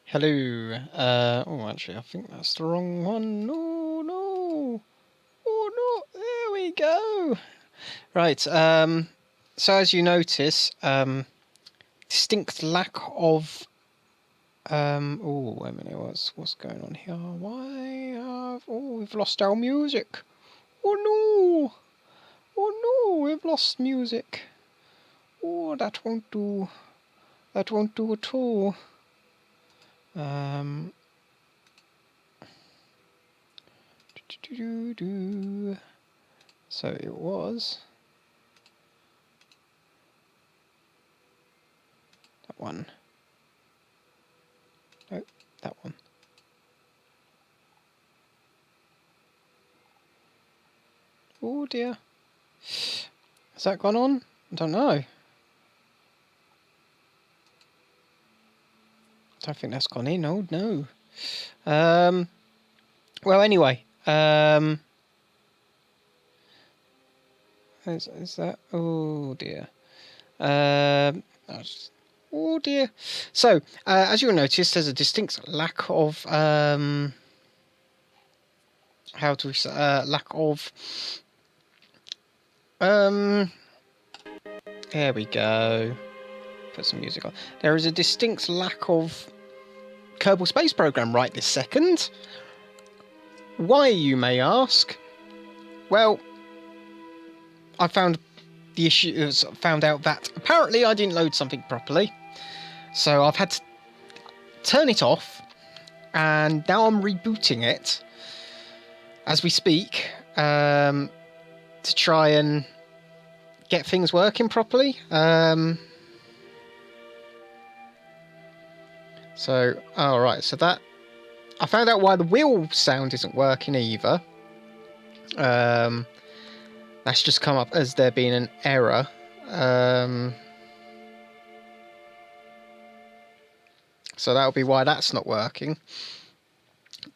Hello. Oh, actually, I think that's the wrong one. No, no. Oh, no. There we go. Right. So as you notice, distinct lack of. Oh, wait a minute. What's going on here? Why? Oh, we've lost our music. Oh no. Oh no. We've lost music. Oh, that won't do. That won't do at all. Um. So it was that one. No, that one. Oh dear. Has that gone on? I don't know. I don't think that's gone in. Oh no. Well, anyway. Is that? Oh dear. Oh dear. So, as you'll notice, there's a distinct lack of how do we say? Lack of There we go. Put some music on. There is a distinct lack of Kerbal Space Program right this second. Why, you may ask? Well, I found the issue. Found out that apparently I didn't load something properly, so I've had to turn it off, and now I'm rebooting it as we speak to try and get things working properly. So, alright, so that I found out why the wheel sound isn't working either. That's just come up as there being an error. So that'll be why that's not working.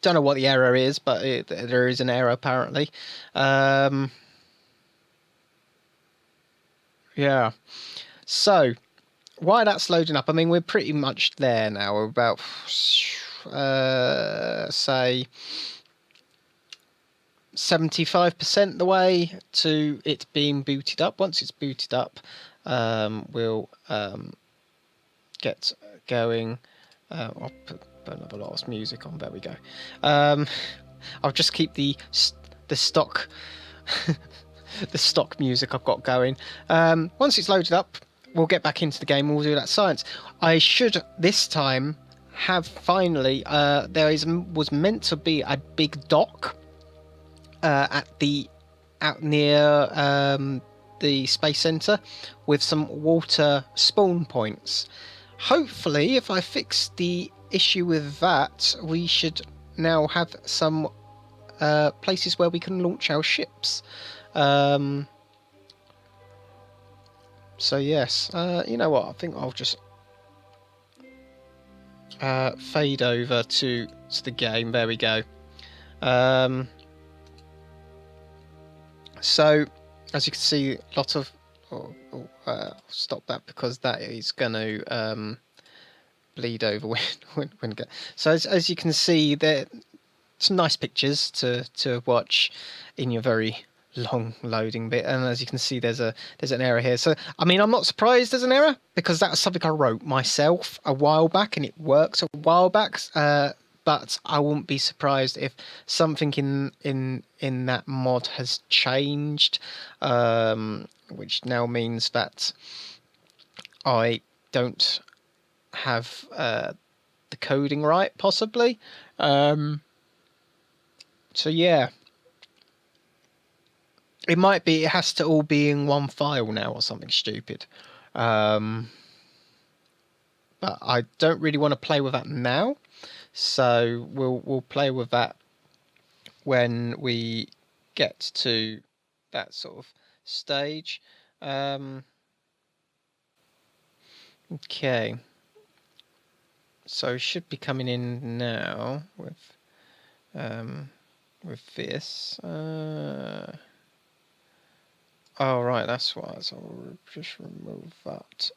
Don't know what the error is, but there is an error apparently. Yeah. So, why that's loading up, I mean, we're pretty much there now. We're about, say, 75% the way to it being booted up. Once it's booted up, we'll get going. I'll put another lot of music on. There we go. I'll just keep the stock the stock music I've got going. Once it's loaded up, we'll get back into the game and we'll do that science. I should this time have finally was meant to be a big dock out near the space center with some water spawn points. Hopefully, if I fix the issue with that, we should now have some places where we can launch our ships. So yes, you know what? I think I'll just fade over to the game. There we go. So as you can see, a lot of stop that because that is going to bleed over when get. So as you can see, there some nice pictures to watch in your very long loading bit, and as you can see, there's an error here. So I mean, I'm not surprised there's an error because that was something I wrote myself a while back and it worked a while back. But I wouldn't be surprised if something in that mod has changed, which now means that I don't have the coding right, possibly. So yeah, it might be it has to all be in one file now or something stupid. But I don't really want to play with that now. So we'll play with that when we get to that sort of stage. Okay. So should be coming in now with this. Oh right, that's why. So I'll just remove that.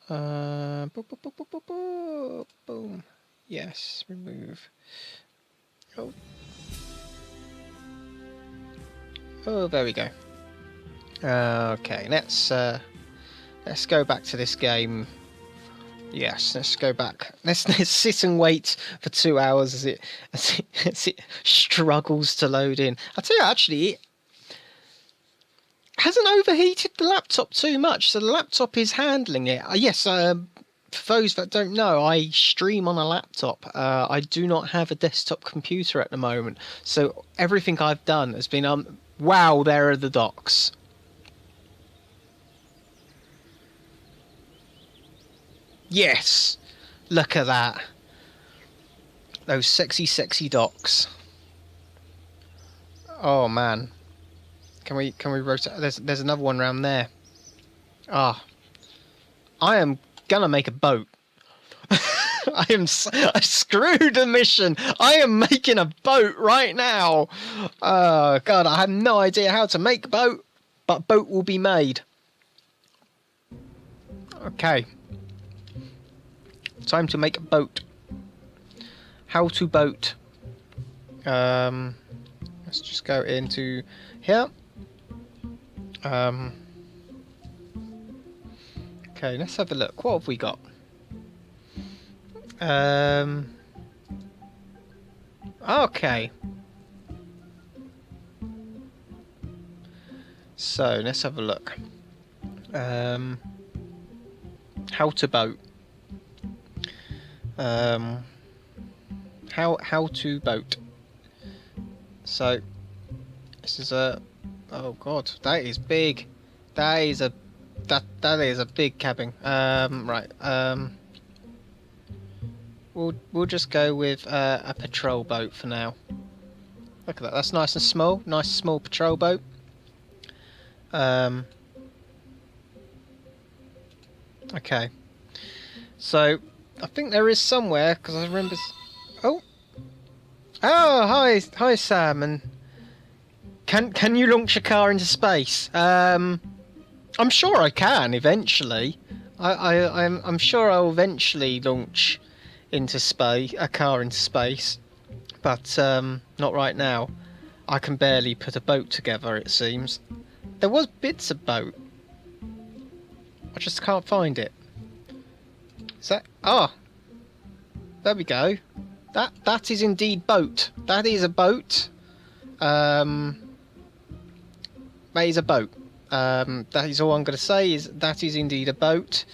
Boom. Yes, remove. Oh. Oh, there we go. Okay, let's go back to this game. Yes, let's go back. Let's sit and wait for 2 hours as it struggles to load in. I tell you, actually, it hasn't overheated the laptop too much, so the laptop is handling it. Yes, for those that don't know, I stream on a laptop. I do not have a desktop computer at the moment, so everything I've done has been wow, there are the docks. Yes, look at that. Those sexy, sexy docks. Oh man, can we rotate? There's another one around there. Ah, I am gonna make a boat. I screwed the mission. I am making a boat right now. Oh god, I have no idea how to make a boat, but boat will be made. Okay. Time to make a boat. How to boat. Let's just go into here. Okay, let's have a look. What have we got? Okay. So let's have a look. How to boat. How to boat. So this is a, oh god, that is big. That is a big cabin. Right. We'll just go with a patrol boat for now. Look at that. That's nice and small. Nice small patrol boat. Okay. So I think there is somewhere, because I remember. Oh, hi Sam. And can you launch a car into space? I'm sure I can eventually. I'm sure I'll eventually launch into space, a car into space, but not right now. I can barely put a boat together, it seems. There was bits of boat. I just can't find it. Is that? Ah, there we go. That is indeed boat. That is a boat. That is a boat. That is all I'm going to say. Is that is indeed a boat.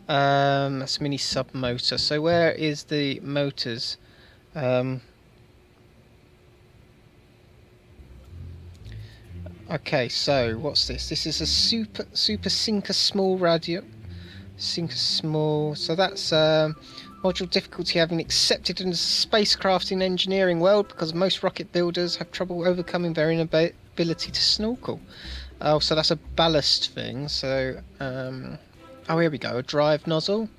That's a mini sub motor. So where is the motors? Okay, so what's this? This is a super sinker small radio. Sinker small. So that's module difficulty having accepted in the spacecraft in engineering world because most rocket builders have trouble overcoming their inability to snorkel. Oh, so that's a ballast thing. So oh, here we go. A drive nozzle.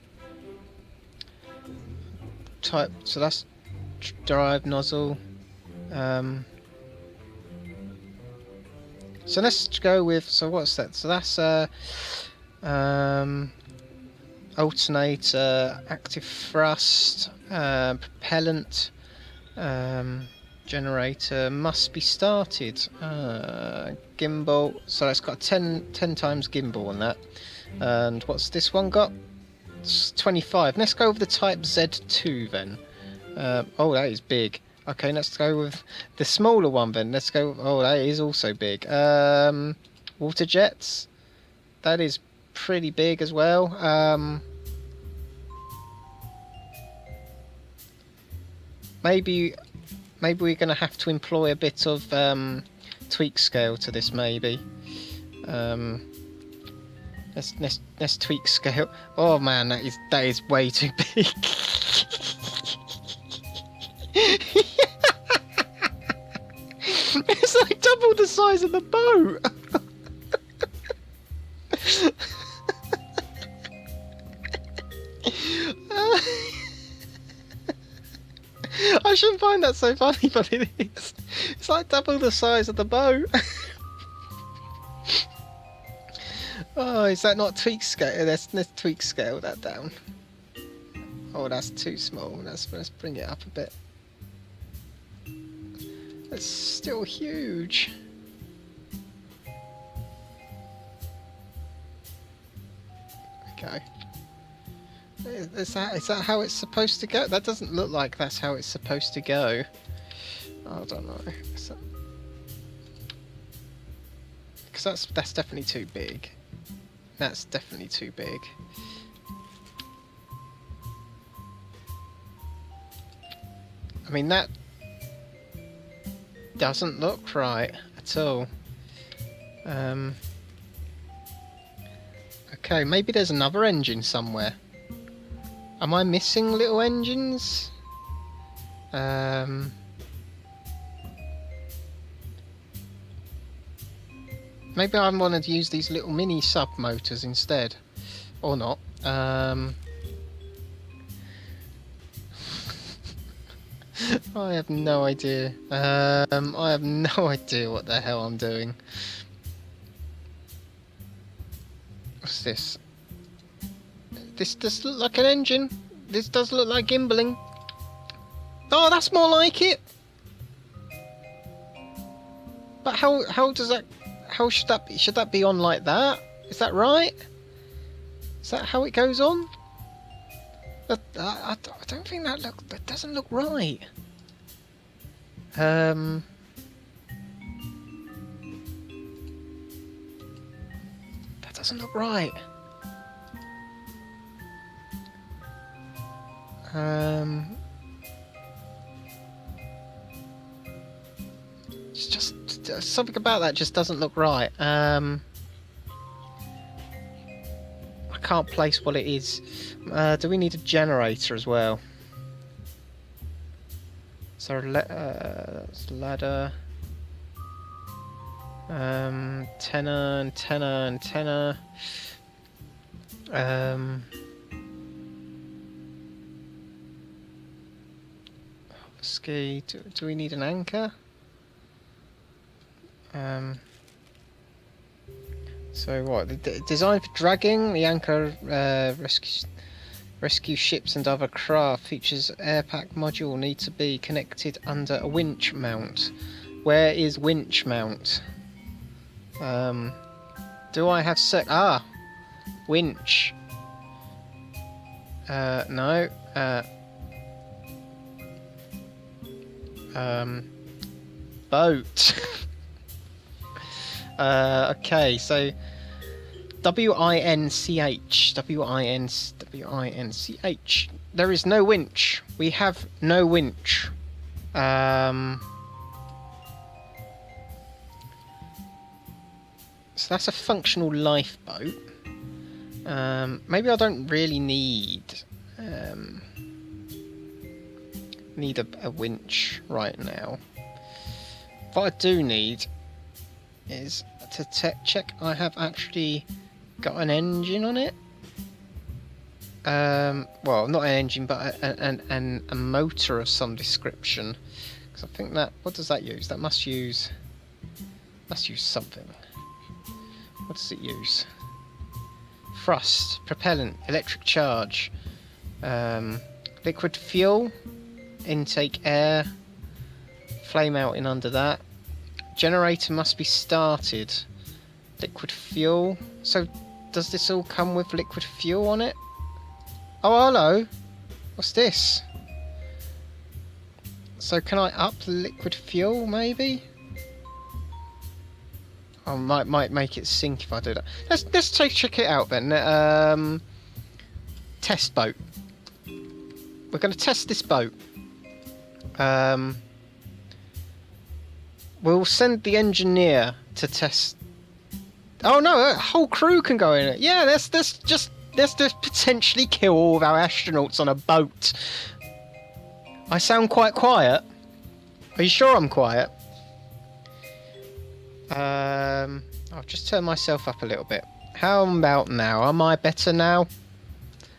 Type. So that's drive nozzle. So let's go with. So what's that? So that's alternator, active thrust, propellant, generator must be started. Gimbal. So it's got 10 times gimbal on that. And what's this one got? It's 25. Let's go with the Type Z2 then. Oh, that is big. Okay, let's go with the smaller one then. Let's go. Oh, that is also big. Water jets. That is pretty big as well. Maybe we're going to have to employ a bit of tweak scale to this. Maybe. Let's tweak scale. Oh man, that is way too big. It's like double the size of the boat. I shouldn't find that so funny, but it is. It's like double the size of the boat. Oh, is that not tweak scale? Let's tweak scale that down. Oh, that's too small. Let's bring it up a bit. It's still huge. Okay. Is that how it's supposed to go? That doesn't look like that's how it's supposed to go. I don't know. Because that's definitely too big. That's definitely too big. I mean, that doesn't look right at all. Okay, maybe there's another engine somewhere. Am I missing little engines? Maybe I want to use these little mini sub motors instead, or not. I have no idea. I have no idea what the hell I'm doing. What's this? This does look like an engine. This does look like gimbaling. Oh, that's more like it. But how does that? How should that be? Should that be on like that? Is that right? Is that how it goes on? I don't think that doesn't look right. That doesn't look right. It's just something about that just doesn't look right. I can't place what it is. Do we need a generator as well? So that's ladder. Antenna. Ski. Do we need an anchor? So what? Designed for dragging, the anchor rescue ships and other craft. Features air pack module. Need to be connected under a winch mount. Where is winch mount? Do I have winch? No. Boat. Okay, so W-I-N-C-H. There is no winch. We have no winch. So that's a functional lifeboat. Maybe I don't really need a winch right now. What I do need is to check I have actually got an engine on it. Well, not an engine, but a motor of some description. Because I think that, what does that use? That must use something. What does it use? Thrust, propellant, electric charge, liquid fuel, intake air, flame out in under that. Generator must be started. Liquid fuel. So does this all come with liquid fuel on it? Oh, hello. What's this? So can I up the liquid fuel maybe? I might make it sink if I do that. Let's check it out then. Test boat. We're going to test this boat. We'll send the engineer to test. Oh no, a whole crew can go in it. Yeah, let's just potentially kill all of our astronauts on a boat. I sound quite quiet. Are you sure I'm quiet? I'll just turn myself up a little bit. How about now? Am I better now?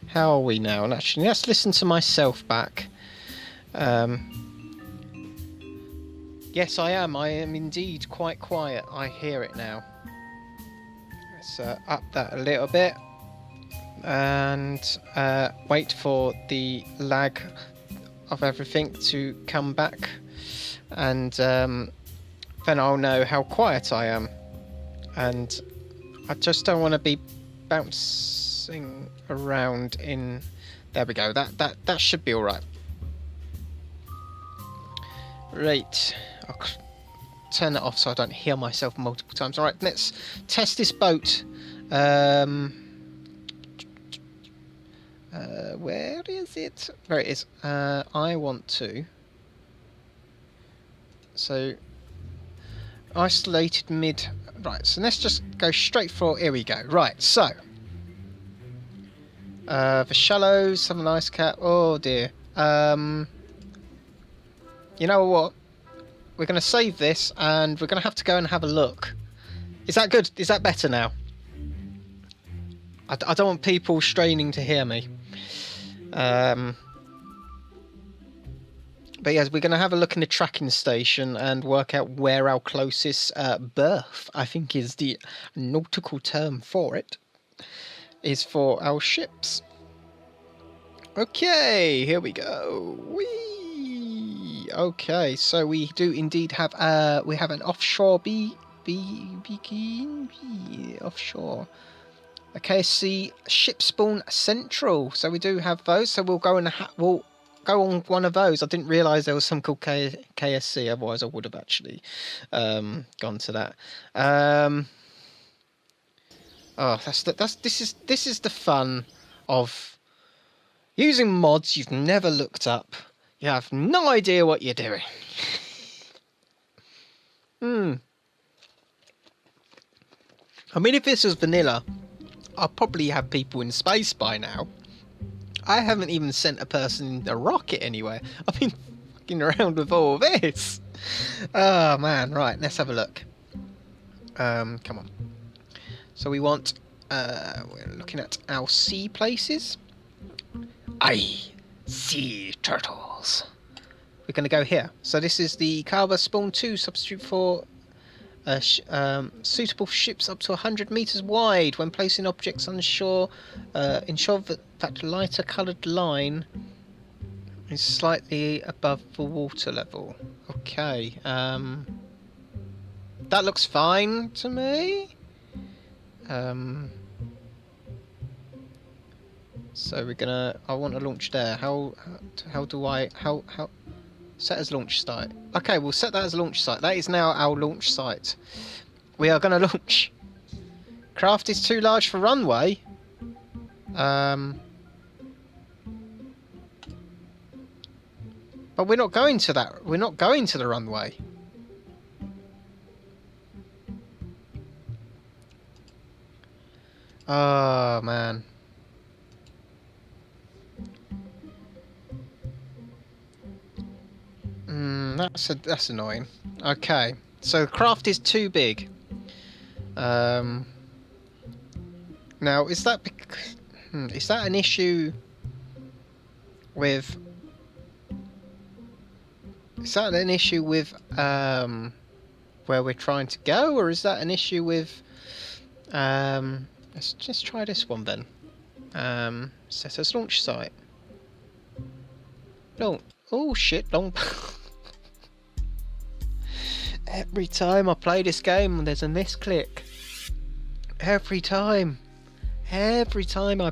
How are we now? Actually, let's listen to myself back. Yes, I am. I am indeed quite quiet. I hear it now. Let's up that a little bit. and wait for the lag of everything to come back, and then I'll know how quiet I am. And I just don't want to be bouncing around in... There we go, that should be alright. Right, I'll turn it off so I don't hear myself multiple times. Alright, let's test this boat. Where is it? There it is. I want to... So, isolated mid... Right, so let's just go straight for... Here we go. Right, so... the shallows, some ice cap... Oh dear. You know what? We're going to save this, and we're going to have to go and have a look. Is that good? Is that better now? I don't want people straining to hear me. But yes, we're going to have a look in the tracking station and work out where our closest berth, I think is the nautical term for it, is for our ships. Okay, here we go. Whee! Okay, so we do indeed have we have an offshore offshore. A KSC ship spawn central. So we do have those. So we'll go and we'll go on one of those. I didn't realise there was some called KSC. Otherwise, I would have actually gone to that. Oh, this is the fun of using mods you've never looked up. You have no idea what you're doing. I mean, if this was vanilla, I'll probably have people in space by now. I haven't even sent a person in a rocket anywhere. I've been fucking around with all this. Oh man, right, let's have a look. Come on. So we want, we're looking at our sea places. Aye, sea turtles. We're going to go here. So this is the Kerbal Spawn 2 substitute for suitable ships up to 100 meters wide. When placing objects on shore, ensure that lighter coloured line is slightly above the water level. Okay, that looks fine to me. So we're gonna... I want to launch there. How do I... How... Set as launch site. Okay, we'll set that as launch site. That is now our launch site. We are going to launch. Craft is too large for runway. But we're not going to that. We're not going to the runway. Oh, man. That's annoying. Okay, so the craft is too big. Now, is that an issue with? Is that an issue with where we're trying to go, or is that an issue with? Let's just try this one then. Set as launch site. No. Oh shit! Long. Every time I play this game, there's a misclick. Every time I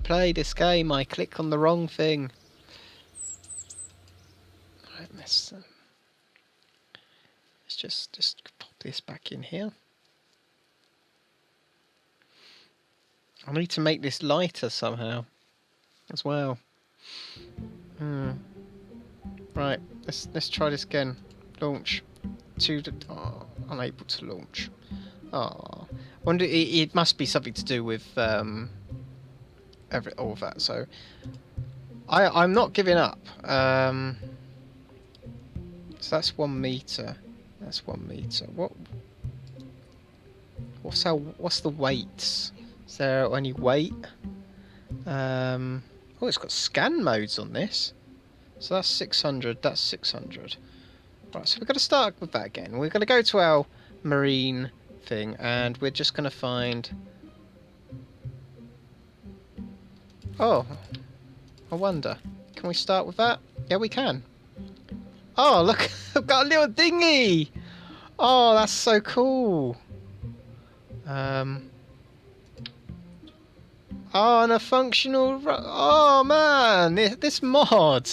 play this game, I click on the wrong thing. Right, let's just pop this back in here. I need to make this lighter somehow, as well. Right, let's try this again. Launch. Unable to launch. Oh, wonder it must be something to do with all of that. So I'm not giving up. So that's 1 meter. That's 1 meter. What's the weights? Is there any weight? Oh, it's got scan modes on this. So that's 600. That's 600. Right, so we're going to start with that again. We're going to go to our marine thing, and we're just going to find Oh, I wonder. Can we start with that? Yeah, we can. Oh, look, I've got a little dinghy. Oh, that's so cool. Oh, and a functional. Oh man, this mod.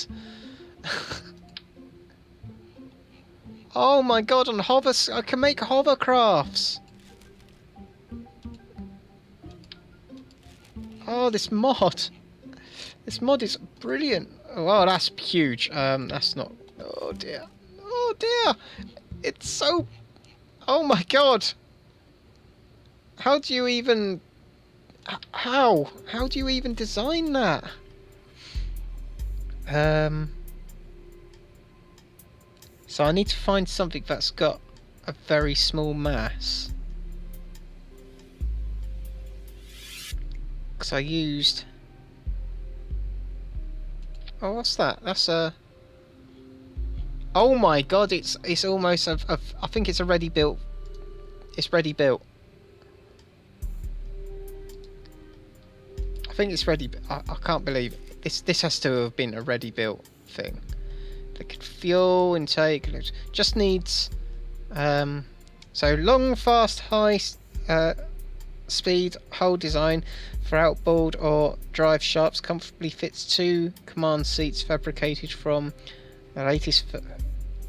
Oh my god, and hover. I can make hovercrafts. Oh, this mod. This mod is brilliant. Oh, that's huge. That's not. Oh dear. Oh dear. It's so. Oh my god. How do you even? How? How do you even design that? So I need to find something that's got a very small mass. Because I used... Oh, what's that? That's a... Oh my god, it's almost I think it's already built. It's ready built. I think it's ready. I can't believe it. This has to have been a ready built thing. Liquid fuel intake just needs so long, fast, high speed hull design for outboard or drive shafts comfortably fits 2 command seats fabricated from the latest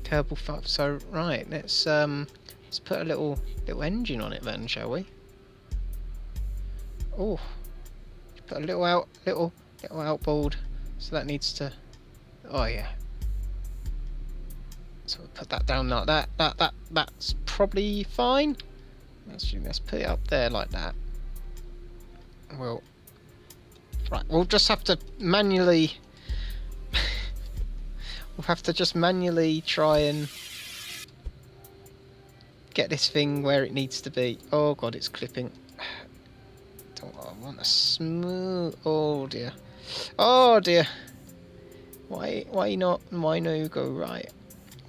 Kerbal 5. So right, let's put a little engine on it then, shall we? Oh, put a little outboard. So that needs to. Oh yeah. So we'll put that down like that. That's probably fine. Let's put it up there like that. Well, right. We'll just have to manually. We'll have to just manually try and get this thing where it needs to be. Oh god, it's clipping. I want a smooth. Oh dear. Oh dear. Why not? Why no go right?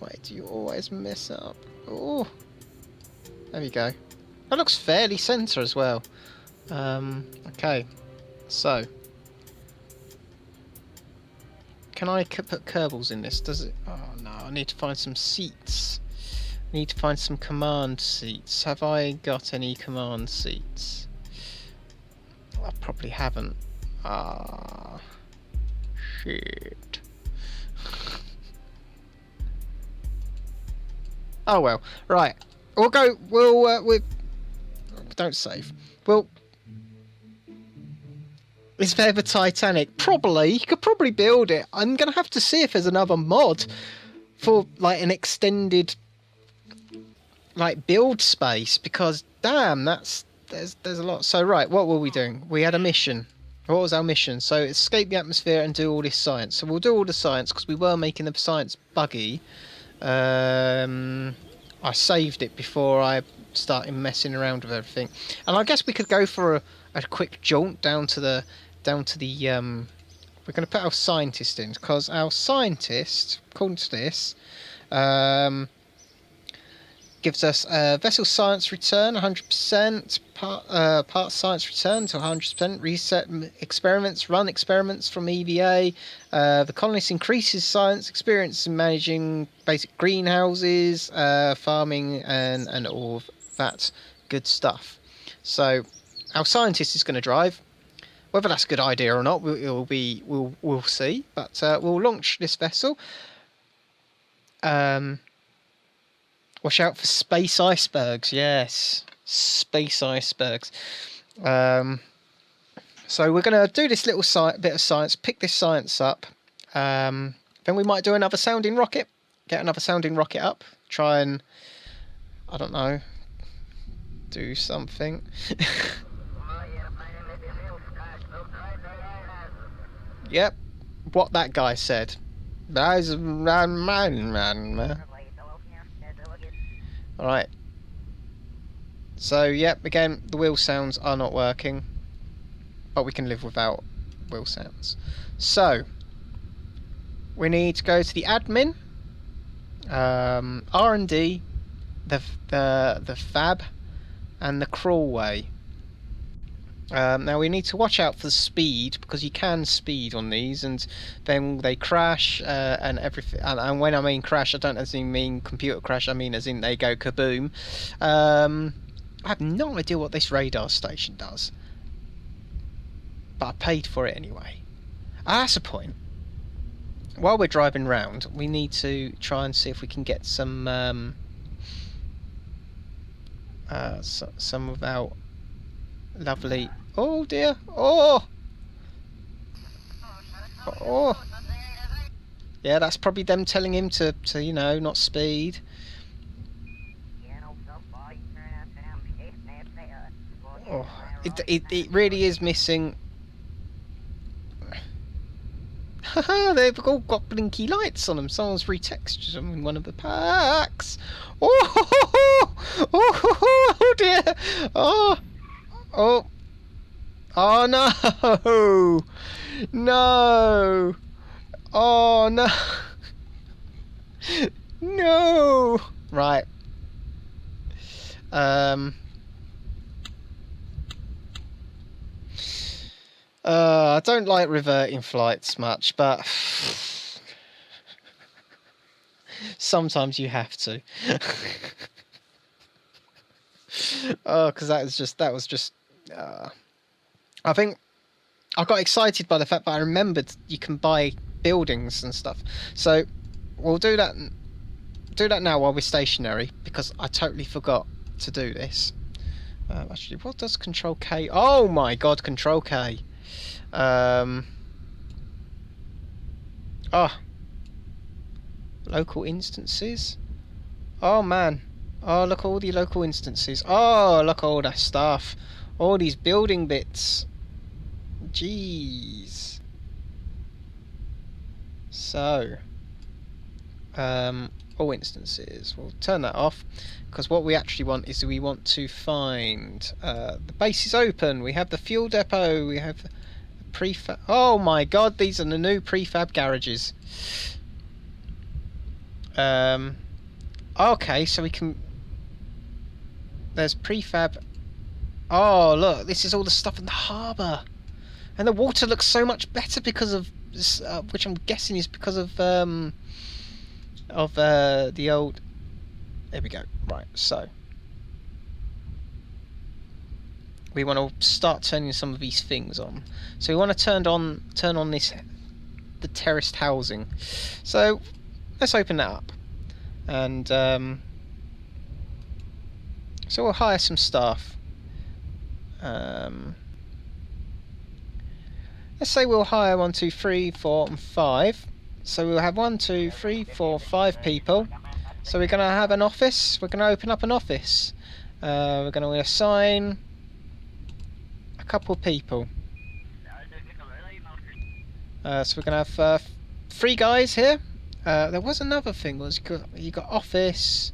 Why do you always mess up? Oh, there we go. That looks fairly centre as well. Okay, so can I put Kerbals in this? Does it? Oh no, I need to find some seats. I need to find some command seats. Have I got any command seats? I probably haven't. Ah, shit. Oh well, right. We'll go. We don't save. Well, it's a bit of a Titanic. Probably you could probably build it. I'm gonna have to see if there's another mod for like an extended like build space because damn, there's a lot. So right, what were we doing? We had a mission. What was our mission? So escape the atmosphere and do all this science. So we'll do all the science because we were making the science buggy. I saved it before I started messing around with everything, and I guess we could go for a quick jaunt down to the we're going to put our scientist in because our scientist, according to this, gives us vessel science return 100%, part science return to 100%, reset experiments, run experiments from EVA. The colonist increases science experience in managing basic greenhouses, farming, and all of that good stuff. So our scientist is going to drive. Whether that's a good idea or not, we'll see. But we'll launch this vessel. Watch out for space icebergs. Yes, space icebergs. So we're going to do this little bit of science, pick this science up. Then we might do another sounding rocket. Get another sounding rocket up. Try and, I don't know, do something. Yep, what that guy said. Alright. So, yep, again, the wheel sounds are not working. But we can live without wheel sounds. So, we need to go to the admin, R&D, the fab, and the crawlway. Now we need to watch out for the speed, because you can speed on these, and then they crash and everything. And when I mean crash, I don't as in mean computer crash. I mean as in they go kaboom. I have no idea what this radar station does, but I paid for it anyway. That's a point. While we're driving round, we need to try and see if we can get some some of our lovely. Oh dear! Oh! Oh! Yeah, that's probably them telling him to you know, not speed. Oh, it really is missing. Haha, they've all got blinky lights on them. Someone's retextured them in one of the packs. Oh, oh dear! Oh, oh. Oh no! No! Oh no! No! Right. I don't like reverting flights much, but sometimes you have to. Oh, because that was just. I think I got excited by the fact that I remembered you can buy buildings and stuff. So we'll do that now while we're stationary, because I totally forgot to do this. Actually, what does Control K? Oh my God, Control K. Oh, local instances. Oh man. Oh, look at all the local instances. Oh, look at all that stuff. All these building bits. Jeez. So, all instances. We'll turn that off, because what we actually want is we want to find the base is open. We have the fuel depot. We have prefab. Oh my God, these are the new prefab garages. Okay, so we can. There's prefab. Oh look, this is all the stuff in the harbour, and the water looks so much better because of this, which I'm guessing is because of the old. There we go. Right, so we want to start turning some of these things on. So we want to turn on the terraced housing. So let's open that up, and so we'll hire some staff. Let's say we'll hire 1, 2, 3, 4, and 5. So we'll have 1, 2, 3, 4, 5 people. So we're going to have an office. We're going to open up an office. We're going to assign a couple of people. So we're going to have 3 guys here. There was another thing. You got office,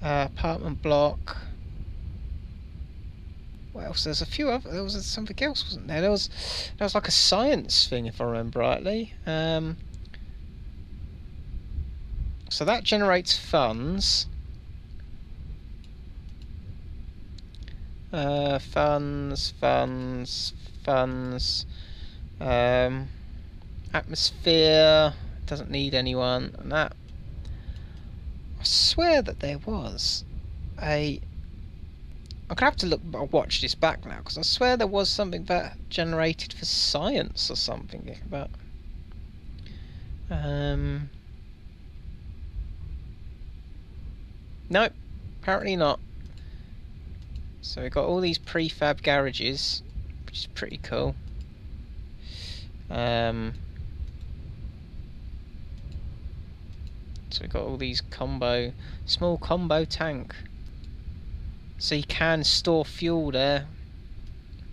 apartment block. What else? There's a few other. There was something else, wasn't there? There was like a science thing, if I remember rightly. So that generates funds. Funds. Atmosphere doesn't need anyone. And that. I swear that there was a. I'm gonna have to watch this back now, because I swear there was something that generated for science or something. But nope, apparently not. So we've got all these prefab garages, which is pretty cool. So we've got all these small combo tank. So you can store fuel there.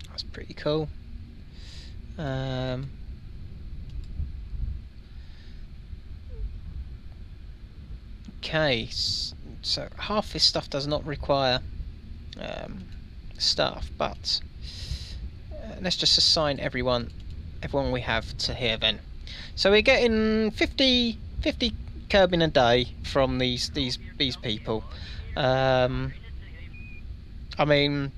That's pretty cool. Okay, so half this stuff does not require staff, but let's just assign everyone we have to here then. So we're getting 50 Kerbin a day from these people. I mean,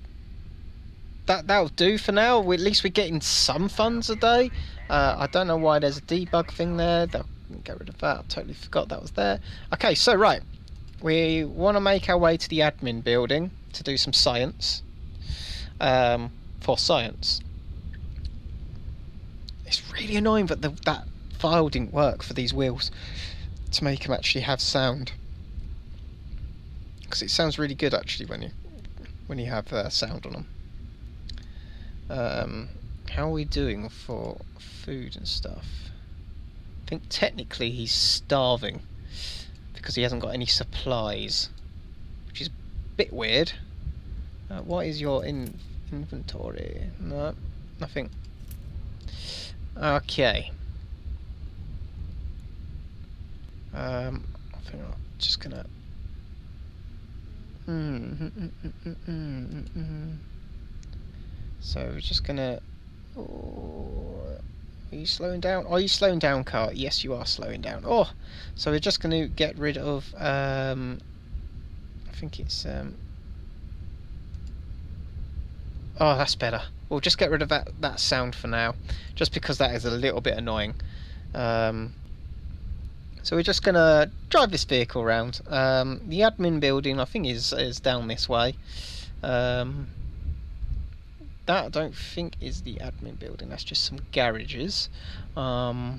that'll do for now. At least we're getting some funds a day. I don't know why there's a debug thing there. Get rid of that. I totally forgot that was there. Okay, so right, we want to make our way to the admin building to do some science. For science. It's really annoying that that file didn't work for these wheels to make them actually have sound. Because it sounds really good actually when you have sound on them. How are we doing for food and stuff? I think technically he's starving because he hasn't got any supplies, which is a bit weird. What is your inventory? No, nothing. Okay. I think I'm just gonna. So we're just gonna. Oh, are you slowing down? Are you slowing down, car? Yes, you are slowing down. Oh, so we're just gonna get rid of. I think it's. Oh, that's better. We'll just get rid of that sound for now, just because that is a little bit annoying. So we're just gonna drive this vehicle around. The admin building, I think, is down this way. That I don't think is the admin building. That's just some garages. I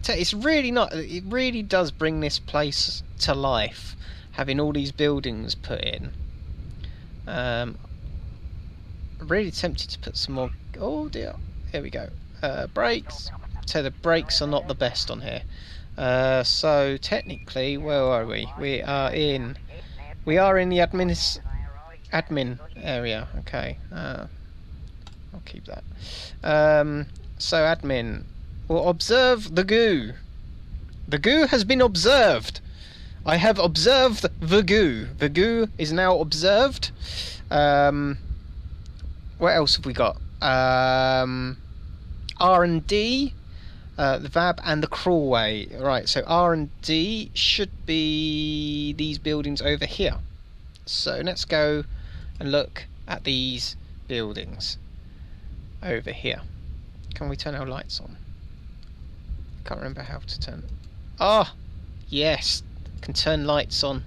tell you, it's really not. It really does bring this place to life, having all these buildings put in. I'm really tempted to put some more. Oh dear. Here we go. Brakes. So the brakes are not the best on here. So technically, where are we? We are in the admin area. Okay. I'll keep that. So admin. We'll observe the goo. The goo has been observed. I have observed the goo. The goo is now observed. What else have we got? R&D, the VAB, and the crawlway. Right, so R&D should be these buildings over here. So let's go and look at these buildings over here. Can we turn our lights on? I can't remember how to turn. Ah, yes, can turn lights on.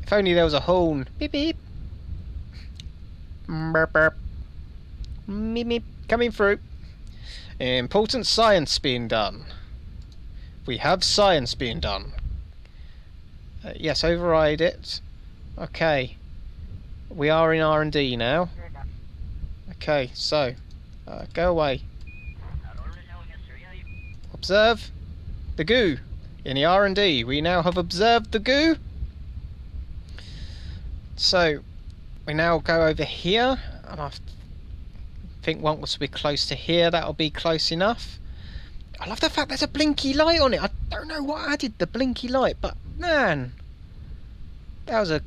If only there was a horn. Beep beep. Burp burp. Meep meep. Coming through. Important science being done. We have science being done. Yes, override it. Okay. We are in R&D now. Okay, so go away. Observe the goo in the R&D. We now have observed the goo. So we now go over here, and I think once we're close to here, that'll be close enough. I love the fact there's a blinky light on it. I don't know what added the blinky light, but man, that was a.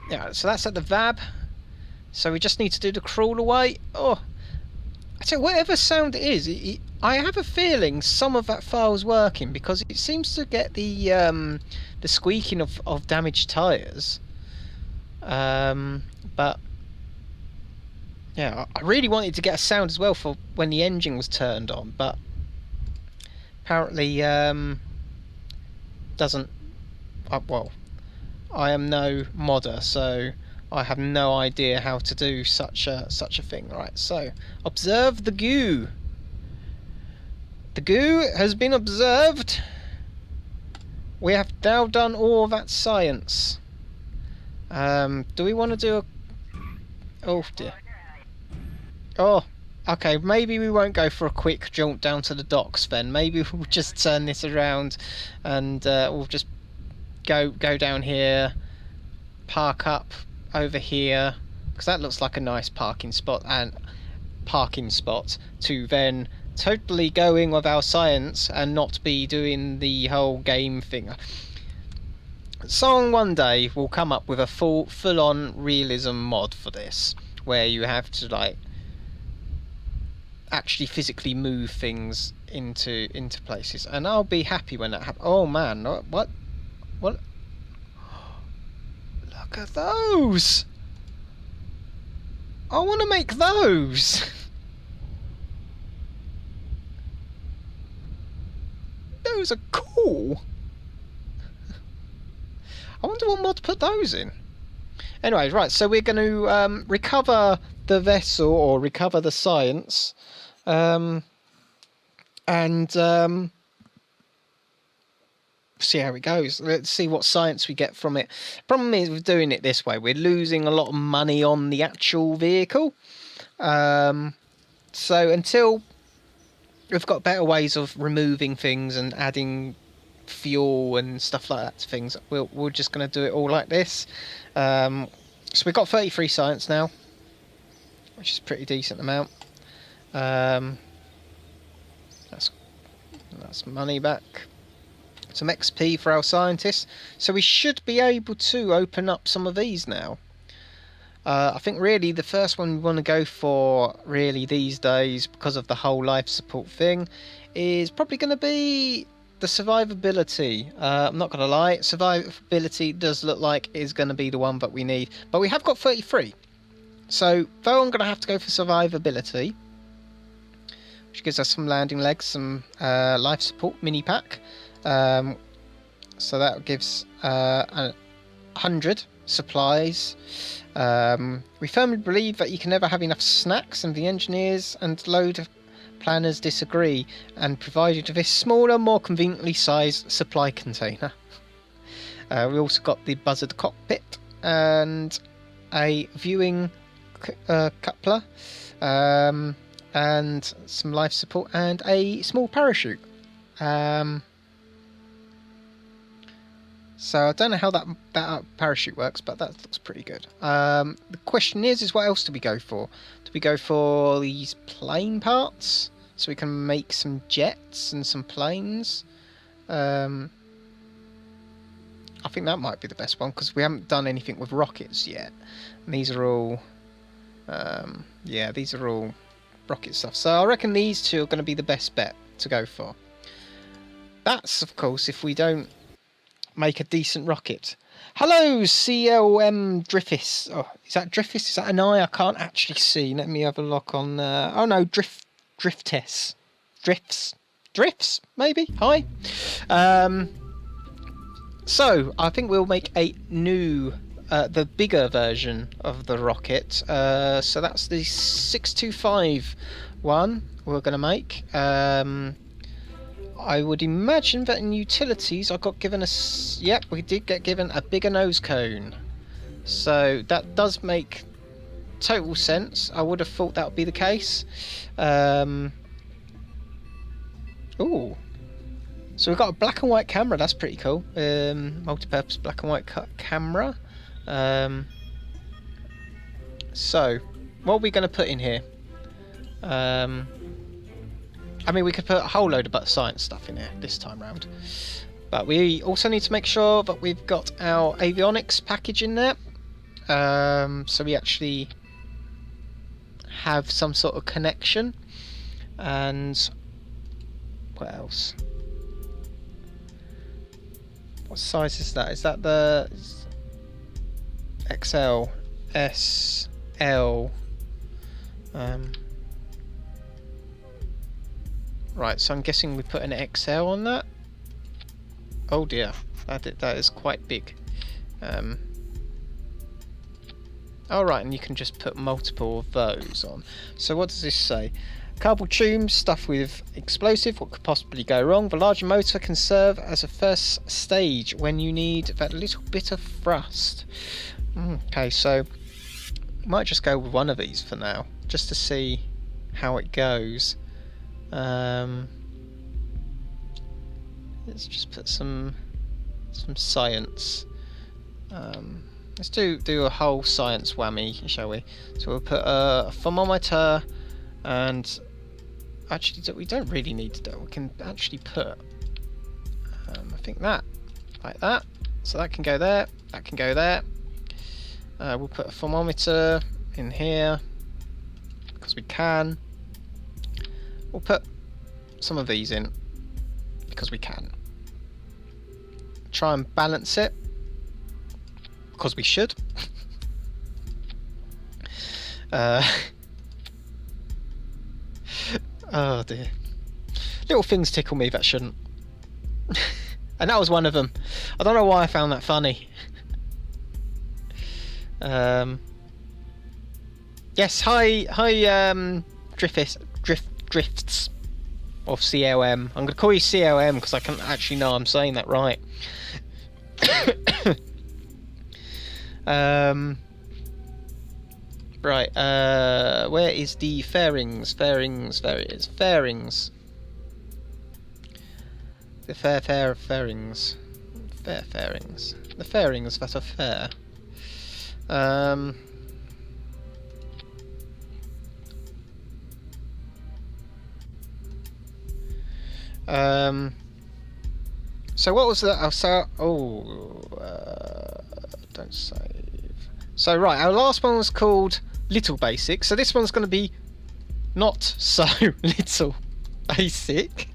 Yeah, so that's at the VAB. So we just need to do the crawl away. Oh, I tell you, whatever sound it is, I have a feeling some of that file's working because it seems to get the squeaking of damaged tyres. But yeah, I really wanted to get a sound as well for when the engine was turned on, but apparently doesn't. Well, I am no modder, so I have no idea how to do such a thing. Right, so observe the goo. The goo has been observed. We have now done all that science. Do we want to do a... Oh dear. Oh, okay, maybe we won't go for a quick jaunt down to the docks then. Maybe we'll just turn this around and we'll just go down here, park up over here, because that looks like a nice parking spot, to then totally go in with our science and not be doing the whole game thing. Someone one day will come up with a full-on realism mod for this, where you have to like actually physically move things into places, and I'll be happy when that happens. Oh man, what? Look at those! I want to make those! Those are cool! I wonder what mod put those in. Anyway, right, so we're going to recover the vessel, or recover the science, and see how it goes. Let's see what science we get from it. Problem is with doing it this way, we're losing a lot of money on the actual vehicle. So until we've got better ways of removing things and adding fuel and stuff like that to things, we're just going to do it all like this. So we've got 33 science now, which is a pretty decent amount. That's money back. Some XP for our scientists. So we should be able to open up some of these now. I think really the first one we want to go for really these days, because of the whole life support thing, is probably going to be the survivability. I'm not going to lie, survivability does look like is going to be the one that we need. But we have got 33. So though I'm going to have to go for survivability, which gives us some landing legs, some life support mini pack. So that gives 100 supplies. We firmly believe that you can never have enough snacks, and the engineers and load planners disagree and provided this smaller, more conveniently sized supply container. We also got the buzzard cockpit and a viewing coupler, and some life support and a small parachute. So I don't know how that parachute works, but that looks pretty good. The question is what else do we go for? Do we go for these plane parts, so we can make some jets and some planes? I think that might be the best one, because we haven't done anything with rockets yet. And these are all, yeah, these are all rocket stuff. So I reckon these two are going to be the best bet to go for. That's, of course, if we don't make a decent rocket. Hello, CLM Driffis. Oh, is that Driffis? Is that an I? I can't actually see. Let me have a look on. Oh no, Drifts, maybe. Hi. So I think we'll make a new, the bigger version of the rocket. So that's the 625 one we're going to make. I would imagine that in utilities I got given yep, we did get given a bigger nose cone. So that does make total sense. I would have thought that would be the case. Ooh. So we've got a black and white camera, that's pretty cool. Multi-purpose black and white camera. So, what are we going to put in here? I mean, we could put a whole load of science stuff in here this time round. But we also need to make sure that we've got our avionics package in there. So we actually have some sort of connection. And what else? What size is that? Is that the XL, S, L? Right, so I'm guessing we put an XL on that. Oh dear, that is quite big. Alright, and you can just put multiple of those on. So what does this say? Carbon tube stuffed with explosive. What could possibly go wrong? The larger motor can serve as a first stage when you need that little bit of thrust. Okay, so might just go with one of these for now, just to see how it goes. Let's just put some science. Let's do a whole science whammy, shall we? So we'll put a thermometer, and actually we don't really need to do it. We can actually put I think that like that, so that can go there, that can go there. We'll put a thermometer in here because we can. We'll put some of these in because we can. Try and balance it. because we should. Oh dear. Little things tickle me that shouldn't. And that was one of them. I don't know why I found that funny. Yes, hi, drifts of CLM. I'm gonna call you CLM because I can't actually know I'm saying that right. Right, where is the fairings? Fairings. The fair of fairings. Fair fairings. The fairings that are fair. So what was that? Don't save. So right, our last one was called Little Basic. So this one's going to be not so little basic,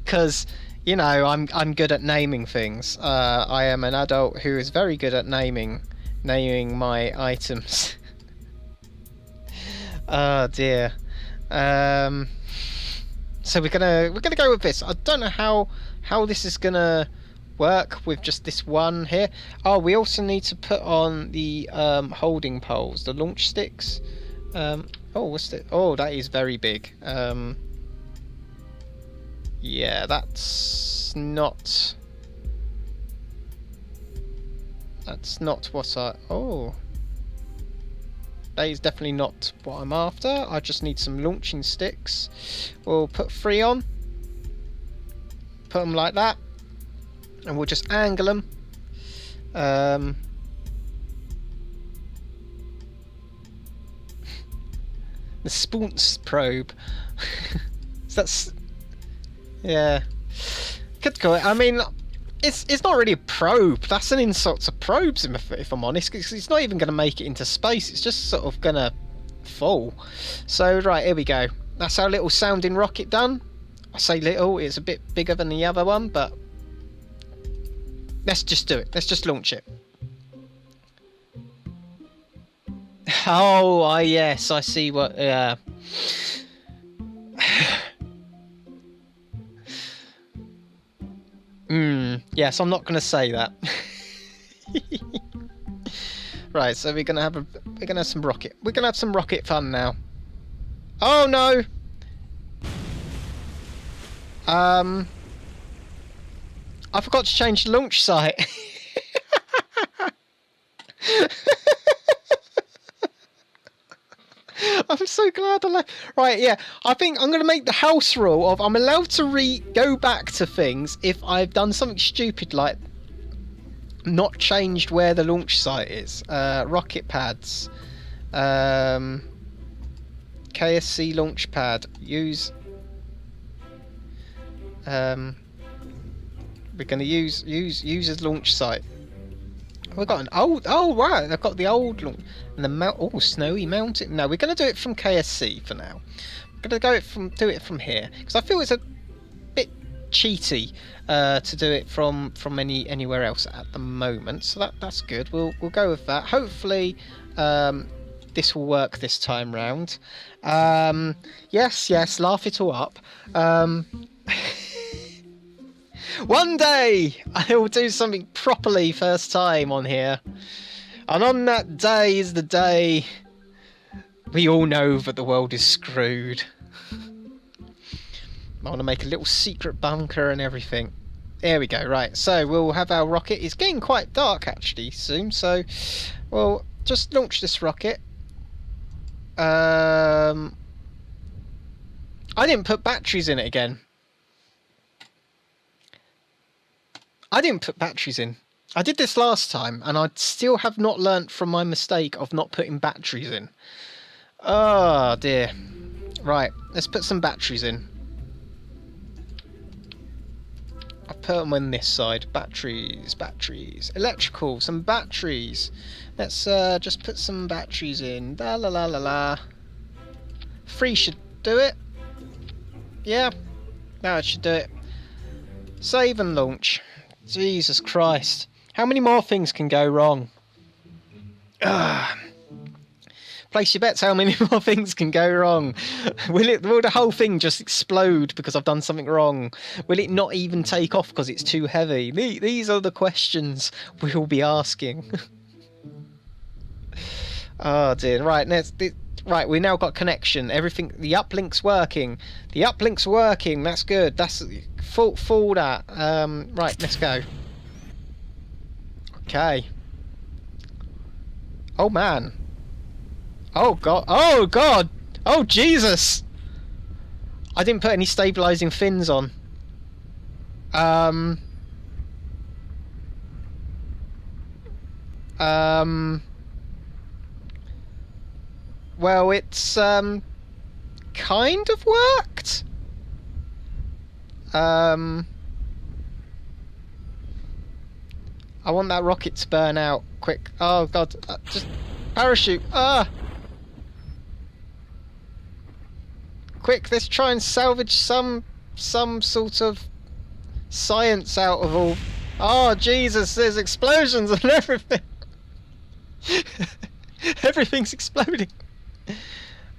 because you know I'm good at naming things. I am an adult who is very good at naming my items. Oh dear. So we're gonna go with this. I don't know how this is gonna work with just this one here. Oh, we also need to put on the holding poles, the launch sticks. Oh, what's that? Oh, that is very big. Yeah, that's not what I... Oh, that is definitely not what I'm after. I just need some launching sticks. We'll put 3 on. Put them like that. And we'll just angle them. The Spoons probe. That's... Yeah. Could go... I mean... It's not really a probe. That's an insult to probes, if I'm honest. It's not even going to make it into space. It's just sort of going to fall. So, right, here we go. That's our little sounding rocket done. I say little. It's a bit bigger than the other one, but... Let's just do it. Let's just launch it. Oh, yes. I see what... Yes, I'm not going to say that. Right, so we're going to have some rocket. We're going to have some rocket fun now. Oh no. I forgot to change the launch site. I'm so glad I left. Right, yeah. I think I'm going to make the house rule of I'm allowed to go back to things if I've done something stupid like not changed where the launch site is. Rocket pads. KSC launch pad. Use... we're going to use as launch site. We've got an old... Oh, right. I've got the old launch... And the oh, Snowy Mountain. No, we're going to do it from KSC for now. We're going to do it from here because I feel it's a bit cheaty to do it from anywhere else at the moment. So that's good. We'll go with that. Hopefully, this will work this time round. Yes, laugh it all up. One day I will do something properly first time on here. And on that day is the day we all know that the world is screwed. I want to make a little secret bunker and everything. There we go, right. So we'll have our rocket. It's getting quite dark actually soon, so we'll just launch this rocket. I didn't put batteries in it again. I didn't put batteries in. I did this last time, and I still have not learnt from my mistake of not putting batteries in. Oh, dear. Right, let's put some batteries in. I'll put them on this side. Batteries. Electrical, some batteries. Let's just put some batteries in. La la la la la. 3 should do it. Yeah, that should do it. Save and launch. Jesus Christ. How many more things can go wrong? Ugh. Place your bets. How many more things can go wrong? Will the whole thing just explode because I've done something wrong? Will it not even take off because it's too heavy? These are the questions we'll be asking. Oh dear. Right, right. We now got connection. Everything. The uplink's working. The uplink's working. That's good. That's full that. Right. Let's go. Okay. Oh man. Oh god. Oh god. Oh Jesus. I didn't put any stabilizing fins on. Well, it's kind of worked. I want that rocket to burn out quick. Oh god, just parachute. Quick, let's try and salvage some sort of science out of all. Oh Jesus, there's explosions and everything. Everything's exploding.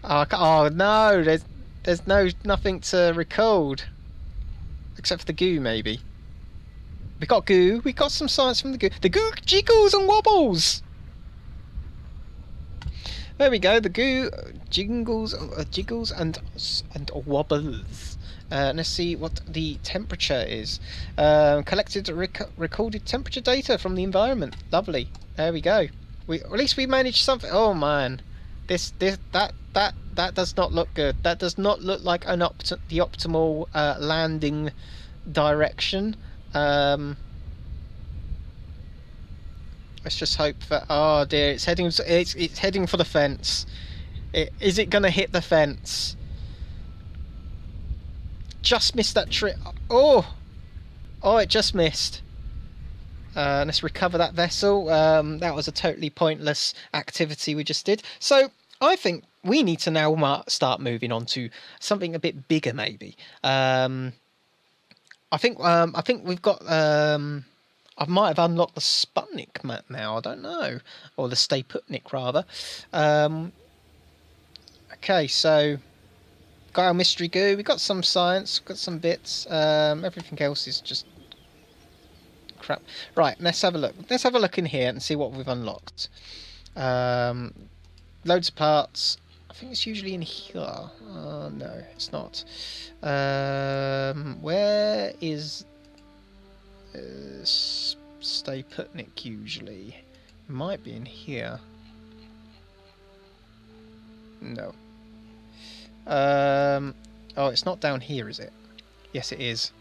Oh no, there's nothing to record except for the goo. Maybe we got goo. We got some science from the goo. The goo jiggles and wobbles. There we go. The goo jiggles and wobbles. Let's see what the temperature is. Collected recorded temperature data from the environment. Lovely. There we go. At least we managed something. Oh man, that does not look good. That does not look like the optimal landing direction. Let's just hope that. Oh dear, it's heading for the fence. Is it gonna hit the fence? Just missed that trip. Oh, it just missed. Let's recover that vessel. That was a totally pointless activity we just did. So I think we need to now start moving on to something a bit bigger, maybe. I think we've got. I might have unlocked the Sputnik map now. I don't know, or the Stay Putnik rather. Okay, so got our mystery goo. We got some science. Got some bits. Everything else is just crap. Right, let's have a look. Let's have a look in here and see what we've unlocked. Loads of parts. I think it's usually in here. Oh no, it's not. Where is Stay Putnik usually? Might be in here. No. Oh, it's not down here, is it? Yes, it is.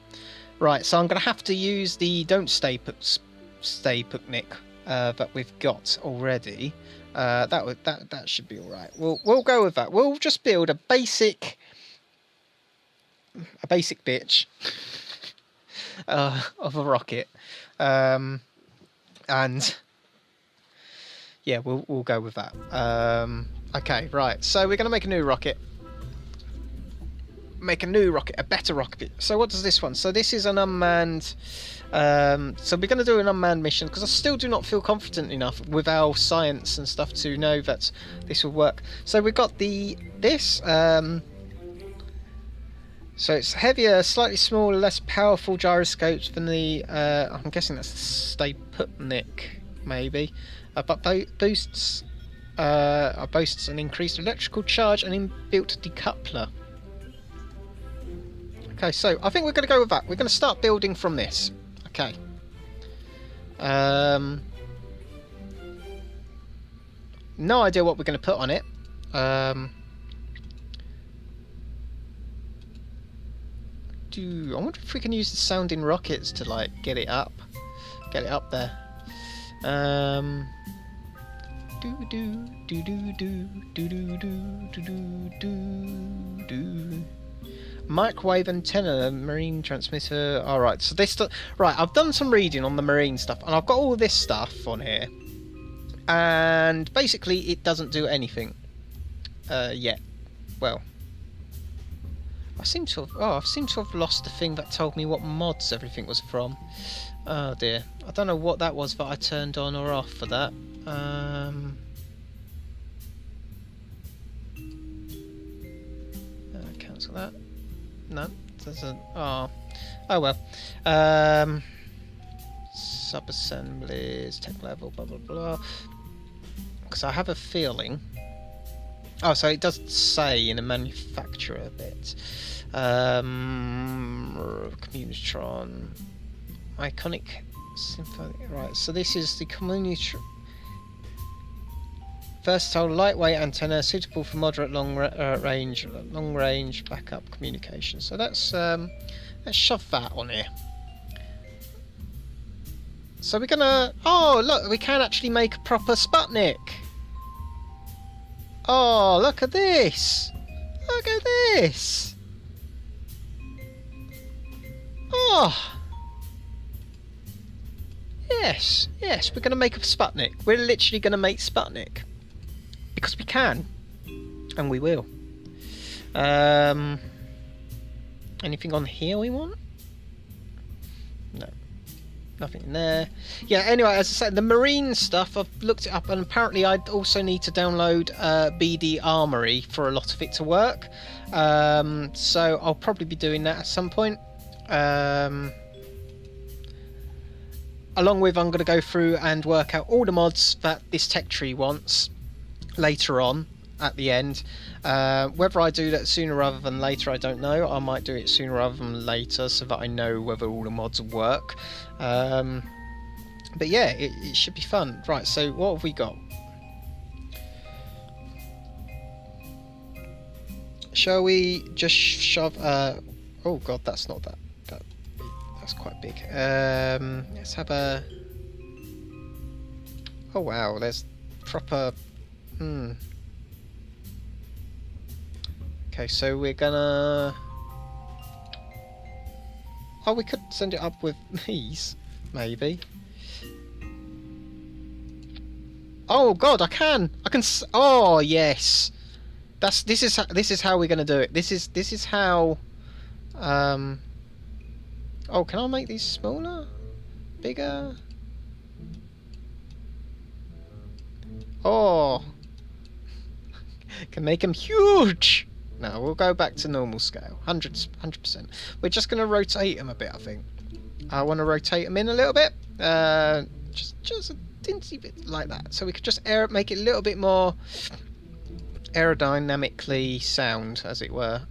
Right, so I'm going to have to use the Don't Stay Putnik that we've got already. That should be all right. We'll go with that. We'll just build a basic bitch of a rocket, and yeah, we'll go with that. Okay, right. So we're going to make a new rocket. A better rocket. So what does this one? So this is an unmanned. So we're going to do an unmanned mission because I still do not feel confident enough with our science and stuff to know that this will work. So we've got this. So it's heavier, slightly smaller, less powerful gyroscopes than the. I'm guessing that's the Stay Putnik, maybe. But boasts an increased electrical charge and inbuilt decoupler. Okay, so I think we're going to go with that. We're going to start building from this. Okay. No idea what we're going to put on it. I wonder if we can use the sounding rockets to like get it up there. Microwave antenna, marine transmitter. All right, so this right. I've done some reading on the marine stuff, and I've got all this stuff on here, and basically it doesn't do anything yet. Well, I seem to have. Oh, I've seemed to have lost the thing that told me what mods everything was from. Oh dear. I don't know what that was that I turned on or off for that. Cancel that. No, doesn't. Oh, oh well. Sub-assemblies, tech level, blah blah blah. Because I have a feeling. Oh, so it does say in a manufacturer bit. Communitron. Iconic Symphony. Right, so this is the Communitron. Versatile, lightweight antenna suitable for moderate long range backup communication. So let's shove that on here. So we're gonna. Oh, look, we can actually make a proper Sputnik. Oh, look at this! Look at this! Oh! Yes, yes, we're going to make a Sputnik. We're literally going to make Sputnik. Because we can. And we will. Anything on here we want? No. Nothing in there. Yeah, anyway, as I said, the marine stuff, I've looked it up, and apparently I'd also need to download BD Armory for a lot of it to work. So I'll probably be doing that at some point. Along with, I'm going to go through and work out all the mods that this tech tree wants later on at the end. Whether I do that sooner rather than later, I don't know. I might do it sooner rather than later so that I know whether all the mods will work. But yeah, it should be fun. Right, so what have we got? Shall we just shove... oh god, that's not that. That's quite big. Let's have a... Oh wow, there's proper... Okay, so we're gonna... Oh, we could send it up with these, maybe. Oh God, I can. Oh yes, this is how we're gonna do it. This is how. Oh, can I make these smaller, bigger? Oh, can make them huge. No, we'll go back to normal scale, 100%. We're just going to rotate them a bit, I think. I want to rotate them in a little bit, just a teensy bit like that, so we could just make it a little bit more aerodynamically sound, as it were.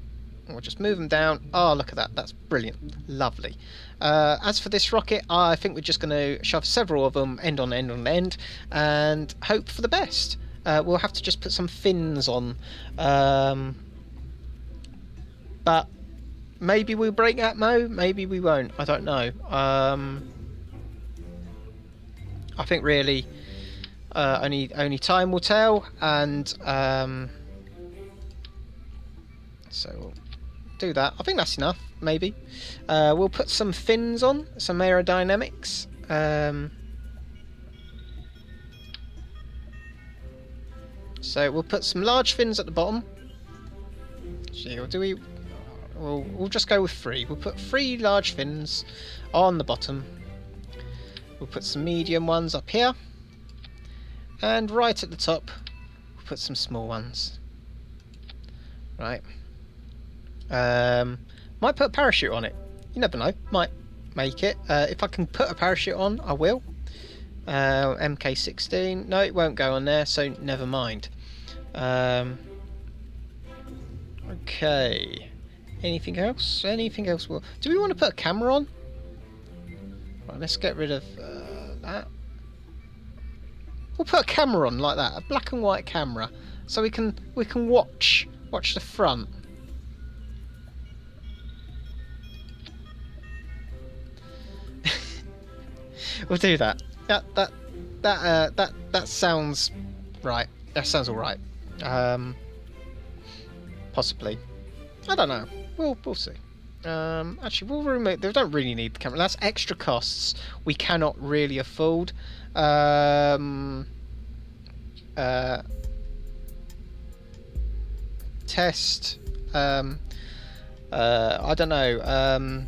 We'll just move them down. Oh, look at that. That's brilliant. Lovely. As for this rocket, I think we're just going to shove several of them end on end on end and hope for the best. We'll have to just put some fins on. But maybe we'll break Atmo, maybe we won't. I don't know. I think really only time will tell, and so we'll do that. I think that's enough, maybe. We'll put some fins on, some aerodynamics. So we'll put some large fins at the bottom. So we'll just go with 3. We'll put 3 large fins on the bottom. We'll put some medium ones up here. And right at the top, we'll put some small ones. Right. Might put a parachute on it. You never know. Might make it. If I can put a parachute on, I will. MK16. No, it won't go on there, so never mind. Okay. Anything else? Anything else? Do we want to put a camera on? Right, let's get rid of that. We'll put a camera on like that, a black and white camera, so we can watch the front. We'll do that. That sounds right. That sounds all right. Possibly. I don't know. We'll see. Actually, we'll remove. They don't really need the camera. That's extra costs we cannot really afford. Test. I don't know.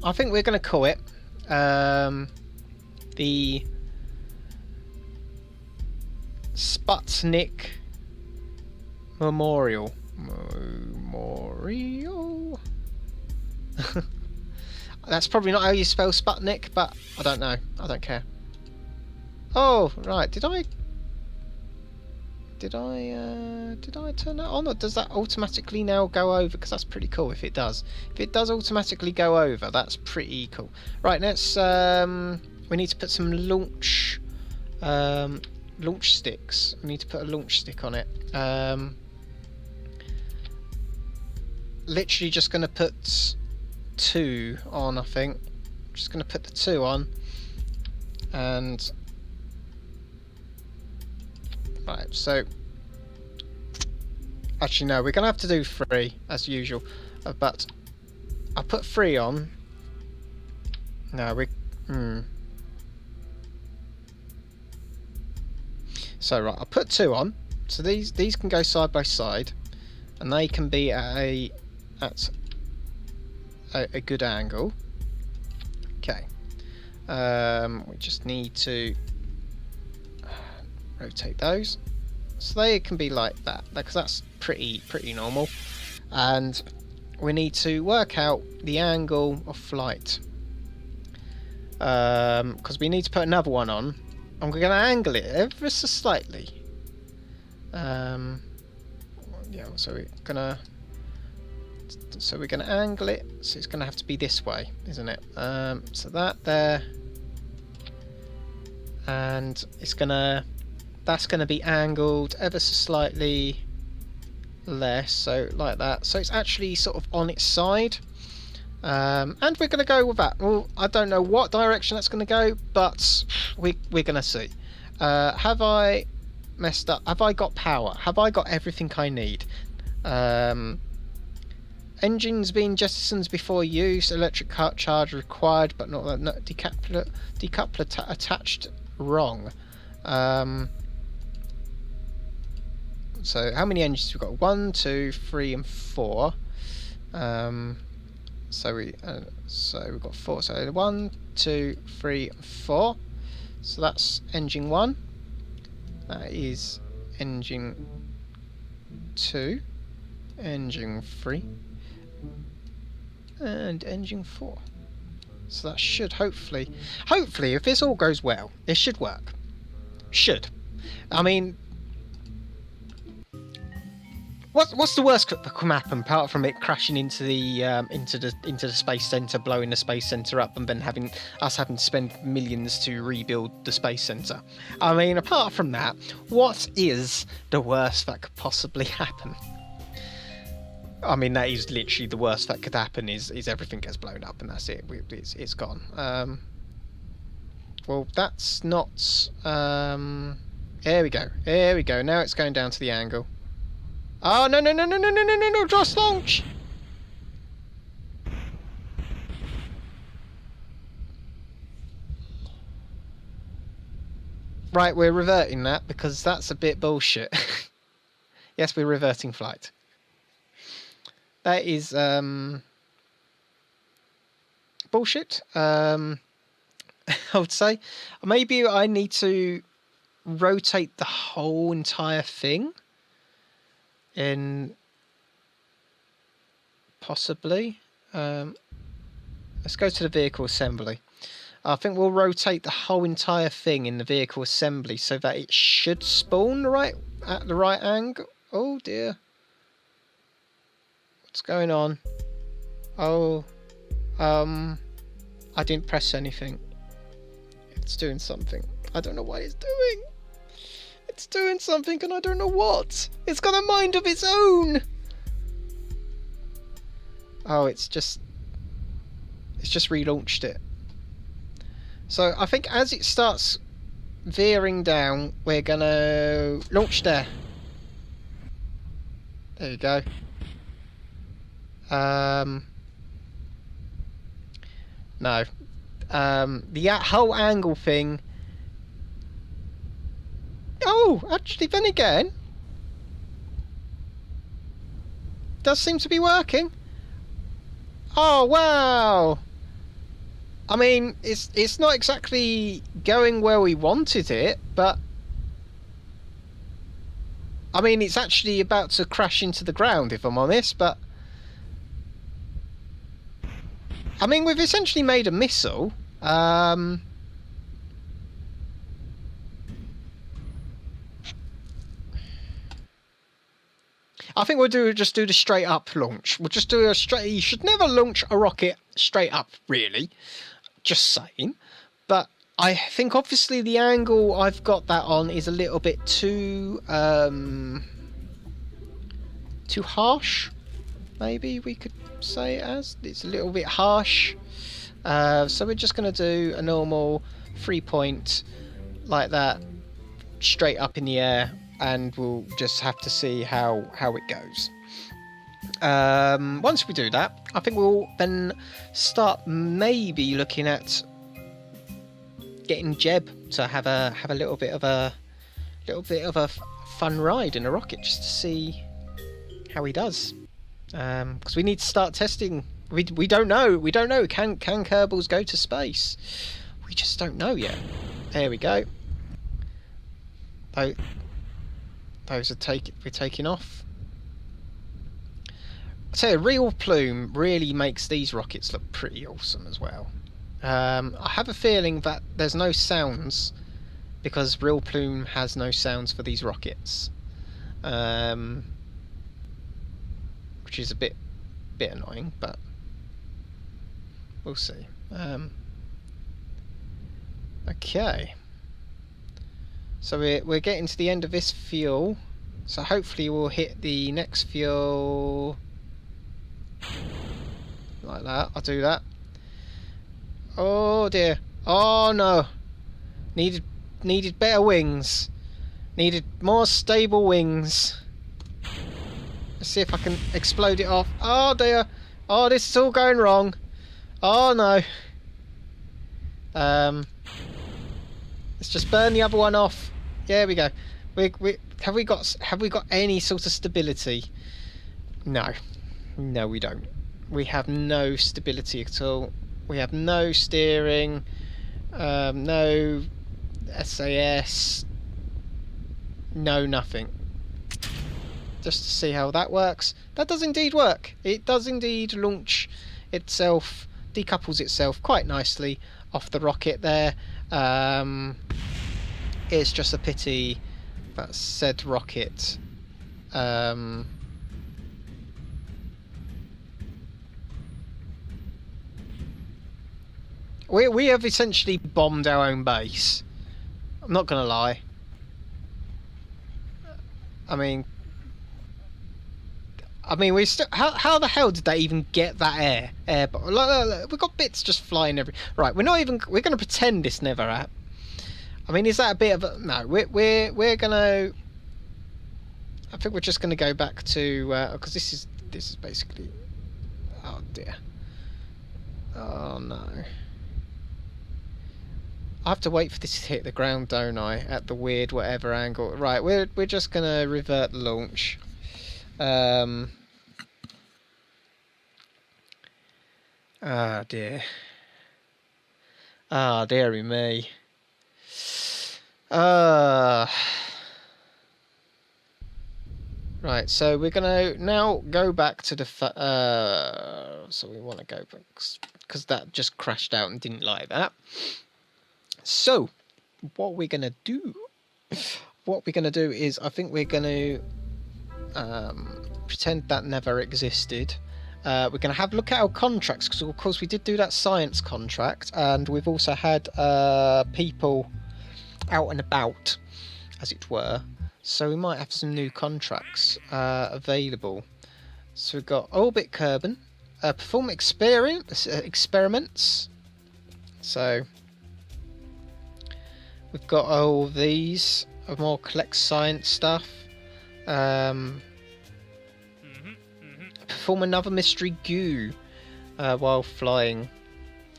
I think we're going to call it the Sputnik Memorial. That's probably not how you spell Sputnik, but I don't know. I don't care. Oh, right. Did I turn that on, or does that automatically now go over? Because that's pretty cool if it does. If it does automatically go over, that's pretty cool. Right, let's we need to put some launch sticks. We need to put a launch stick on it. Literally just going to put 2 on, I think. Just going to put the 2 on, and right, so actually no, we're going to have to do 3 as usual, but I put 3 on. No, So right, I put 2 on, so these can go side by side, and they can be at a good angle. Okay, we just need to rotate those, so they can be like that, because that's pretty normal. And we need to work out the angle of flight, because we need to put another one on, and we're going to angle it ever so slightly. Yeah, so we're gonna angle it, so it's gonna have to be this way, isn't it? So that there, and that's gonna be angled ever so slightly less, so like that. So it's actually sort of on its side, and we're gonna go with that. Well, I don't know what direction that's gonna go, but we're gonna see. Have I messed up? Have I got power? Have I got everything I need? Engines being jettisoned before use, electric charge required, but not decoupler attached. Wrong. So how many engines we've got? 1, 2, 3, and 4. So we've got 4. So 1, 2, 3, and 4. So that's engine 1. That is engine 2, engine 3, and engine 4. So that should hopefully, if this all goes well, this should work. Should. I mean, what's the worst that can happen apart from it crashing into the space center, blowing the space center up, and then having to spend millions to rebuild the space center? I mean, apart from that, what is the worst that could possibly happen? I mean, that is literally the worst that could happen. Is everything gets blown up and that's it. It's gone. Well, that's not. Here we go. Here we go. Now it's going down to the angle. Oh, no, just launch! Right, we're reverting that because that's a bit bullshit. Yes, we're reverting flight. That is bullshit, I would say. Maybe I need to rotate the whole entire thing. Possibly. Let's go to the vehicle assembly. I think we'll rotate the whole entire thing in the vehicle assembly so that it should spawn at the right angle. Oh dear. What's going on? Oh, I didn't press anything. It's doing something. I don't know what it's doing. It's doing something and I don't know what. It's got a mind of its own. Oh, it's just relaunched it. So I think as it starts veering down, we're gonna launch there. There you go. No. The whole angle thing Oh, actually, then again, does seem to be working. Oh, wow. I mean, it's not exactly going where we wanted it, but I mean, it's actually about to crash into the ground, if I'm honest, but I mean, we've essentially made a missile. I think we'll just do the straight up launch. We'll just do a straight. You should never launch a rocket straight up, really. Just saying. But I think obviously the angle I've got that on is a little bit too harsh. Maybe we could say it as. It's a little bit harsh. So we're just going to do a normal 3-point like that, straight up in the air, and we'll just have to see how it goes. Once we do that, I think we'll then start maybe looking at getting Jeb to have a little bit of a fun ride in a rocket, just to see how he does. Because we need to start testing. We don't know. Can Kerbals go to space? We just don't know yet. There we go. Those are we're taking off. So Real Plume really makes these rockets look pretty awesome as well. I have a feeling that there's no sounds because Real Plume has no sounds for these rockets, which is a bit annoying, but we'll see. Okay, so we're getting to the end of this fuel, so hopefully we'll hit the next fuel like that. I'll do that. Oh dear. Oh no. Needed better wings. Needed more stable wings. Let's see if I can explode it off. Oh dear. Oh, this is all going wrong. Oh no. Let's just burn the other one off. There we go. Have we got any sort of stability? No. No, we don't. We have no stability at all. We have no steering, no SAS, no nothing. Just to see how that works. That does indeed work. It does indeed launch itself, decouples itself quite nicely off the rocket there. It's just a pity that said rocket we have essentially bombed our own base. I'm not gonna lie. I mean we still. How the hell did they even get that air? But look, we've got bits just flying every. Right, we're gonna pretend this never happened. I mean, is that a bit of a no? We're gonna. I think we're just gonna go back to because this is basically. Oh dear. Oh no. I have to wait for this to hit the ground, don't I? At the weird whatever angle. Right, we're just gonna revert the launch. Ah dear. Ah dearie me. Right, so we're gonna now go back to the so we want to go back because that just crashed out and didn't like that. So what we're gonna do is I think we're gonna pretend that never existed. We're going to have a look at our contracts because of course we did do that science contract, and we've also had people out and about, as it were, so we might have some new contracts available. So we've got Orbit Kerbin, perform experiments. So we've got all these, more collect science stuff. Perform another mystery goo while flying.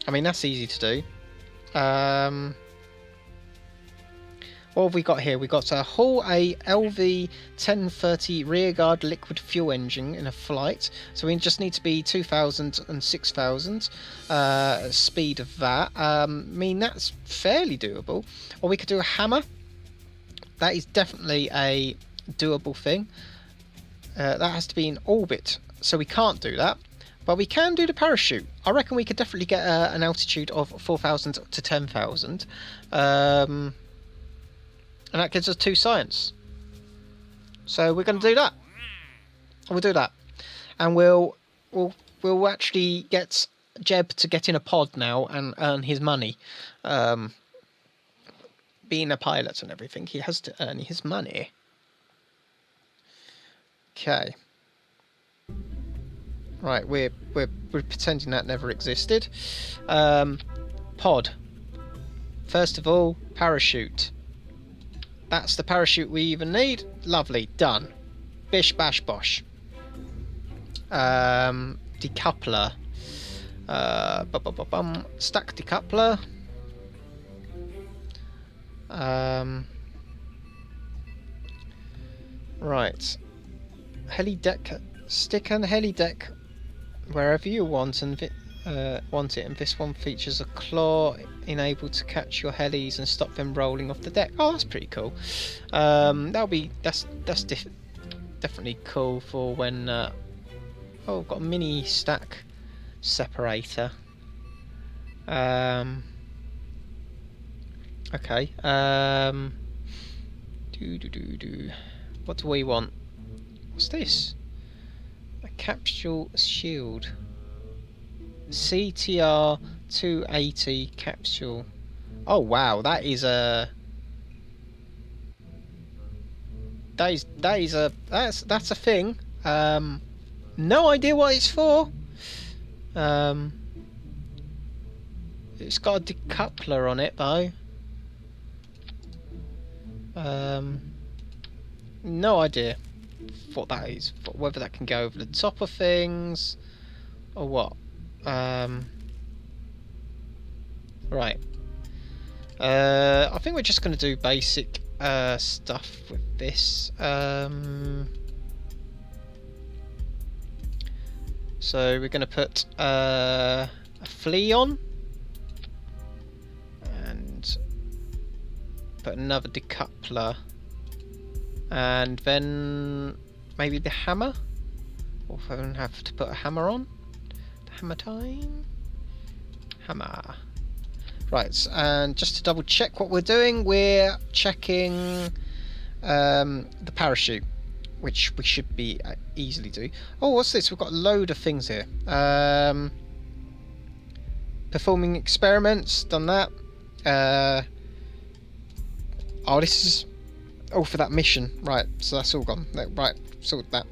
I mean, that's easy to do. What what have we got here? We got a Hull A LV 1030 rearguard liquid fuel engine in a flight. So we just need to be 2,000 and 6,000 speed of that. I mean, that's fairly doable. Or we could do a hammer. That is definitely a doable thing. That has to be in orbit, so we can't do that. But we can do the parachute. I reckon we could definitely get an altitude of 4,000 to 10,000. And that gives us 2 science. So we're going to do that. We'll do that. And we'll actually get Jeb to get in a pod now and earn his money. Being a pilot and everything, he has to earn his money. Okay. Right, we're pretending that never existed. Pod. First of all, parachute. That's the parachute we even need. Lovely, done. Bish bash bosh. Decoupler. Stack decoupler. Right. Heli deck. Stick on the heli deck wherever you want and it, and this one features a claw enabled to catch your helis and stop them rolling off the deck. Oh, that's pretty cool. That's definitely cool for when oh, I've got a mini stack separator. Okay. What do we want? What's this? A capsule shield. CTR 280 capsule. Oh wow, that's a thing. No idea what it's for. It's got a decoupler on it though. No idea what that is, whether that can go over the top of things or what. Right. I think we're just going to do basic stuff with this. So we're going to put a flea on and put another decoupler. And then maybe the hammer? Or if I don't have to put a hammer on? The hammer time? Hammer. Right, and just to double check what we're doing, we're checking the parachute, which we should be easily do. Oh, what's this? We've got a load of things here. Performing experiments, done that. Oh, this is... Oh, for that mission. Right, so that's all gone. Right, sort that.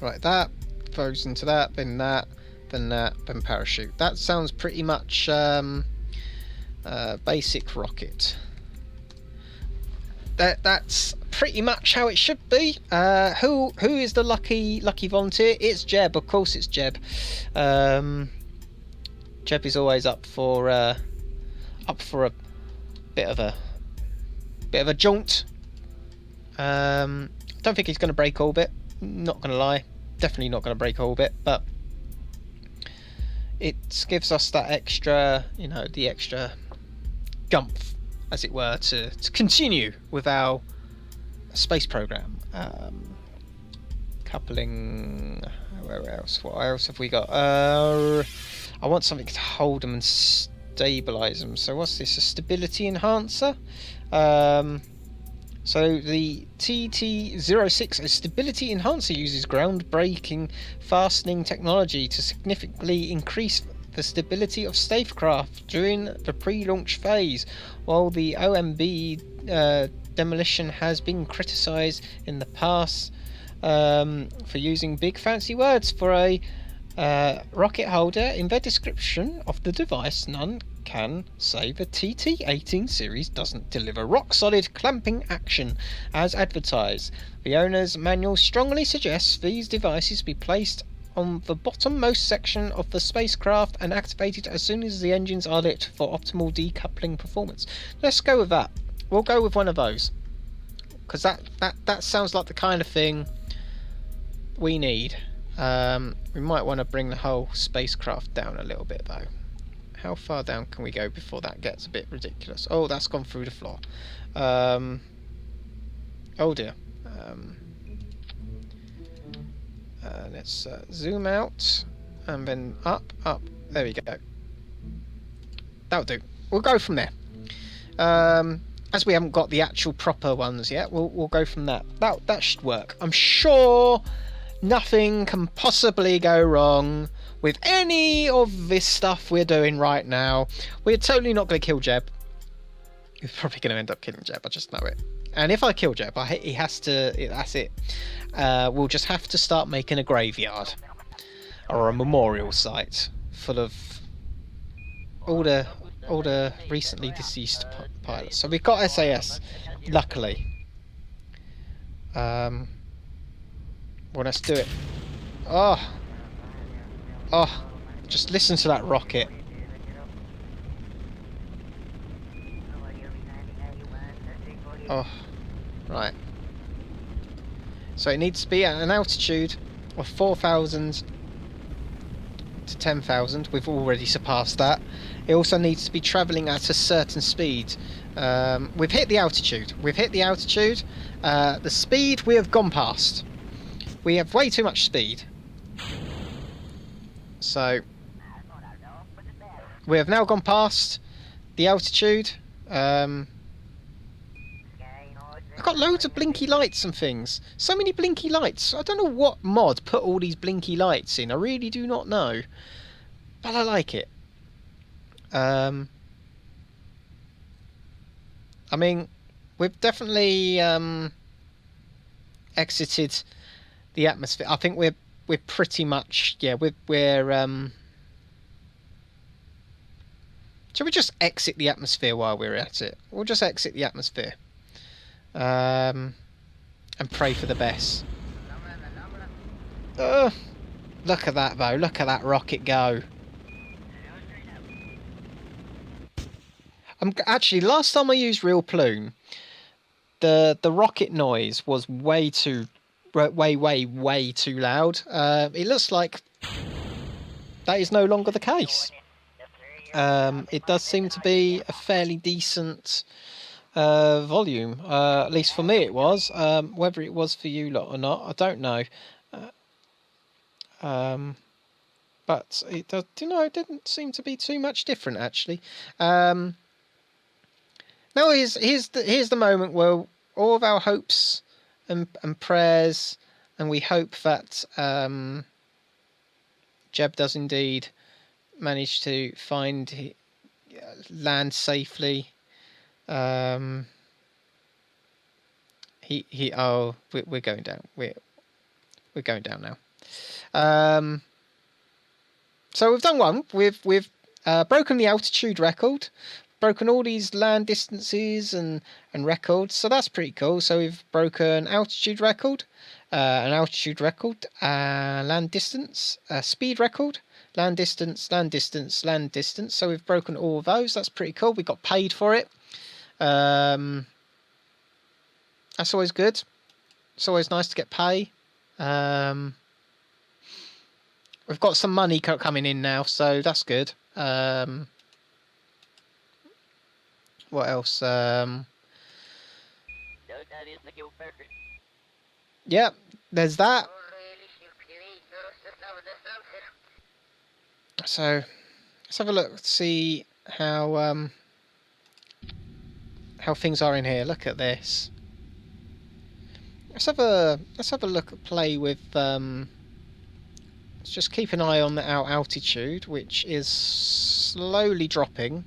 Right, that goes into that, then that, then that, then parachute. That sounds pretty much basic rocket. That's pretty much how it should be. Who is the lucky volunteer? It's Jeb, of course it's Jeb. Jeb is always up for a bit of a jaunt. Don't think he's going to break orbit. Not going to lie, definitely not going to break orbit. But it gives us that extra, you know, the extra gumph, as it were, to continue with our space program. Coupling. Where else? What else have we got? I want something to hold them and stabilize them. So what's this? A stability enhancer. So the TT-06, a stability enhancer, uses groundbreaking fastening technology to significantly increase the stability of spacecraft during the pre-launch phase. While the OMB demolition has been criticised in the past for using big fancy words for a rocket holder, in their description of the device, none can say the TT-18 series doesn't deliver rock-solid clamping action as advertised. The owner's manual strongly suggests these devices be placed on the bottommost section of the spacecraft and activated as soon as the engines are lit for optimal decoupling performance. Let's go with that. We'll go with one of those, because that sounds like the kind of thing we need. We might want to bring the whole spacecraft down a little bit though. How far down can we go before that gets a bit ridiculous? Oh, that's gone through the floor. Oh dear. Let's zoom out and then up. There we go. That'll do. We'll go from there. As we haven't got the actual proper ones yet, we'll go from that. That should work. I'm sure nothing can possibly go wrong with any of this stuff we're doing right now. We're totally not going to kill Jeb. We're probably going to end up killing Jeb. I just know it. And if I kill Jeb, he has to. That's it. We'll just have to start making a graveyard or a memorial site full of all the recently deceased pilots. So we've got SAS, luckily. Well, let's do it. Oh, just listen to that rocket. Oh, right. So it needs to be at an altitude of 4,000 to 10,000. We've already surpassed that. It also needs to be travelling at a certain speed. We've hit the altitude. The speed we have gone past. We have way too much speed. So we have now gone past the altitude. I've got loads of blinky lights and things. So many blinky lights. I don't know what mod put all these blinky lights in. I really do not know. But I like it. I mean, we've definitely exited the atmosphere. I think we're pretty much, yeah, we're shall we just exit the atmosphere while we're at it? We'll just exit the atmosphere. And pray for the best. Look at that though, look at that rocket go. Actually, last time I used Real Plume, the rocket noise was way too loud. It looks like that is no longer the case. It does seem to be a fairly decent volume, at least for me it was. Whether it was for you lot or not, I don't know. But it does, it didn't seem to be too much different actually. Now here's the moment where all of our hopes and prayers, and we hope that Jeb does indeed manage to find land safely. We're going down. We're going down now. So we've done one. We've broken the altitude record, broken all these land distances and records. So that's pretty cool. So we've broken altitude record, an altitude record, land distance, speed record, land distance, land distance, land distance. So we've broken all of those. That's pretty cool. We got paid for it. That's always good. It's always nice to get pay. We've got some money coming in now, so that's good. What else? Yeah, there's that. So let's have a look, see how things are in here. Look at this. Let's have a look, play with. Let's just keep an eye on our altitude, which is slowly dropping.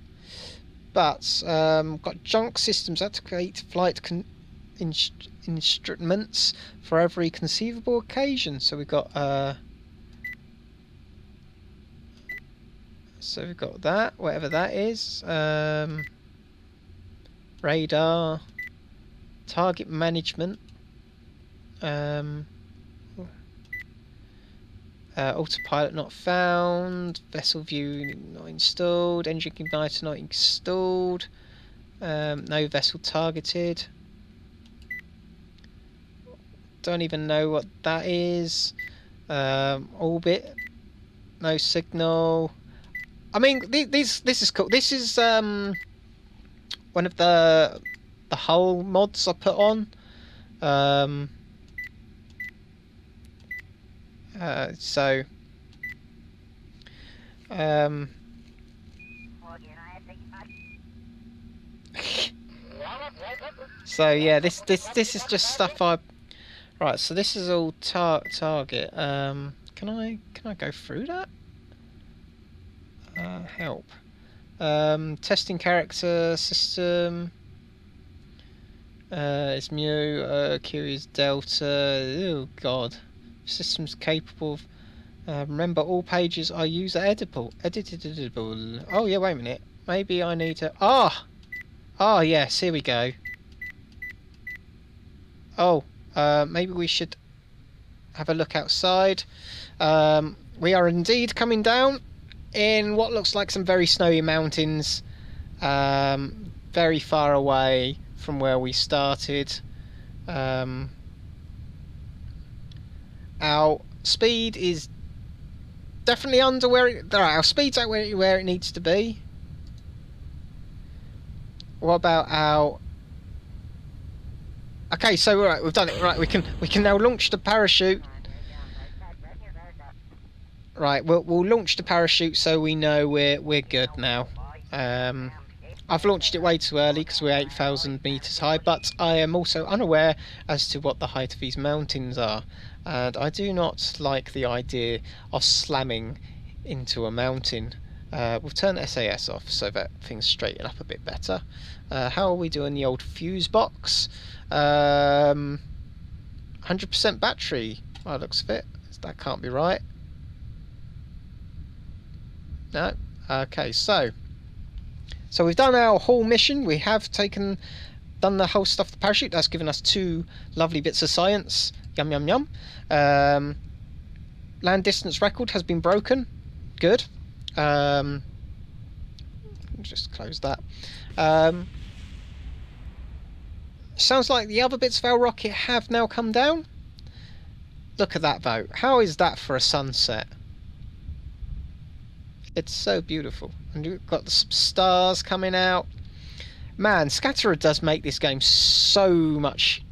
But got junk systems activate flight instruments for every conceivable occasion. So we've got that, whatever that is. Radar, target management, autopilot not found, vessel view not installed, engine igniter not installed, No vessel targeted. Don't even know what that is. Orbit. No signal. I mean, this is cool. This is one of the hull mods I put on. So so yeah, this is just stuff I. Right, so this is all target. Can I go through that? Help. Testing character system. It's Mu. Curious Delta. Oh God. Systems capable of. Remember, all pages I use are editable. Editable. Oh yeah, wait a minute. Maybe I need to. Oh yes. Here we go. Oh. Maybe we should have a look outside. We are indeed coming down in what looks like some very snowy mountains, very far away from where we started. Our speed is definitely under our speed's out where it needs to be. What about our... Okay, so right, we've done it. Right, we can now launch the parachute. Right, we'll launch the parachute so we know we're good now. I've launched it way too early because we're 8,000 meters high, but I am also unaware as to what the height of these mountains are, and I do not like the idea of slamming into a mountain. We'll turn SAS off so that things straighten up a bit better. How are we doing the old fuse box? 100% battery by the looks of it. That can't be right. No. Okay, so we've done our whole mission. We have done the whole stuff. The parachute, that's given us 2 lovely bits of science. Yum yum yum. Land distance record has been broken. Good. Just close that. Sounds like the other bits of our rocket have now come down. Look at that though. How is that for a sunset? It's so beautiful. And we've got some stars coming out. Man, Scatterer does make this game so much...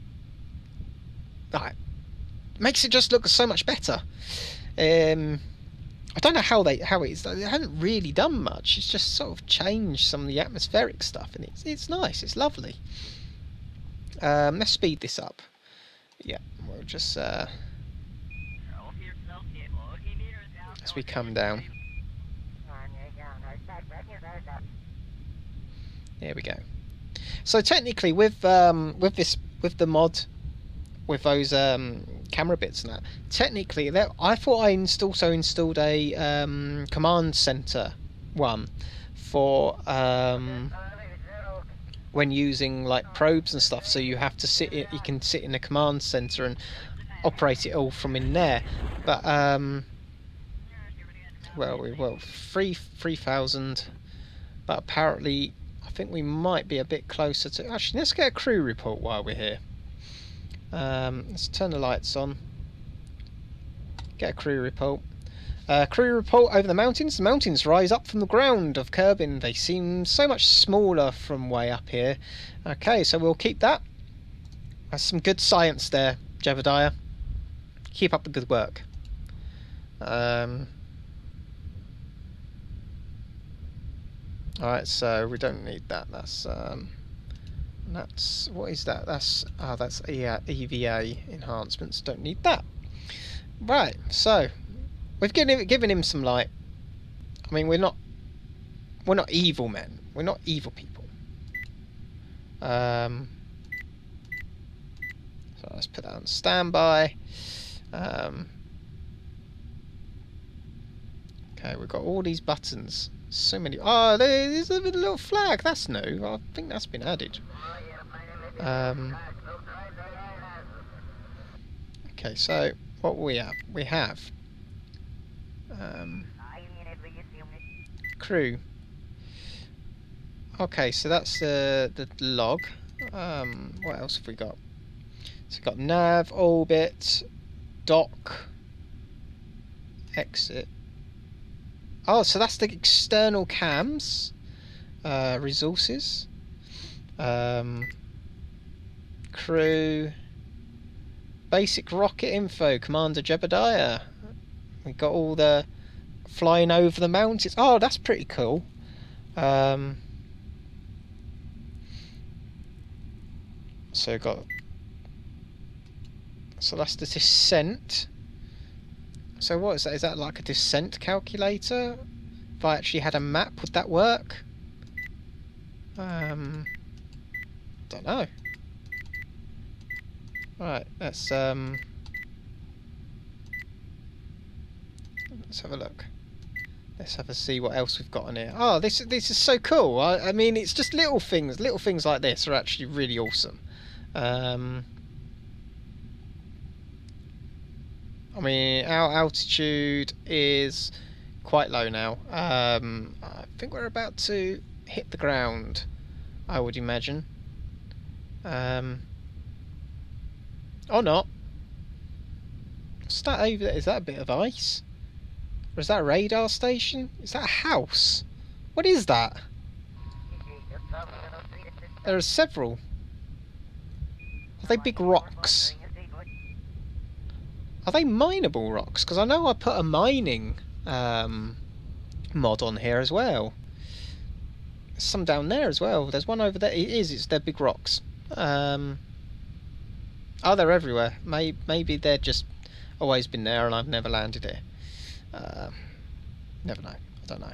makes it just look so much better. I don't know how it is. They haven't really done much. It's just sort of changed some of the atmospheric stuff, and it's nice. It's lovely. Let's speed this up. Yeah, we'll just as we come down. There we go. So technically, with the mod, with those camera bits and that, technically, I thought I also installed a command center one for when using like probes and stuff. So you have to you can sit in a command center and operate it all from in there. But well, 3,000. But apparently, I think we might be a bit closer to... Actually, let's get a crew report while we're here. Let's turn the lights on. Get a crew report. Crew report over the mountains. The mountains rise up from the ground of Kerbin. They seem so much smaller from way up here. Okay, so we'll keep that. That's some good science there, Jebediah. Keep up the good work. Alright, so we don't need that. That's what is that? That's EVA enhancements. Don't need that. Right, so we've given him some light. I mean, we're not evil men. We're not evil people. So let's put that on standby. Okay, we've got all these buttons. So many. Oh, there's a little flag. That's new. I think that's been added. Okay, so what we have? We have crew. Okay, so that's the log. What else have we got? So we've got nav, orbit, dock, exit. Oh, so that's the external cams. Resources. Crew. Basic rocket info, Commander Jebediah. We got all the flying over the mountains. Oh, that's pretty cool. So got. So that's the descent. So what is that? Is that like a descent calculator? If I actually had a map, would that work? Don't know. Right, let's have a look. Let's have a see what else we've got on here. Oh, this is so cool. I mean, it's just little things. Little things like this are actually really awesome. I mean, our altitude is quite low now. I think we're about to hit the ground, I would imagine. Or not. What's that over there? Is that a bit of ice? Or is that a radar station? Is that a house? What is that? There are several. Are they big rocks? Are they mineable rocks? Because I know I put a mining mod on here as well. There's some down there as well. There's one over there. They're big rocks. Oh, they're everywhere. Maybe they're just always been there and I've never landed here. Never know. I don't know.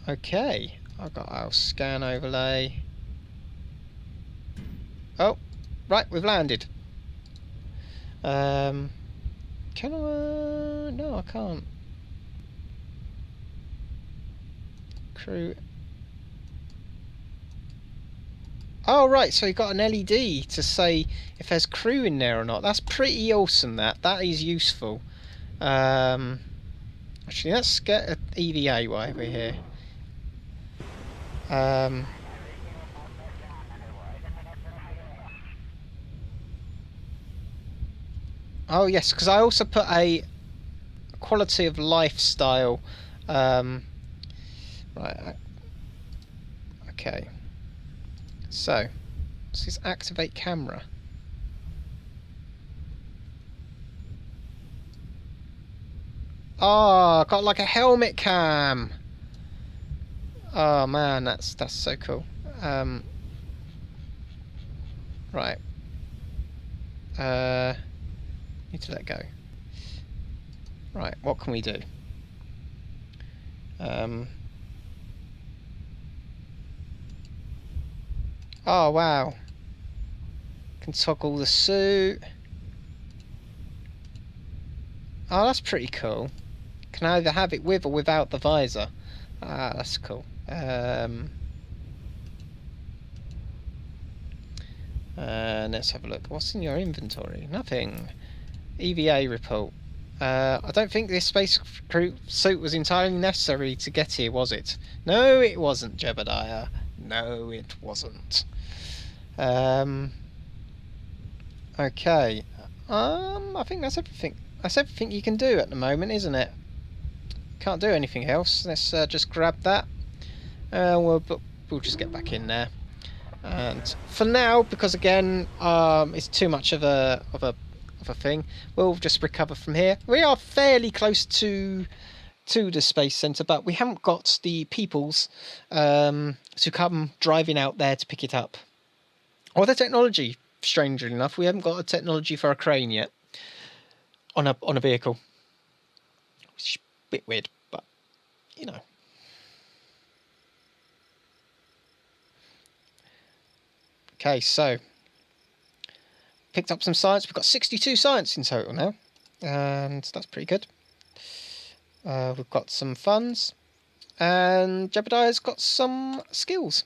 Okay. I've got our scan overlay. Oh, right, we've landed. Can I? No, I can't. Crew. Oh, right, so you got an LED to say if there's crew in there or not. That's pretty awesome, that is useful. Actually, let's get an EVA while we're here. Oh yes, because I also put a quality of lifestyle. Right. Okay. So, let's just activate camera. Oh, got like a helmet cam. Oh man, that's so cool. Right. Need to let go. Right, what can we do? Oh wow. Can toggle the suit. Oh, that's pretty cool. Can either have it with or without the visor. Ah, that's cool. And let's have a look. What's in your inventory? Nothing. EVA report. I don't think this space crew suit was entirely necessary to get here, was it? No, it wasn't, Jebediah. No, it wasn't. Okay. I think that's everything. That's everything you can do at the moment, isn't it? Can't do anything else. Let's just grab that. We'll just get back in there. And for now, because again, it's too much of a thing, we'll just recover from here. We are fairly close to the space center, but we haven't got the peoples to come driving out there to pick it up, or the technology. Strangely enough, we haven't got a technology for a crane yet on a vehicle, which is a bit weird, but you know. Okay, so picked up some science. We've got 62 science in total now, and that's pretty good. We've got some funds, and Jebediah's got some skills.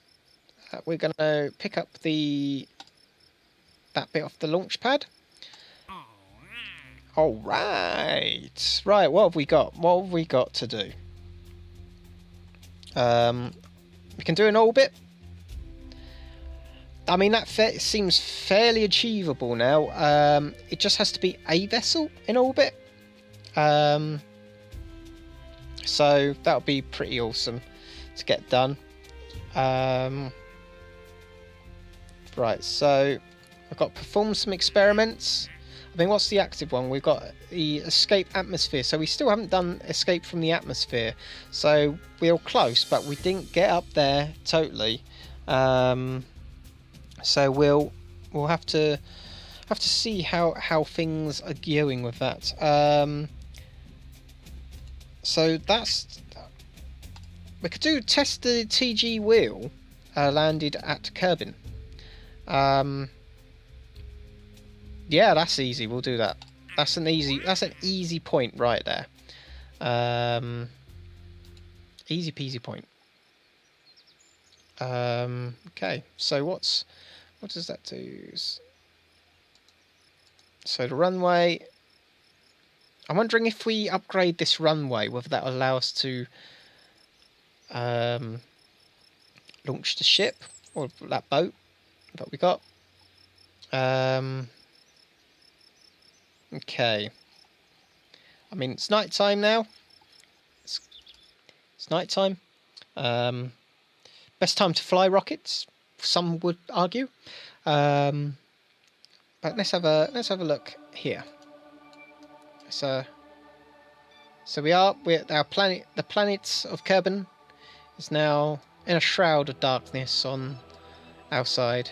We're going to pick up that bit off the launch pad. All right. Right, what have we got? What have we got to do? We can do an orbit. I mean, that seems fairly achievable now. It just has to be a vessel in orbit. So that would be pretty awesome to get done. Right, so I've got to perform some experiments. I mean, what's the active one? We've got the escape atmosphere. So we still haven't done escape from the atmosphere. So we're close, but we didn't get up there totally. So we'll have to see how things are going with that. So that's, we could test the TG wheel landed at Kerbin. Yeah, that's easy. We'll do that. That's an easy point right there. Easy peasy point. Okay, so what does that do? So the runway, I'm wondering if we upgrade this runway, whether that will allow us to launch the ship or that boat that we got. Okay. I mean, it's night time now. It's night time. Best time to fly rockets, some would argue. But let's have a look here. So we're our planet. The planet of Kerbin is now in a shroud of darkness on our side.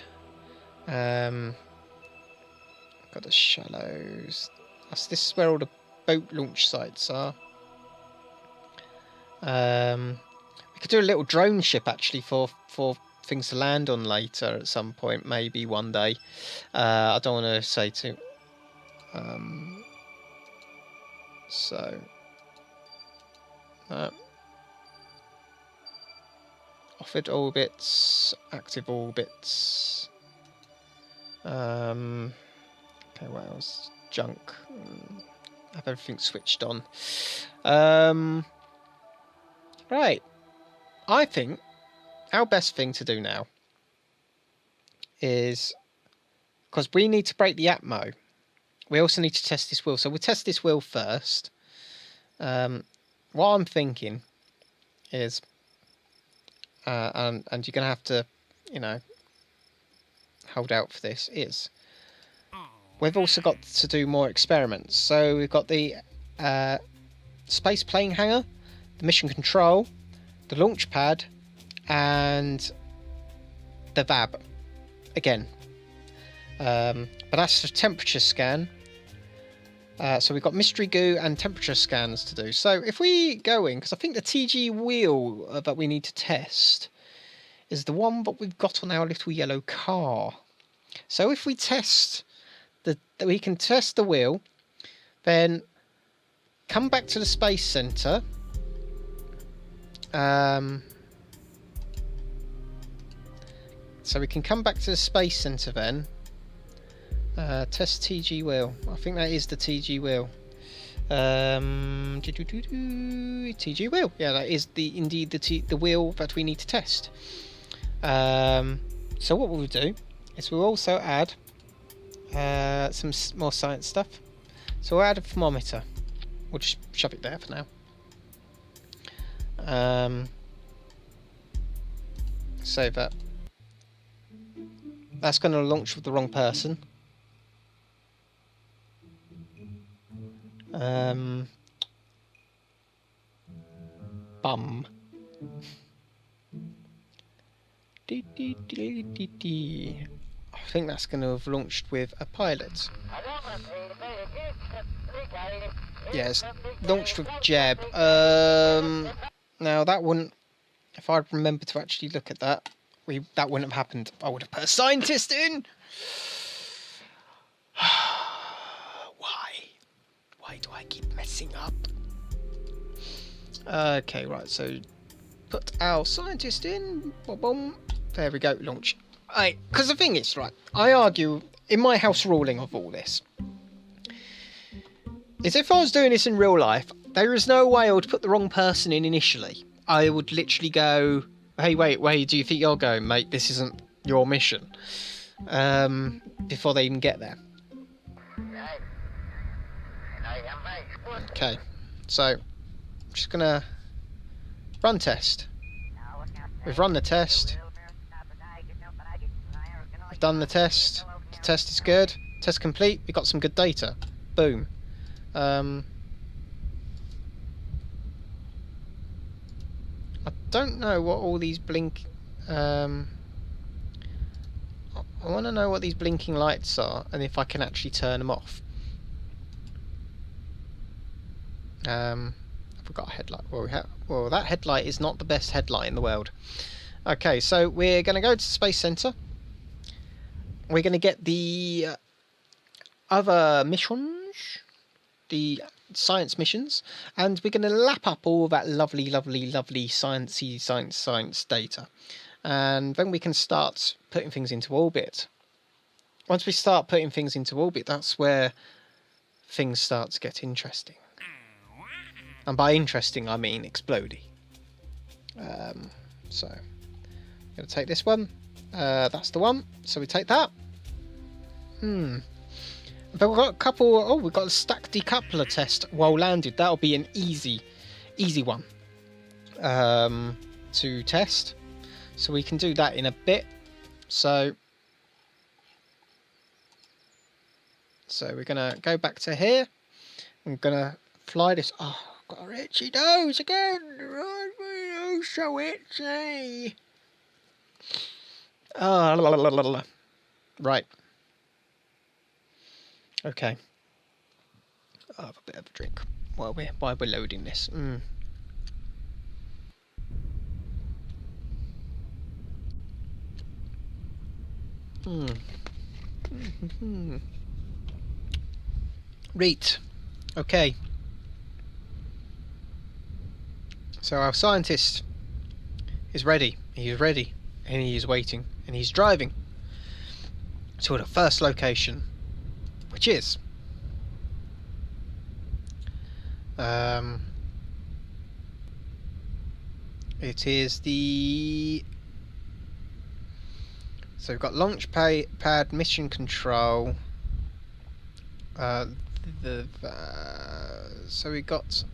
Got the shallows. This is where all the boat launch sites are. We could do a little drone ship actually for things to land on later at some point, maybe one day. I don't want to say too. So offered orbits, active orbits. Okay, what else? Junk. Have everything switched on. Right. I think our best thing to do now is, because we need to break the atmo, we also need to test this wheel. So we'll test this wheel first. What I'm thinking is, and you're going to have to, hold out for this, is we've also got to do more experiments. So we've got the space plane hangar, the mission control, the launch pad, and the VAB again. But that's a temperature scan. So we've got mystery goo and temperature scans to do. So if we go in, because I think the TG wheel that we need to test is the one that we've got on our little yellow car. So if we test we can test the wheel, then come back to the space center. So we can come back to the space center then. Test TG wheel. I think that is the TG wheel. TG wheel. Yeah, that is indeed the wheel that we need to test. So what we'll do is we'll also add some more science stuff. So we'll add a thermometer. We'll just shove it there for now. Save that. That's going to launch with the wrong person. Bum. I think that's going to have launched with a pilot. Yes, launched with Jeb. Now that wouldn't, if I remember to actually look at that, that wouldn't have happened. I would have put a scientist in. Why do I keep messing up? Okay, right. So put our scientist in. Boom, boom. There we go. Launch. Because the thing is, right, I argue in my house ruling of all this is if I was doing this in real life, there is no way I would put the wrong person in initially. I would literally go, hey, wait, where do you think you're going, mate? This isn't your mission. Before they even get there. Okay, so I'm just gonna run test. We've run the test. We've done the test. The test is good. Test complete. We got some good data. Boom. I don't know what all these blink. I want to know what these blinking lights are and if I can actually turn them off. We've got a headlight. Well, that headlight is not the best headlight in the world. Okay, so we're going to go to the Space Center. We're going to get the other missions, the science missions, and we're going to lap up all that lovely science data. And then we can start putting things into orbit. Once we start putting things into orbit, that's where things start to get interesting. And by interesting, I mean explodey. So, I'm going to take this one. That's the one. So we take that. But we've got a couple. Oh, we've got a stack decoupler test while landed. That'll be an easy one to test. So we can do that in a bit. So we're gonna go back to here. I'm gonna fly this. Oh, I've got a itchy nose again. Oh, so itchy. Oh, right. Okay. I'll have a bit of a drink while we're loading this. Right. Okay. So our scientist is ready. He is ready, and he is waiting, and he's driving to the first location, which is it is the. So we've got launch pad, mission control. So we got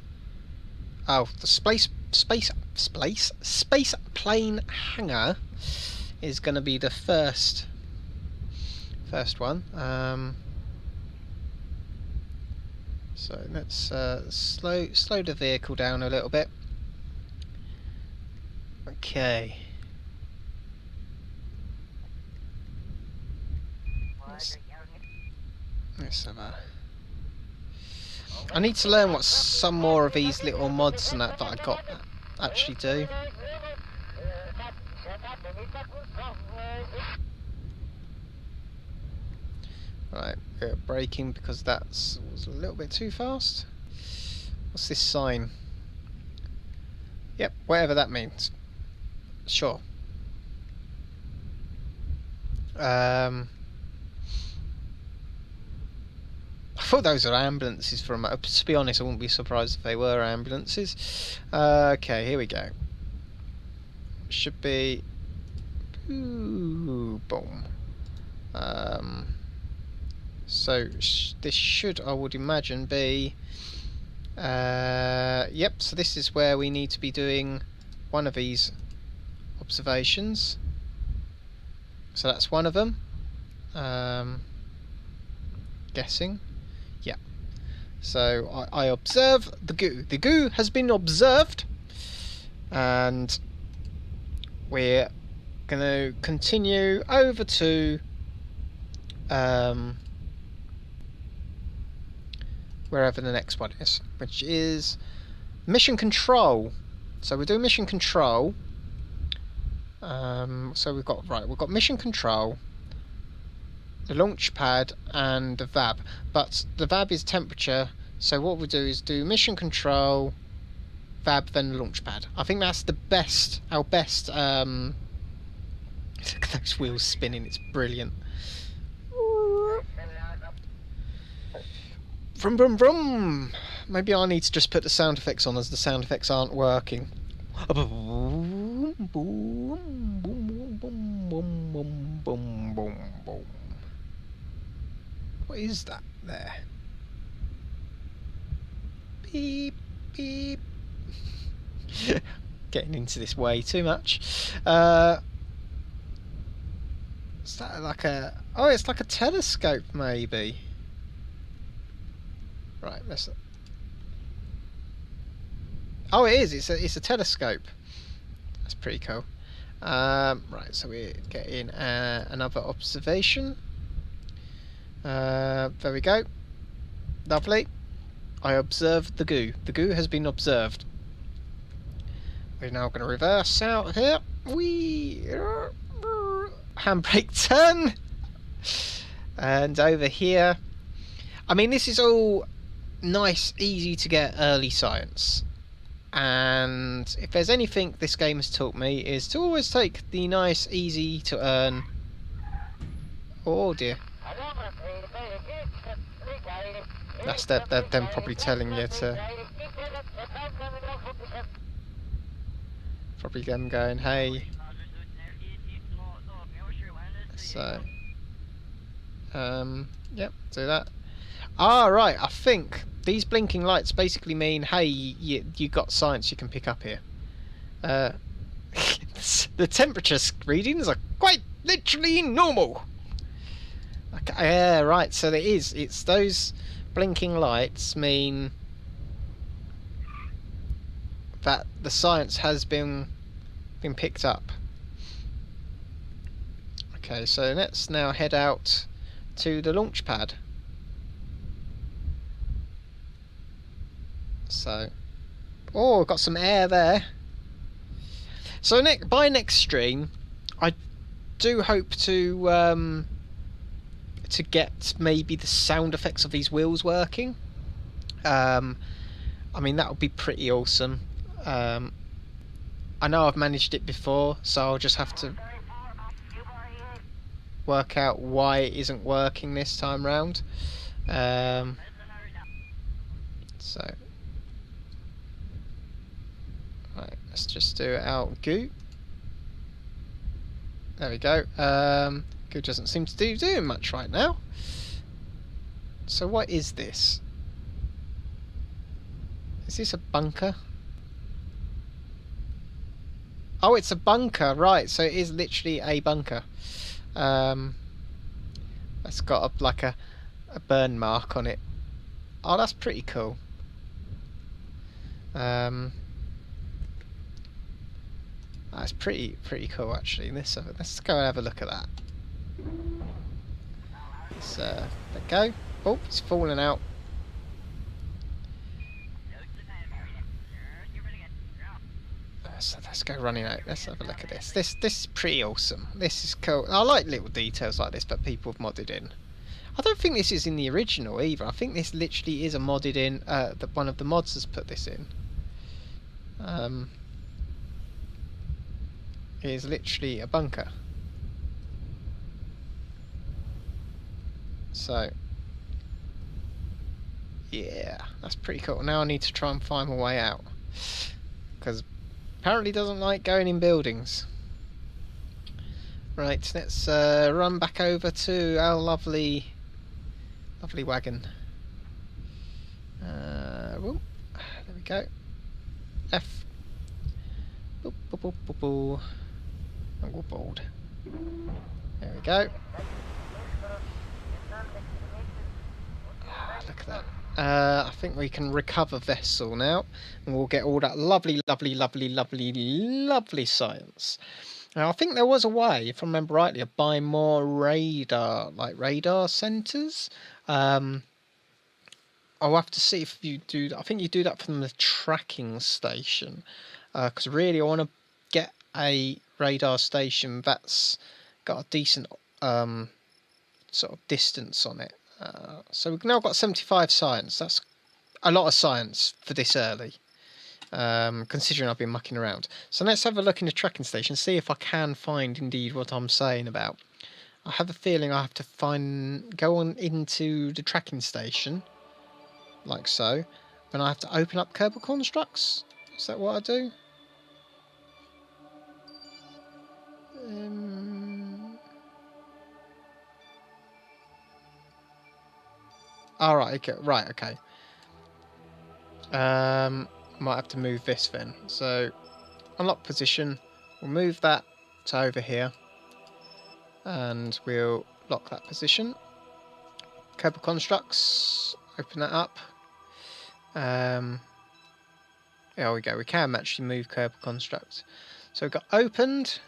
the space plane hangar is going to be the first one. So let's slow the vehicle down a little bit. Okay. Let's have a. I need to learn what some more of these little mods and that I got actually do. Right, we're braking because that was a little bit too fast. What's this sign? Yep, whatever that means. Sure. I thought those are ambulances from. To be honest, I wouldn't be surprised if they were ambulances. Okay, here we go. Should be. Ooh, boom. So this should, I would imagine, be. Yep. So this is where we need to be doing one of these observations. So that's one of them. Guessing. Yeah. So I observe the goo. The goo has been observed, and we're going to continue over to wherever the next one is, which is mission control. So we're doing mission control. So we've got mission control, the launch pad, and the VAB. But the VAB is temperature, so what we'll do is do mission control, VAB, then the launch pad. I think that's the best, our best. Look at those wheels spinning, it's brilliant. Vroom vroom vroom. Maybe I need to just put the sound effects on, as the sound effects aren't working. boom, boom, boom, boom, boom, boom, boom, boom. What is that there? Beep, beep. Getting into this way too much. Is that like a... Oh, it's like a telescope, maybe. Right, let's... Oh, it is. It's a telescope. That's pretty cool. Right, so we're getting another observation. There we go. Lovely. I observed the goo. The goo has been observed. We're now going to reverse out here. Handbrake turn. And over here. I mean, this is all nice, easy to get early science. And if there's anything this game has taught me is to always take the nice, easy to earn. Oh dear. That's them probably telling you to... Probably them going, hey. So... yep, do that. Ah, right, I think these blinking lights basically mean, hey, you got science you can pick up here. The temperature readings are quite literally normal. Okay, yeah, right, so there is. It's those blinking lights mean that the science has been picked up. Okay, so let's now head out to the launch pad. So, oh, got some air there. So by next stream, I do hope to get maybe the sound effects of these wheels working. I mean, that would be pretty awesome. I know I've managed it before, so I'll just have to work out why it isn't working this time round. So, right, let's just do it out goo. There we go. Goo doesn't seem to be doing much right now. So what is this? Is this a bunker? Oh, it's a bunker, right, so it is literally a bunker. That's got like a burn mark on it. Oh, that's pretty cool. That's pretty cool actually. Let's go and have a look at that. Let's let go. Oh, it's falling out. So let's go running out. Let's have a look at this. This is pretty awesome. This is cool. I like little details like this that people have modded in. I don't think this is in the original either. I think this literally is a modded in. That one of the mods has put this in. It is literally a bunker. So yeah, that's pretty cool. Now I need to try and find my way out, because apparently doesn't like going in buildings. Right, let's run back over to our lovely wagon. Whoop, there we go. F. Boop, boop, boop, boop, boop. And we're bored. There we go. Look at that. I think we can recover vessel now, and we'll get all that lovely science. Now I think there was a way, if I remember rightly, of buying more radar centers. I'll have to see if you do that. I think you do that from the tracking station, because really I want to get a radar station that's got a decent sort of distance on it. So we've now got 75 science. That's a lot of science for this early, considering I've been mucking around. So let's have a look in the tracking station, see if I can find indeed what I'm saying about. I have a feeling I have to go on into the tracking station, like so. Then I have to open up Kerbal constructs. Is that what I do? All right. Okay. Right. Okay. Might have to move this then. So unlock position. We'll move that to over here, and we'll lock that position. Kerbal constructs. Open that up. There we go. We can actually move Kerbal constructs. So we've got opened,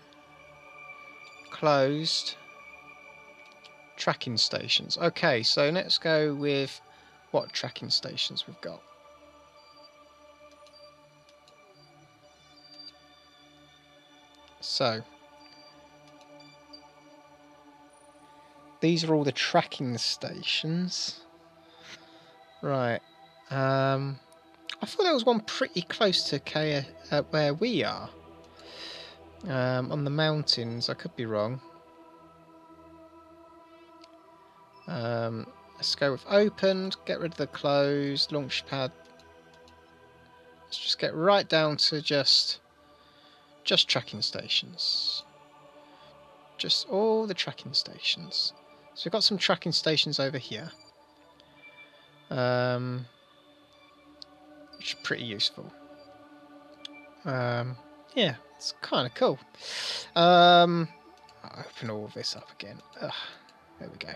closed, tracking stations. Okay, so let's go with what tracking stations we've got. So these are all the tracking stations. Right. I thought there was one pretty close to where we are. On the mountains. I could be wrong. Let's go with opened, get rid of the closed, launch pad. Let's just get right down to just tracking stations. Just all the tracking stations. So we've got some tracking stations over here. Which is pretty useful. Yeah, it's kind of cool. I'll open all of this up again. Ugh, there we go.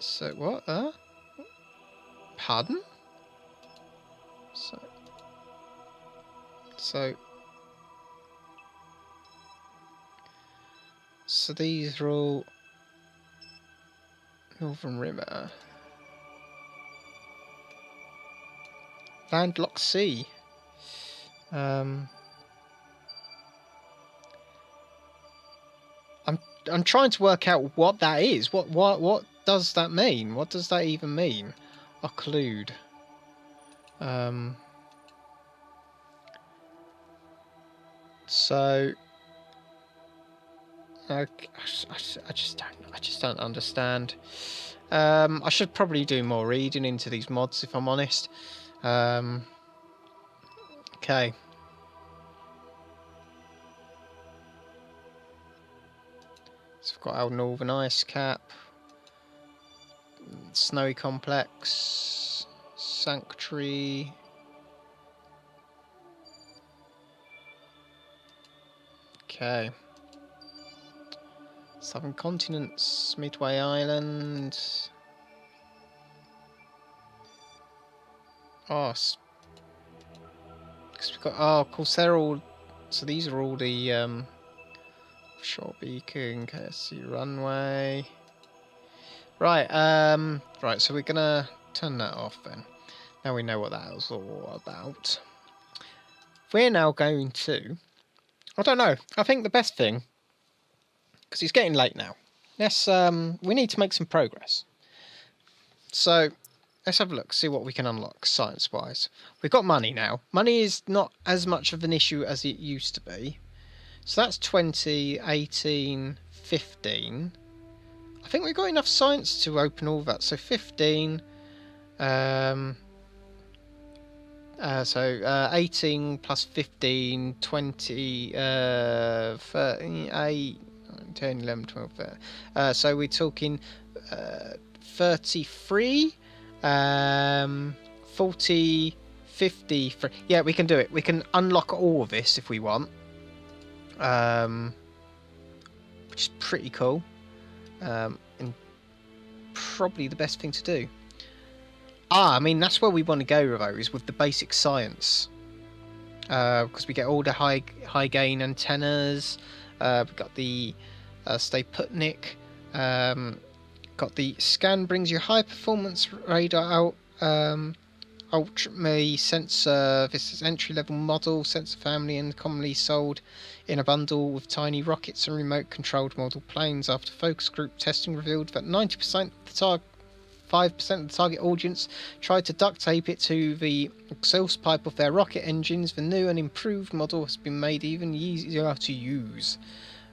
So what? Pardon? So these are all Northern River, landlocked sea. I'm trying to work out what that is. What does that mean? What does that even mean? Occlude. So I just don't understand. I should probably do more reading into these mods if I'm honest. Okay. So we've got our Northern Ice Cap, Snowy Complex, Sanctuary. Okay. Southern Continents, Midway Island. Oh, because we've got. Oh, of course, they're all. So these are all the offshore beacon, KSC runway. Right. Right. So we're gonna turn that off then. Now we know what that was all about. We're now going to. I don't know. I think the best thing, because it's getting late now. Let's. We need to make some progress. So. Let's have a look, see what we can unlock science-wise. We've got money now. Money is not as much of an issue as it used to be. So that's 20, 18, 15. I think we've got enough science to open all that. So 15. So 18 plus 15, 20, 38, 10, 11, 12, 13. So we're talking 33. 40, 50. Yeah, we can do it. We can unlock all of this if we want. Which is pretty cool. And probably the best thing to do. I mean, that's where we want to go, though, is with the basic science. Because we get all the high gain antennas. We've got the Stay Putnik. Got the scan brings you high performance radar ultra sensor. This is entry level model sensor family and commonly sold in a bundle with tiny rockets and remote controlled model planes. After focus group testing revealed that 90% of the 5% of the target audience tried to duct tape it to the exhaust pipe of their rocket engines. The new and improved model has been made even easier to use.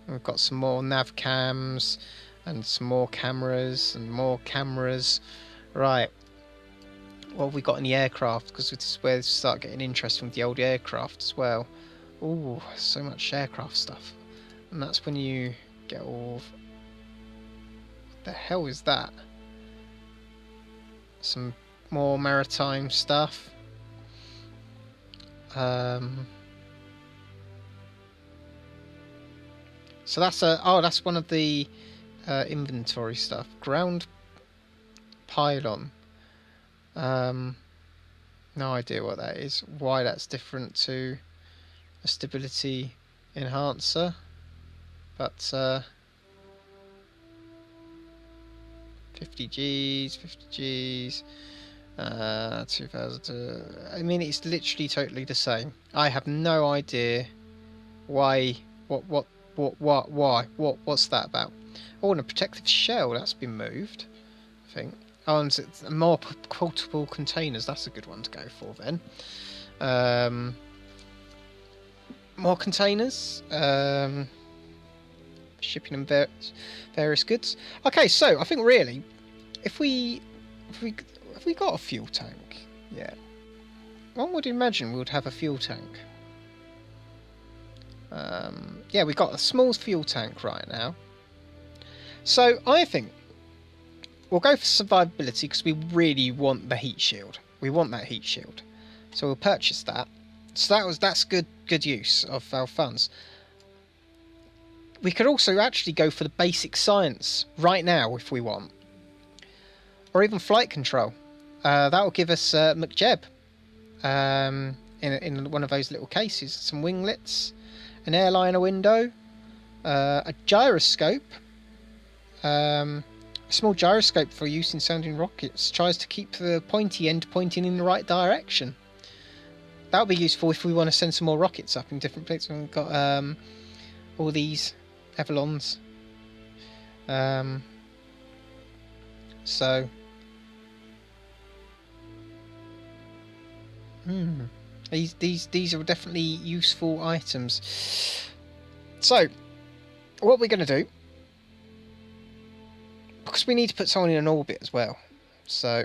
And we've got some more nav cams. And some more cameras and more cameras. Right. what have we got in the aircraft? Because this is where we start getting interesting with the old aircraft as well. Ooh, so much aircraft stuff. And that's when you get all of... What the hell is that? Some more maritime stuff. So that's that's one of the inventory stuff. Ground pylon. No idea what that is. Why that's different to a stability enhancer, but 50 Gs, 50 Gs, 2000. I mean, it's literally totally the same. I have no idea why. What's that about? Oh, and a protective shell that's been moved, I think. Oh, and it's more portable containers. That's a good one to go for then. More containers. Shipping and various goods. Okay, so I think really, if we got a fuel tank, yeah, one would imagine we would have a fuel tank. Yeah, we got a small fuel tank right now. So I think we'll go for survivability because we really want the heat shield. We want that heat shield, so we'll purchase that. So that's good use of our funds. We could also actually go for the basic science right now if we want, or even flight control. That will give us McJeb in one of those little cases. Some winglets, an airliner window, a gyroscope. A small gyroscope for use in sounding rockets tries to keep the pointy end pointing in the right direction. That would be useful if we want to send some more rockets up in different places. We've got all these Avalons. These are definitely useful items. So, what we're going to do, because we need to put someone in an orbit as well. So,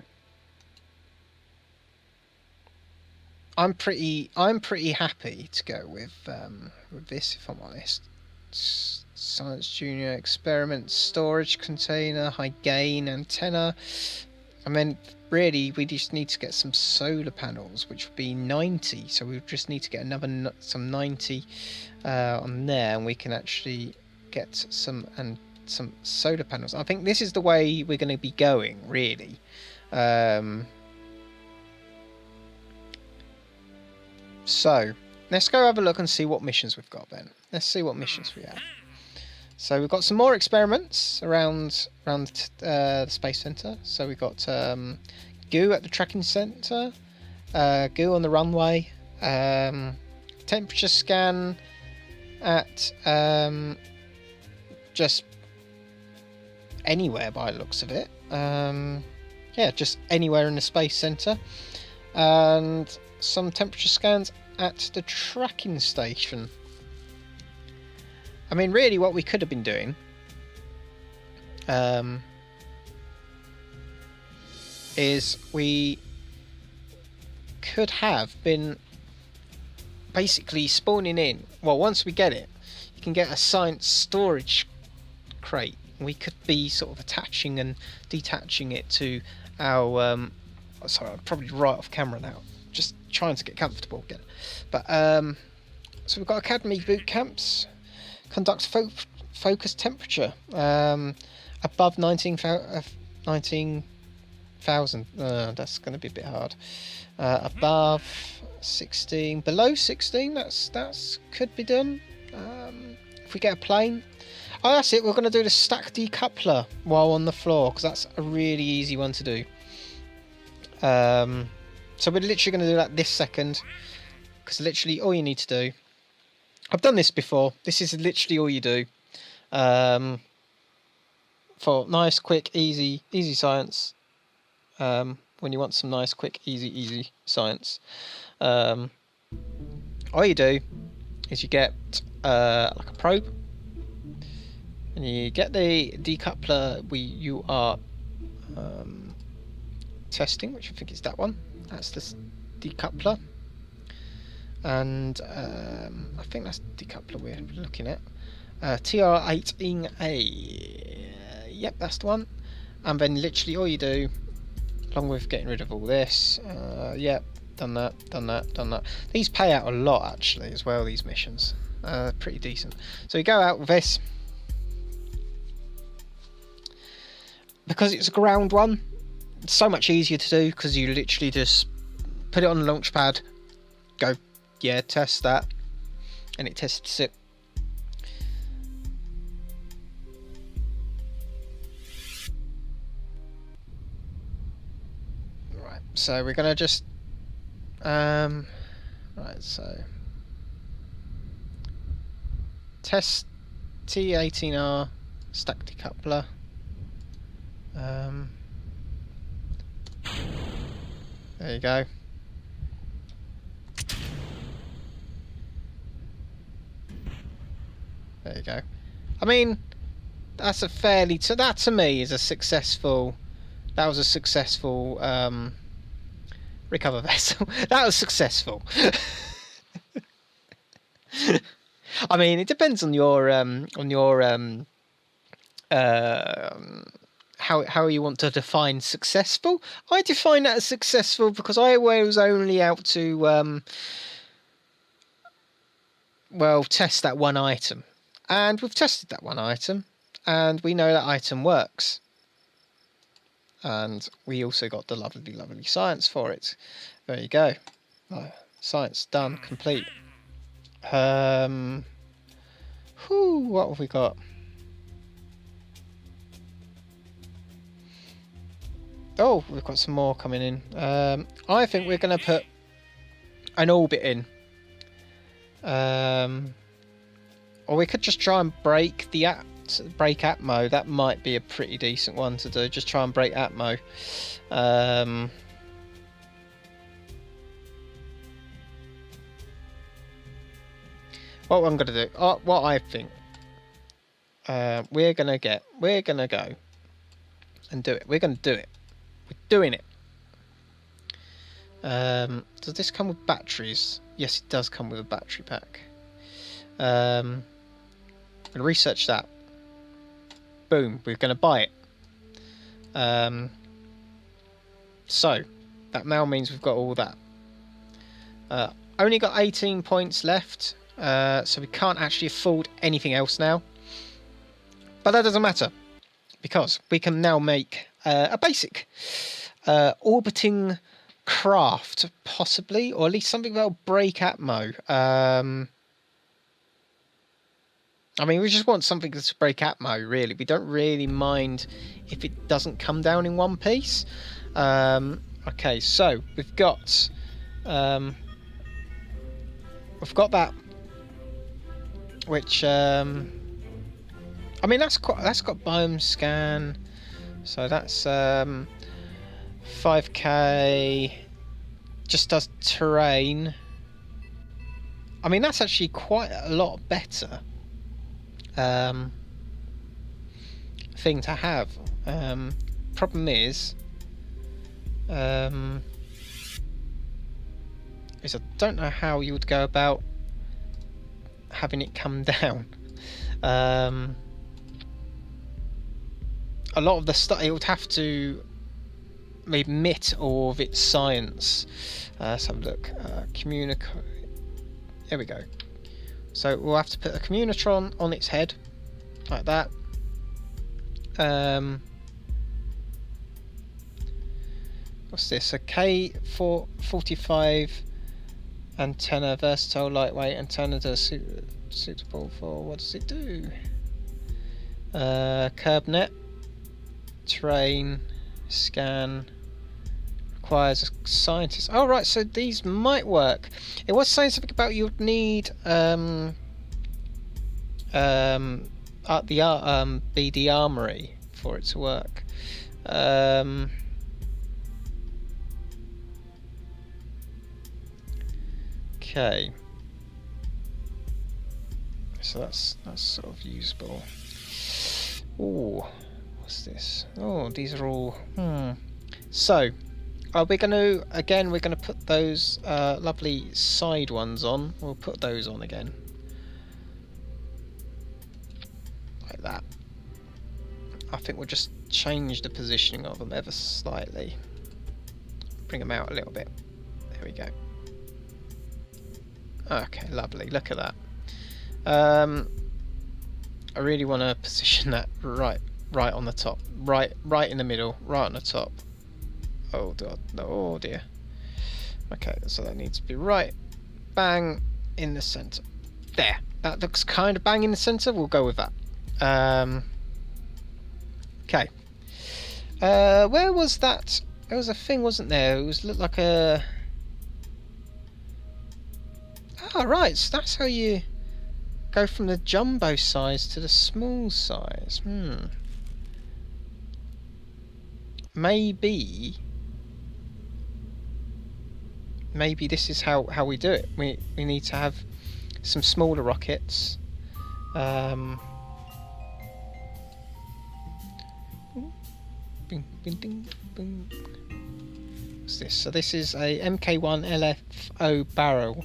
I'm pretty happy to go with this, if I'm honest. Science Junior experiment, storage container, high gain antenna. I mean, really, we just need to get some solar panels, which would be 90. So we just need to get some 90 on there, and we can actually get some solar panels. I think this is the way we're going to be going, really. So let's go have a look and see what missions we've got then. Let's see what missions we have. So we've got some more experiments around the space center. So we've got goo at the tracking center, goo on the runway, temperature scan at just anywhere by the looks of it. Yeah, just anywhere in the space center, and some temperature scans at the tracking station. I mean, really, what we could have been doing is we could have been basically spawning in. Well, once we get it, you can get a science storage crate. We could be sort of attaching and detaching it to our. Sorry, I'm probably right off camera now. Just trying to get comfortable again. But so we've got academy boot camps. Conduct focus temperature above 19,000. That's going to be a bit hard. Above 16, below 16. That's could be done. If we get a plane. Oh, that's it. We're going to do the stack decoupler while on the floor because that's a really easy one to do. So we're literally going to do that this second because literally all you need to do. I've done this before. This is literally all you do for nice, quick, easy science. When you want some nice, quick, easy science, all you do is you get like a probe, and you get the decoupler. You are testing, which I think is that one. That's the decoupler. And I think that's the decoupler we're looking at. TR18A. Yep, that's the one. And then literally all you do, along with getting rid of all this, yep, done that. These pay out a lot actually as well, these missions. Pretty decent. So you go out with this. Because it's a ground one, it's so much easier to do because you literally just put it on the launch pad, go, yeah, test that, and it tests it. Right, so we're gonna just, right, so test T18R stack decoupler. There you go. There you go. I mean, that's a fairly, so that to me is a successful, that was a successful recover vessel. That was successful. I mean, it depends on your how you want to define successful. I define that as successful because I was only out to well, test that one item, and we've tested that one item, and we know that item works, and we also got the lovely science for it. There you go. Science done, complete. What have we got? Oh, we've got some more coming in. I think we're going to put an orbit in. Or we could just try and break the Atmo. That might be a pretty decent one to do. Just try and break Atmo. What I'm going to do, what I think, we're going to go and do it. We're going to do it. We're doing it. Does this come with batteries? Yes, it does come with a battery pack. I'm going to research that. Boom, we're going to buy it. So, that now means we've got all that. Only got 18 points left, so we can't actually afford anything else now. But that doesn't matter, because we can now make a basic orbiting craft, possibly, or at least something that'll break Atmo. I mean, we just want something to break Atmo, really. We don't really mind if it doesn't come down in one piece. Okay, so we've got that, which I mean, that's got biome scan, so that's 5k, just does terrain. I mean, that's actually quite a lot better thing to have. Problem is I don't know how you would go about having it come down. A lot of the stuff, it would have to emit all of its science. Let's have a look. There we go. So we'll have to put a communitron on its head, like that. What's this? A K445 antenna, versatile, lightweight antenna, suitable for, what does it do? Curb net, terrain, scan, requires a scientist. Oh right, so these might work. It was saying something about you'd need the BD armory for it to work. Okay, so that's sort of usable. Oh, what's this? Oh, these are all. So Are we going to, again, we're going to put those lovely side ones on. We'll put those on again. Like that. I think we'll just change the positioning of them ever slightly. Bring them out a little bit. There we go. Okay, lovely. Look at that. I really want to position that right on the top, right in the middle, right on the top. Oh god, oh dear. Okay, so that needs to be right, bang in the centre. There. That looks kind of bang in the centre. We'll go with that. Okay. Where was that? There was a thing, wasn't there? It looked like a. Ah, right. So that's how you go from the jumbo size to the small size. Maybe this is how we do it. We need to have some smaller rockets. Bing, bing, ding, bing. What's this? So this is a Mk1 LFO barrel.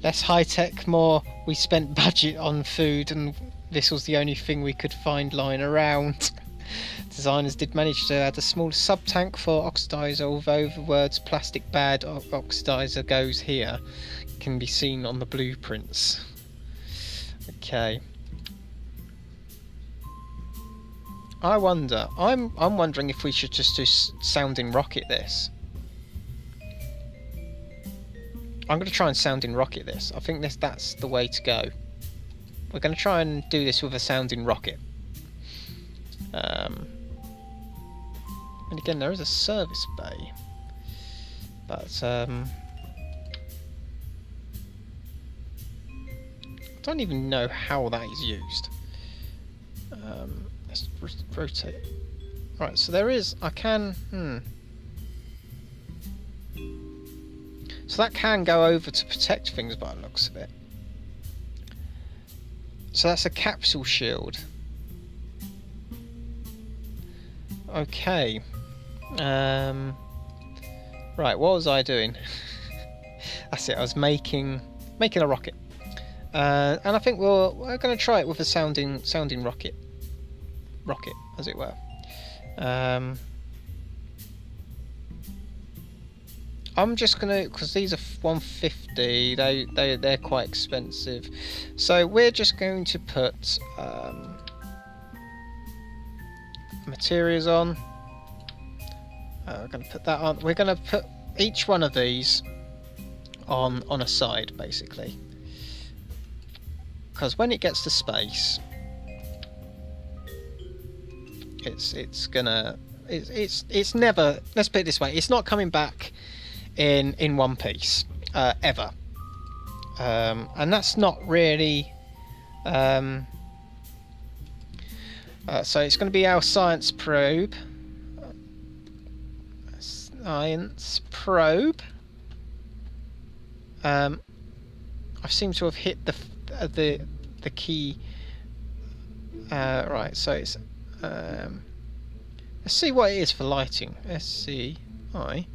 Less high tech, more we spent budget on food, and this was the only thing we could find lying around. Designers did manage to add a small sub-tank for oxidizer, although the words plastic bad oxidizer goes here can be seen on the blueprints. Okay. I wonder, I'm wondering if we should just do sounding rocket this. I'm going to try and sounding rocket this. I think that's the way to go. We're going to try and do this with a sounding rocket. And again, there is a service bay, but I don't even know how that is used. Let's rotate. Right, so there is. I can. So that can go over to protect things by the looks of it. So that's a capsule shield. Okay. Right, what was I doing? That's it. I was making a rocket, and I think we're going to try it with a sounding rocket, as it were. I'm just gonna, because these are 150. They're quite expensive, so we're just going to put materials on. We're going to put that on. We're going to put each one of these on a side, basically, because when it gets to space, it's never. Let's put it this way: it's not coming back in one piece ever, and that's not really. So it's going to be our science probe. Science probe. I seem to have hit the key. Right, so it's. Let's see what it is for lighting. SCI.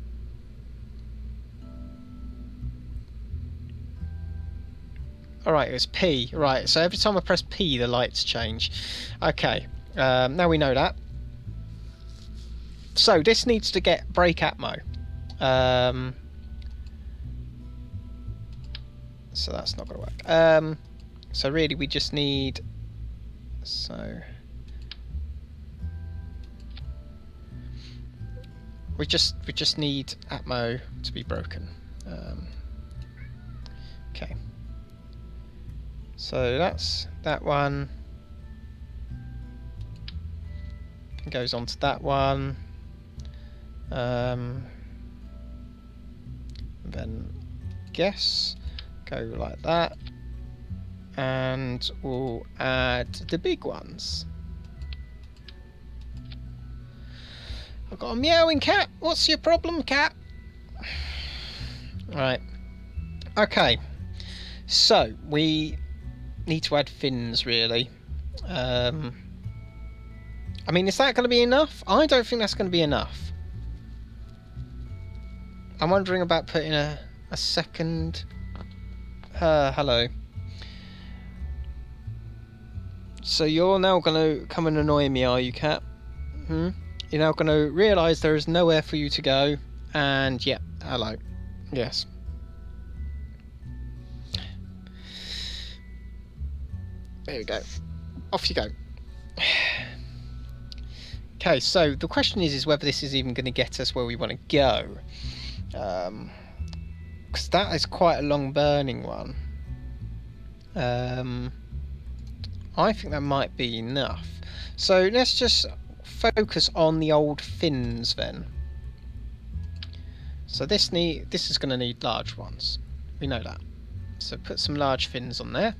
Alright, it's P. Right, so every time I press P, the lights change. Okay, now we know that. So this needs to get break atmo. So that's not going to work. So really, we just need. So we just need atmo to be broken. Okay. So that's that one. It goes on to that one. Then guess go like that, and we'll add the big ones. I've got a meowing cat. What's your problem, cat? Right. Okay. So we need to add fins, really. I mean, is that going to be enough? I don't think that's going to be enough. I'm wondering about putting a second... hello. So you're now going to come and annoy me, are you, Cat? Hmm? You're now going to realise there is nowhere for you to go. And, yeah, hello. Yes. There we go. Off you go. Okay, so the question is whether this is even going to get us where we want to go. Because that is quite a long burning one. I think that might be enough. So let's just focus on the old fins then. So this is going to need large ones. We know that. So put some large fins on there.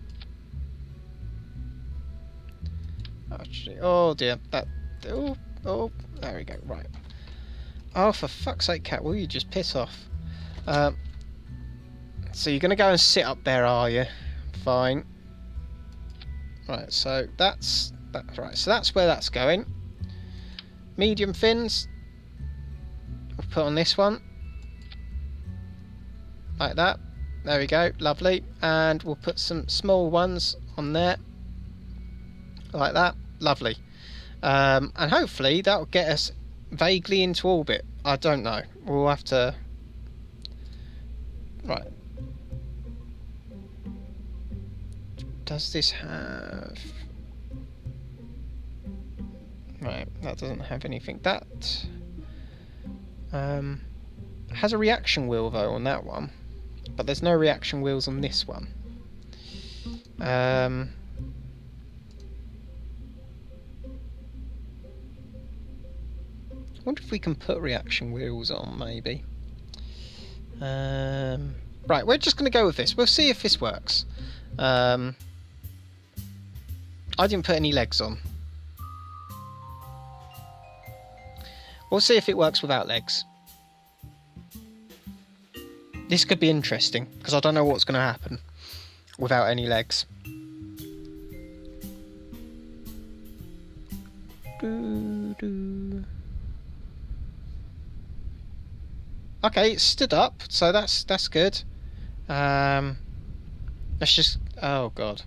Actually, oh dear, that. Oh, there we go. Right. Oh, for fuck's sake, Cat, will you just piss off? So you're going to go and sit up there, are you? Fine. Right, so that's that. Right, so that's where that's going. Medium fins. We'll put on this one. Like that. There we go. Lovely. And we'll put some small ones on there. Like that. Lovely. And hopefully that'll get us vaguely into orbit. I don't know. We'll have to... Right. Does this have... Right, that doesn't have anything. That has a reaction wheel though on that one, but there's no reaction wheels on this one. I wonder if we can put reaction wheels on, maybe. Right, we're just going to go with this. We'll see if this works. I didn't put any legs on. We'll see if it works without legs. This could be interesting, because I don't know what's going to happen without any legs. Okay, it stood up, so that's good. Let's just... Oh god.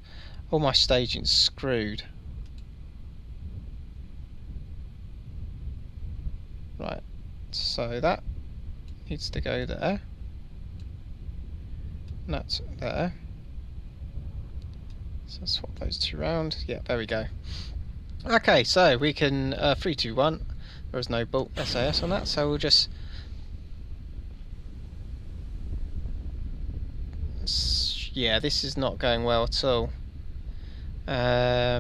All my staging's screwed. Right, so that needs to go there. And that's there. So swap those two around. Yeah, there we go. Okay, so we can 3, 2, 1. There is no bolt SAS on that, so we'll just... Yeah, this is not going well at all. I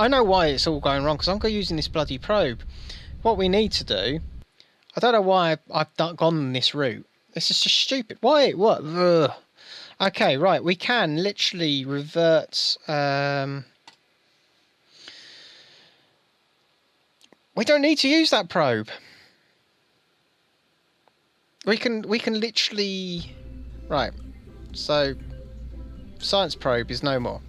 know why it's all going wrong, because I'm using this bloody probe. What we need to do... I don't know why I've gone this route. This is just stupid. Why? What? Ugh. Okay, right. We can literally revert... We don't need to use that probe. We can literally... Right. So, science probe is no more.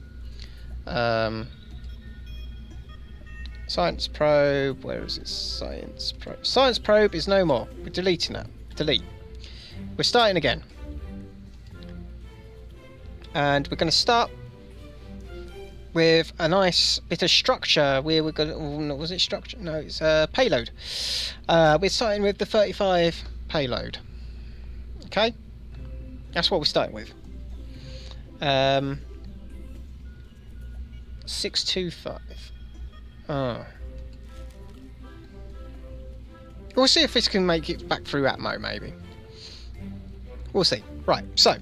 Science probe, where is it? Science probe. Science probe is no more. We're deleting that. Delete. We're starting again. And we're going to start with a nice bit of structure where we're going to... Oh, was it structure? No, it's payload. We're starting with the 35 payload. Okay? That's what we're starting with. 625. Oh. We'll see if this can make it back through Atmo, maybe. We'll see. Right, so.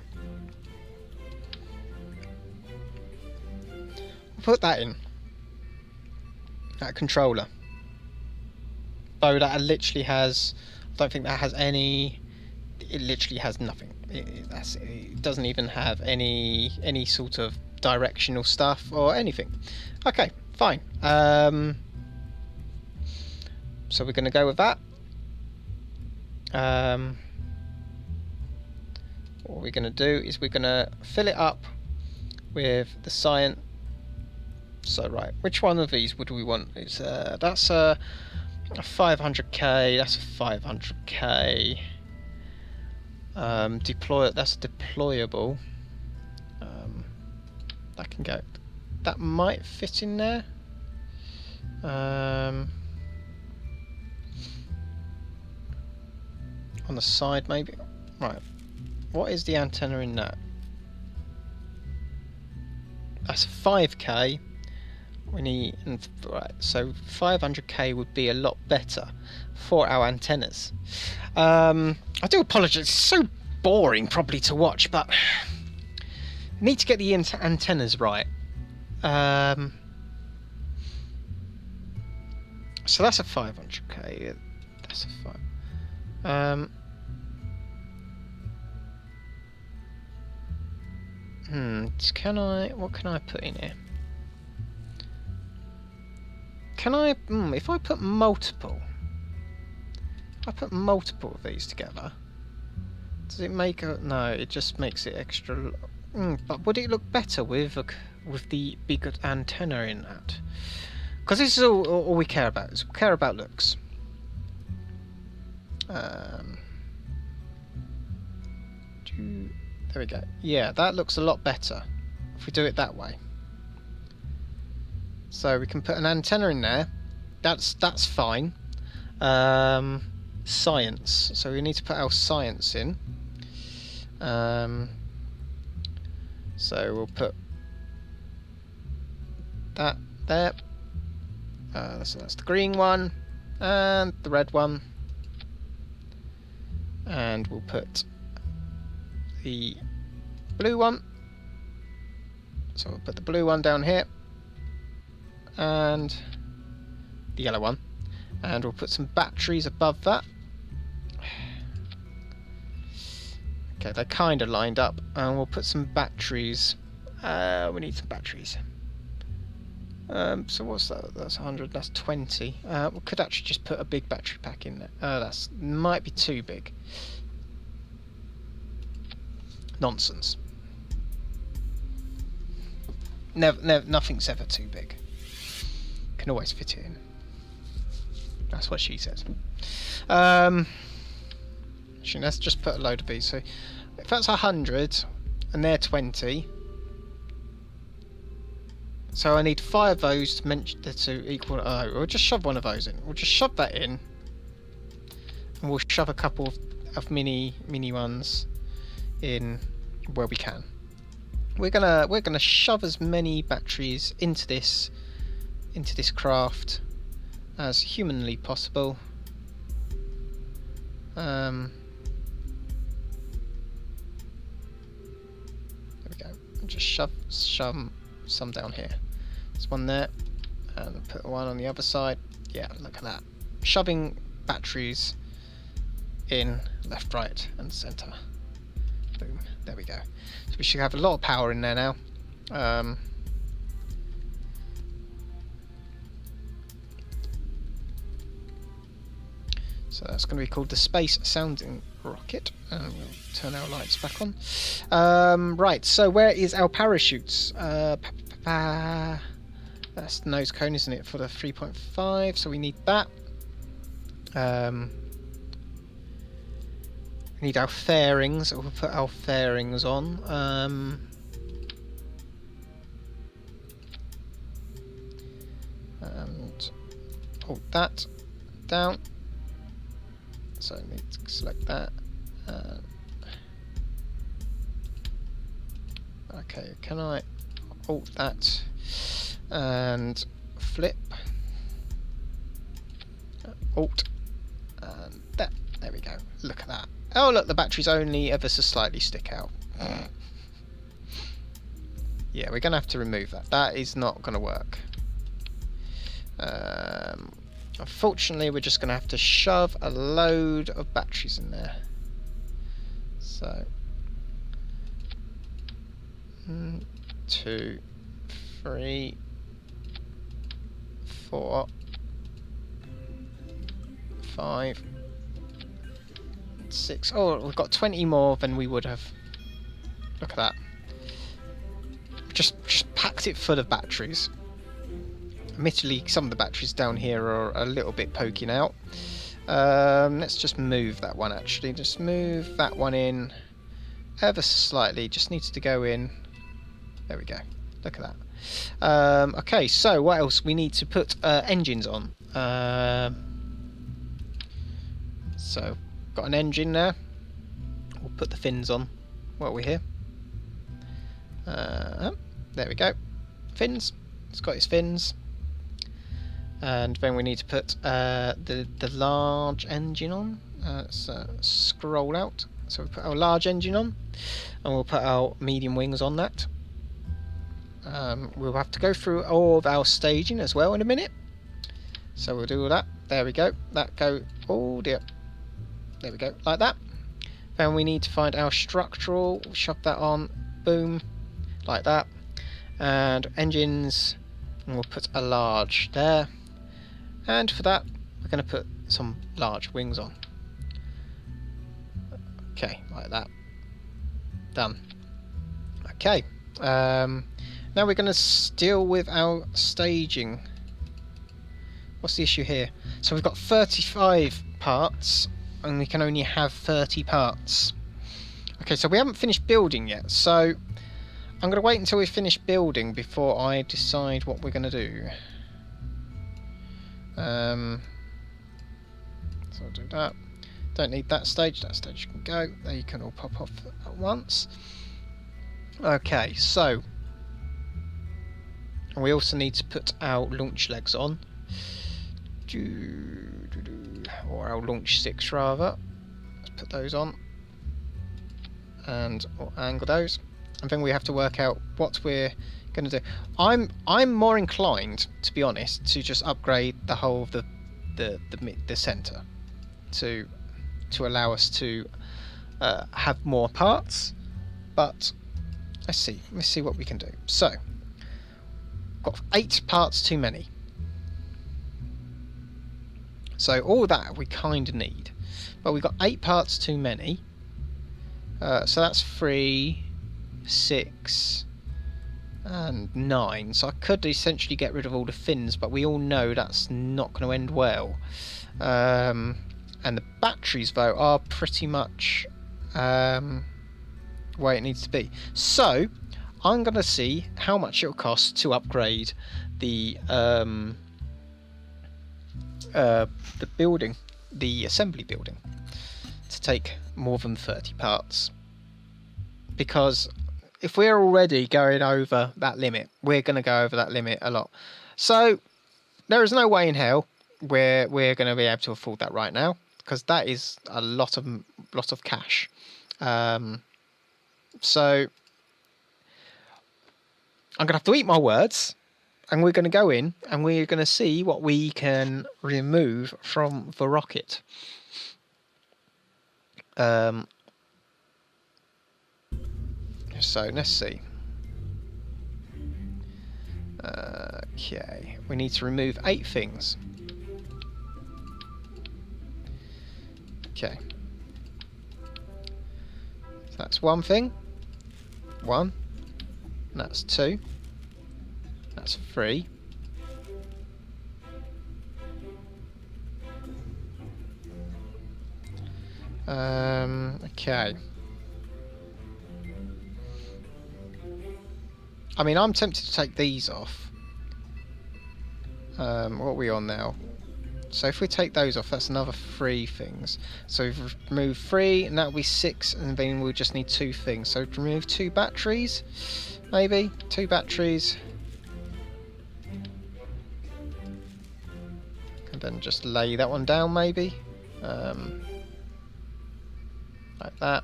We'll put that in. That controller. Though that literally has... I don't think that has any... It literally has nothing. It doesn't even have any sort of directional stuff or anything. Okay. Fine. So we're going to go with that. what we're going to do is we're going to fill it up with the cyan. So right, which one of these would we want? It's that's a 500k. That's a 500k. That's deployable. That can go. That might fit in there. On the side maybe. Right. What is the antenna in that? That's 5k. We need, right, so 500k would be a lot better for our antennas. I do apologise, it's so boring probably to watch, but need to get the antennas right. So that's a 500k. That's a 5. What can I put in here? Can I, if I put multiple of these together, does it make a, no, it just makes it extra, but would it look better with the bigger antenna in that? Because this is all we care about, is we care about looks. There we go. Yeah, that looks a lot better if we do it that way. So we can put an antenna in there. That's fine. Science. So we need to put our science in. So we'll put that there. So that's the green one and the red one. And we'll put the blue one. So we'll put the blue one down here. And the yellow one, and we'll put some batteries above that. Okay, they're kind of lined up, and we'll put some batteries. We need some batteries. So what's that? That's 100. That's 20. We could actually just put a big battery pack in there. That's might be too big. Nonsense. Never, nothing's ever too big. Can always fit it in. That's what she says. Actually, let's just put a load of these. So if that's 100 and they're 20, so I need 5 of those to equal. We'll just shove one of those in. We'll just shove that in, and we'll shove a couple of mini ones in where we can. We're gonna shove as many batteries into this craft as humanly possible. There we go. And just shove some down here. There's one there, and put one on the other side. Yeah, look at that. Shoving batteries in left, right, and centre. Boom. There we go. So we should have a lot of power in there now. So that's going to be called the Space Sounding Rocket, and we'll turn our lights back on. Right, so where is our parachutes? That's the nose cone, isn't it, for the 3.5, so we need that. We need our fairings, so we'll put our fairings on. And hold that down. So I need to select that. Okay, can I alt that and flip? Alt and that. There we go. Look at that. Oh look, the batteries only ever so slightly stick out. Yeah, we're gonna have to remove that. That is not gonna work. Unfortunately, we're just going to have to shove a load of batteries in there. So, 1, 2, 3, 4, 5, 6. Oh, we've got 20 more than we would have Look at that. Just packed it full of batteries. Admittedly, some of the batteries down here are a little bit poking out. Let's just move that one, actually. Just move that one in ever so slightly. Just needs to go in. There we go. Look at that. Okay, so what else? We need to put engines on. So, got an engine there. We'll put the fins on while we're here. There we go. Fins. It's got its fins. And then we need to put the large engine on. Let's scroll out. So we put our large engine on, and we'll put our medium wings on that. We'll have to go through all of our staging as well in a minute. So we'll do all that. There we go. That go. Oh dear. There we go. Like that. Then we need to find our structural. Shove that on. Boom. Like that. And engines. And we'll put a large there. And for that, we're going to put some large wings on. Okay, like that. Done. Okay. Now we're going to deal with our staging. What's the issue here? So we've got 35 parts, and we can only have 30 parts. Okay, so we haven't finished building yet, so I'm going to wait until we finish building before I decide what we're going to do. So I'll do that. Don't need that stage can go. They can all pop off at once. Okay, so we also need to put our launch legs on. Or our launch sticks rather. Let's put those on. And we'll angle those. And then we have to work out what we're going to do. I'm more inclined, to be honest, to just upgrade the whole of the centre to allow us to have more parts. But let's see what we can do. So, got 8 parts too many. So all that we kind of need, but we've got 8 parts too many. So that's 3, 6. And 9, so I could essentially get rid of all the fins, but we all know that's not going to end well. And the batteries, though, are pretty much where it needs to be. So I'm going to see how much it'll cost to upgrade the building, the assembly building, to take more than 30 parts. Because if we're already going over that limit, we're going to go over that limit a lot. So there is no way in hell where we're going to be able to afford that right now, because that is a lot of cash. So I'm going to have to eat my words, and we're going to go in and we're going to see what we can remove from the rocket. So let's see. Okay, we need to remove 8 things. Okay, so that's 1 thing. 1. And that's 2. That's 3. Okay. I mean, I'm tempted to take these off. What are we on now? So if we take those off, that's another 3 things. So we've removed 3, and that'll be 6, and then we'll just need 2 things. So remove 2 batteries, maybe 2 batteries, and then just lay that one down, maybe, like that.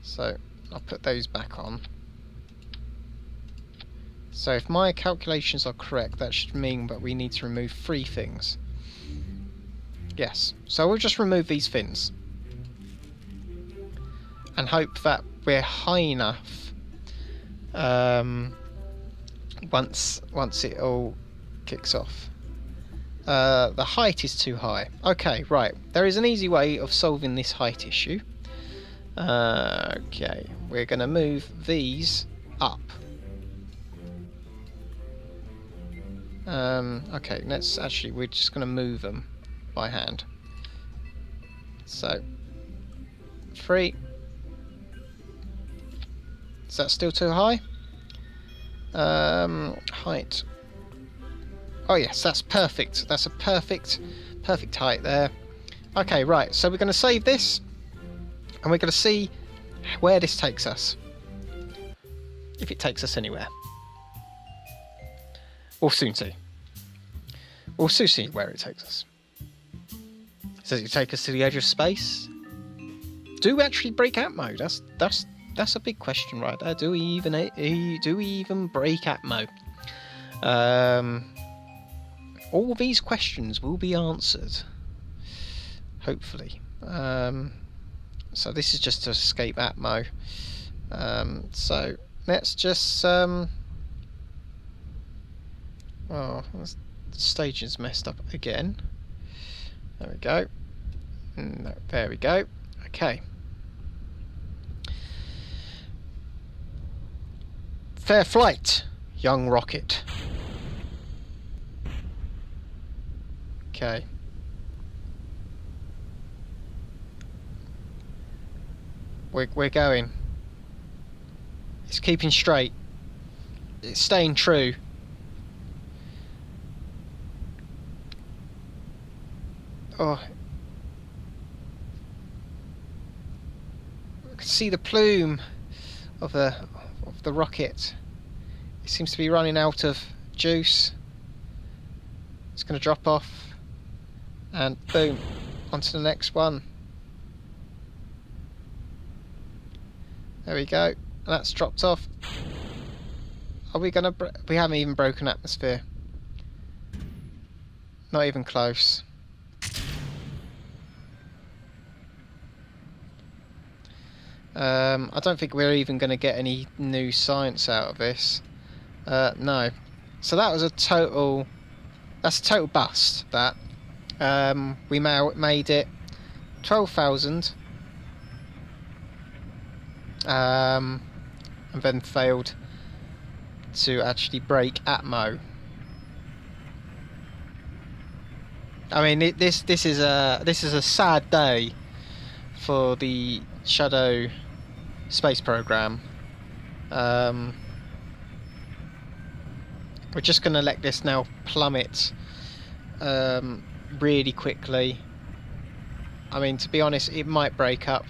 So I'll put those back on. So if my calculations are correct, that should mean that we need to remove 3 things. Yes, so we'll just remove these fins and hope that we're high enough once it all kicks off. The height is too high. Okay, right, there is an easy way of solving this height issue. Okay, we're going to move these up. Okay, let's actually, we're just going to move them by hand. So, 3. Is that still too high? Height. Oh yes, that's perfect. That's a perfect height there. Okay, right, so we're going to save this, and we're going to see where this takes us. If it takes us anywhere. We'll soon see. We'll soon see where it takes us. Does it take us to the edge of space? Do we actually break Atmo? That's a big question right there. Do we even break Atmo? All these questions will be answered. Hopefully. So this is just to escape Atmo. So let's just oh, the stage is messed up again. There we go. No, there we go. Okay. Fair flight, young rocket. Okay. We're going. It's keeping straight. It's staying true. Oh. I can see the plume of the rocket. It seems to be running out of juice. It's going to drop off. And boom. Onto the next one. There we go. That's dropped off. Are we going to... We haven't even broken atmosphere. Not even close. I don't think we're even going to get any new science out of this. No. So that was a total... That's a total bust, that. We made it 12,000. And then failed to actually break Atmo. I mean, this is a sad day for the Shadow Space Program. We're just going to let this now plummet really quickly. I mean, to be honest, it might break up.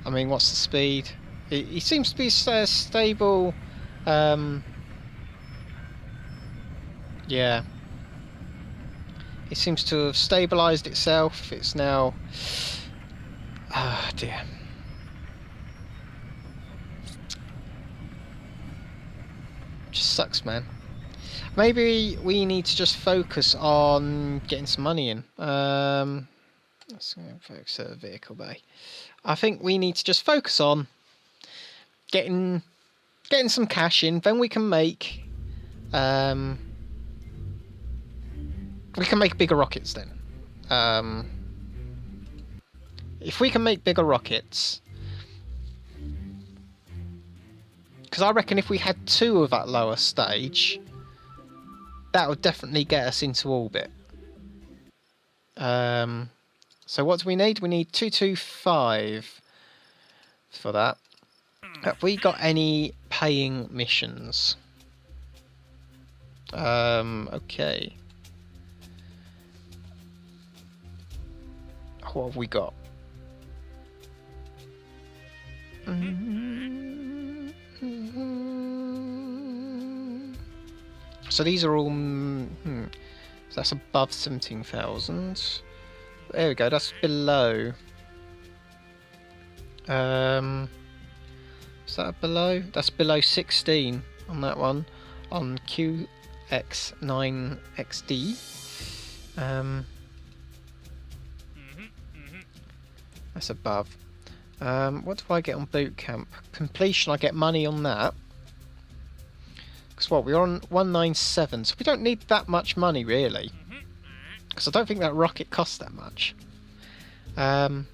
I mean, what's the speed? It seems to be stable. Yeah. It seems to have stabilised itself. It's now... Ah, dear. Just sucks, man. Maybe we need to just focus on getting some money in. Let's focus on the vehicle bay. I think we need to just focus on getting some cash in. Then we can make bigger rockets. Then, if we can make bigger rockets, because I reckon if we had 2 of that lower stage, that would definitely get us into orbit. So what do we need? We need 225 for that. Have we got any paying missions? Okay. What have we got? So these are all... So that's above 17,000. There we go, that's below. Is that below? That's below 16 on that one. On QX9XD. That's above. What do I get on boot camp? Completion, I get money on that. Because what, we're on 197, so we don't need that much money really. Because I don't think that rocket costs that much. So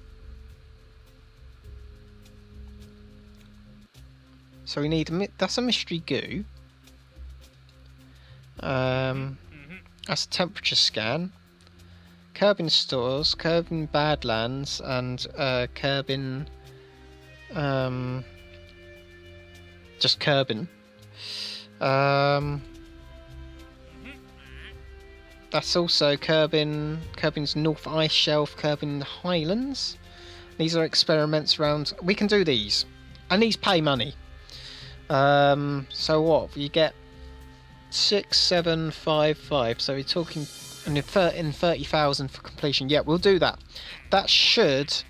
we need that's a mystery goo. That's a temperature scan. Kerbin stores, Kerbin Badlands, and Kerbin just Kerbin. That's also Kerbin's North Ice Shelf, Kerbin Highlands. These are experiments around. We can do these, and these pay money. So what you get 6755. So we're talking in 30,000 for completion. Yeah, we'll do that. That should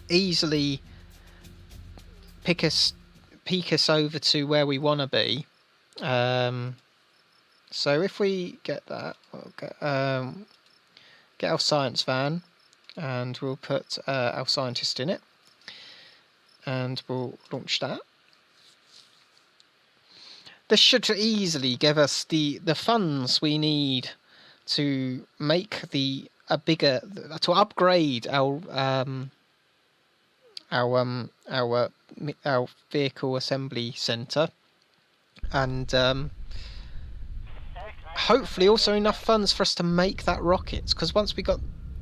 easily peak us over to where we want to be. So if we get that, we'll get our science van, and we'll put our scientist in it, and we'll launch that. This should easily give us the funds we need to make to upgrade our vehicle assembly center, and hopefully also enough funds for us to make that rocket. Because once we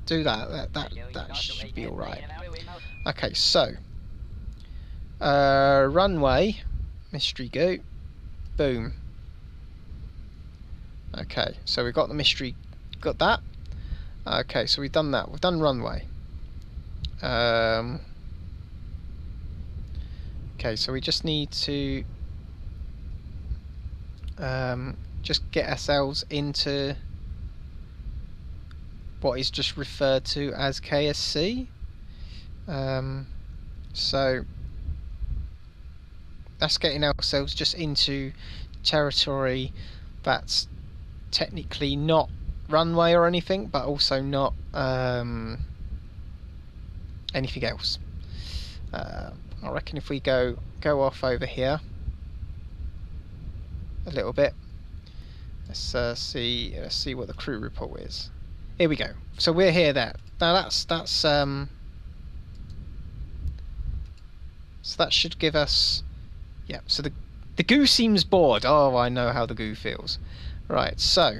do that should be all right. Okay, so runway, mystery goo. Boom. Okay, so we've got the mystery, got that. Okay, so we've done that. We've done runway. Okay, so we just need to just get ourselves into what is just referred to as KSC. So that's getting ourselves just into territory that's technically not runway or anything, but also not anything else. I reckon if we go off over here a little bit, let's see what the crew report is. Here we go. So we're here there. Now that's so that should give us. Yeah, so the goo seems bored. Oh, I know how the goo feels. Right, so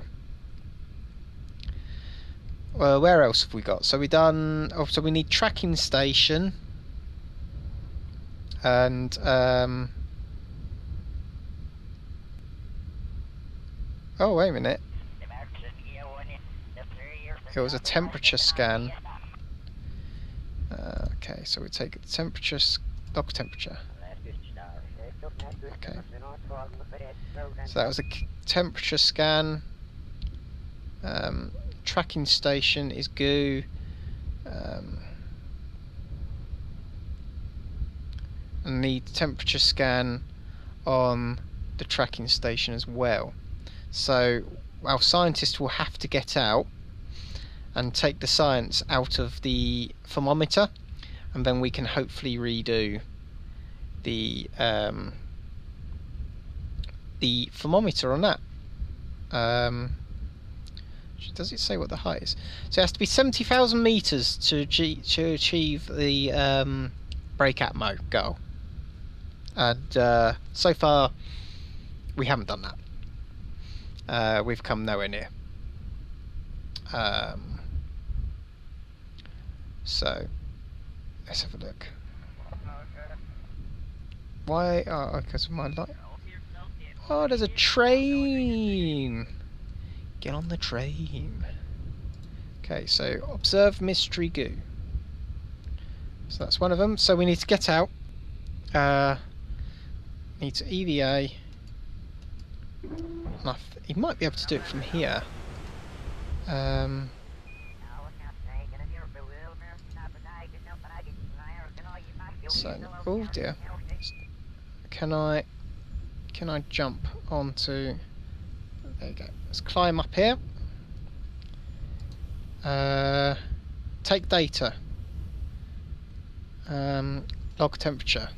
where else have we got? So we done. Oh, so we need tracking station, and oh, wait a minute. It was a temperature scan. Okay, so we take the temperature, log temperature. Okay. So that was a temperature scan. Tracking station is goo. And need temperature scan on the tracking station as well. So our scientist will have to get out and take the science out of the thermometer, and then we can hopefully redo the thermometer on that. Does it say what the height is? So it has to be 70,000 meters to achieve the break atmo goal, and so far we haven't done that. We've come nowhere near. So let's have a look. Why? Oh, because of my light. Oh, there's a train. Get on the train. Okay, so observe mystery goo. So that's one of them. So we need to get out. Need to EVA. He might be able to do it from here. So, oh dear. Can I jump onto? There you go. Let's climb up here. Take data. Log temperature.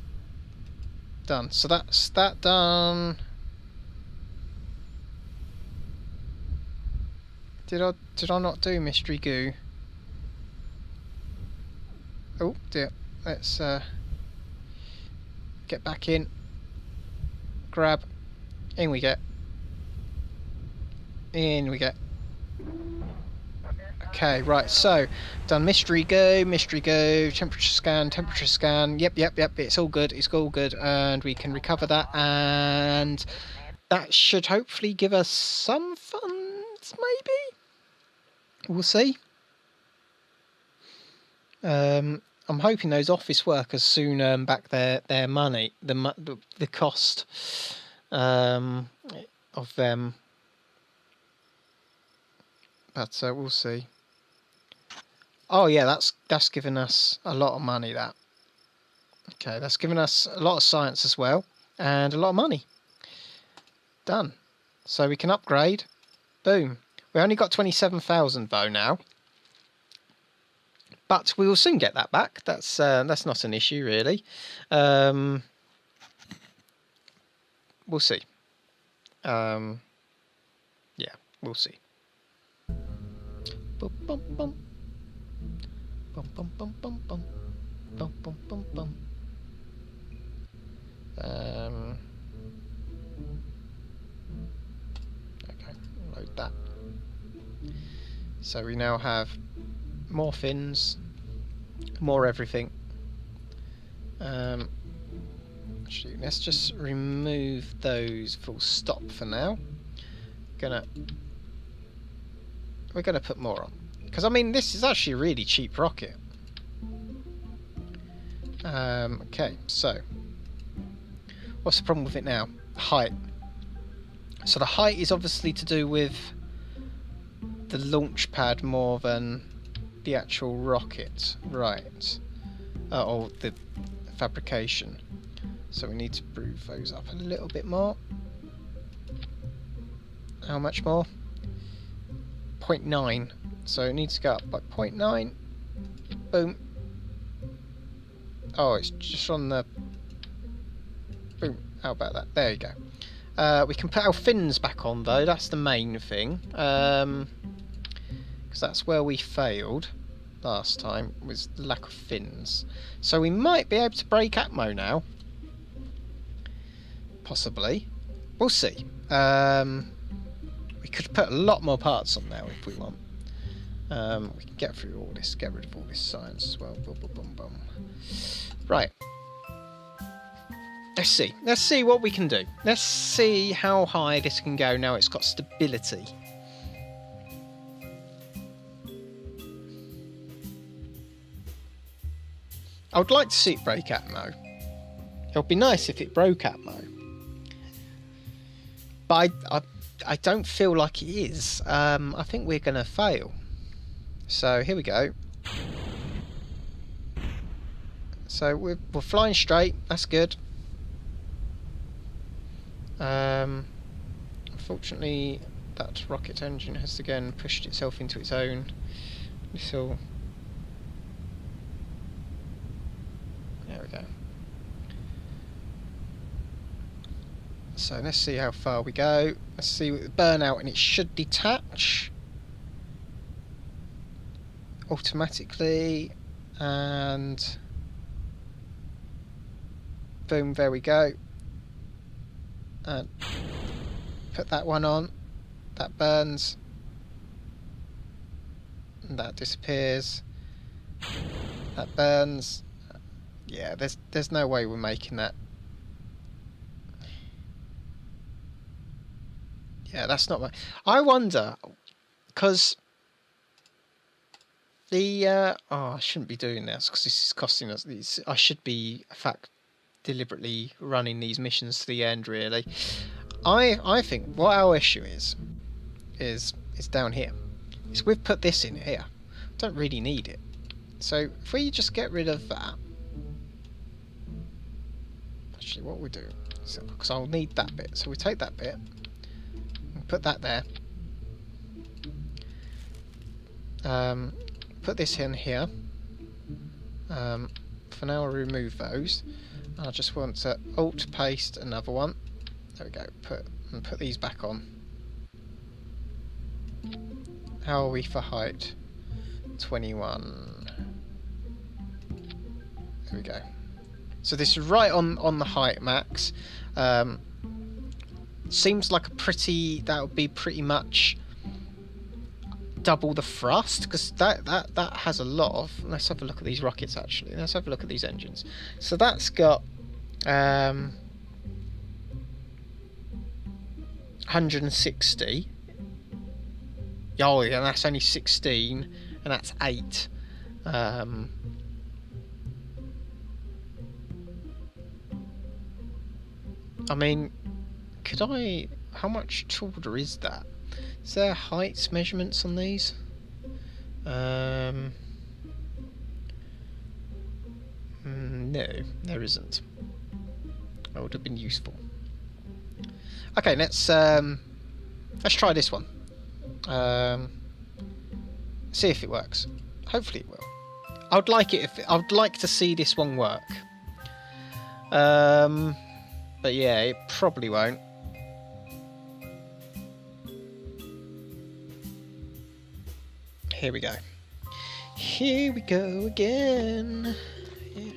Done. So that's that done. Did I not do mystery goo? Oh dear. Let's get back in. Grab. In we get. In we get. Okay, right, so done mystery go, temperature scan. Yep, it's all good, and we can recover that, and that should hopefully give us some funds, maybe? We'll see. I'm hoping those office workers soon earn back their money, the cost of them, but we'll see. Oh yeah, that's given us a lot of money, that. Okay, that's given us a lot of science as well, and a lot of money. Done. So we can upgrade. Boom. We only got 27,000 though now. But we will soon get that back. That's not an issue really. We'll see. Yeah, we'll see. Bum, bum, bum. Bum, bum, bum, bum, bum. Bum, bum, bum, bum. Okay, load that. So we now have more fins, more everything. Actually, let's just remove those full stop for now. We're gonna put more on, because I mean this is actually a really cheap rocket. Okay, so what's the problem with it now? Height. So the height is obviously to do with the launch pad more than the actual rocket, right? Or the fabrication. So we need to move those up a little bit more. How much more? 0.9. So it needs to go up by 0.9. Boom. Oh, it's just on the... Boom. How about that? There you go. We can put our fins back on though, that's the main thing. Because that's where we failed last time, was the lack of fins. So we might be able to break Atmo now. Possibly. We'll see. We could put a lot more parts on now if we want. We can get through all this, get rid of all this science as well. Boom, boom, boom, boom. Right. Let's see. Let's see what we can do. Let's see how high this can go now it's got stability. I would like to see it break Atmo. It would be nice if it broke Atmo. But I don't feel like it is. I think we're going to fail. So here we go. So we're flying straight. That's good. Unfortunately, that rocket engine has again pushed itself into its own little... There we go. So let's see how far we go. Let's see with the burnout, and it should detach automatically, and boom, there we go. And put that one on. That burns. And that disappears. That burns. Yeah, there's no way we're making that. Yeah, that's not my... I wonder, because the... oh, I shouldn't be doing this, because this is costing us... I should be, in fact, deliberately running these missions to the end, really. I think what our issue is down here. Is we've put this in here. Don't really need it. So, if we just get rid of that... Actually, what we do... Because I'll need that bit. So we take that bit... Put that there. Put this in here. For now, I'll remove those. I just want to alt paste another one. There we go. Put these back on. How are we for height? 21. There we go. So this is right on the height max. Seems like that would be pretty much double the thrust, because that has a lot of. Let's have a look at these rockets actually. Let's have a look at these engines. So that's got 160. Oh yeah, that's only 16, and that's 8. I mean, could I? How much taller is that? Is there height measurements on these? No, there isn't. That would have been useful. Okay, let's try this one. See if it works. Hopefully it will. I'd like to see this one work. But yeah, it probably won't. Here we go. Here we go again. Yeah.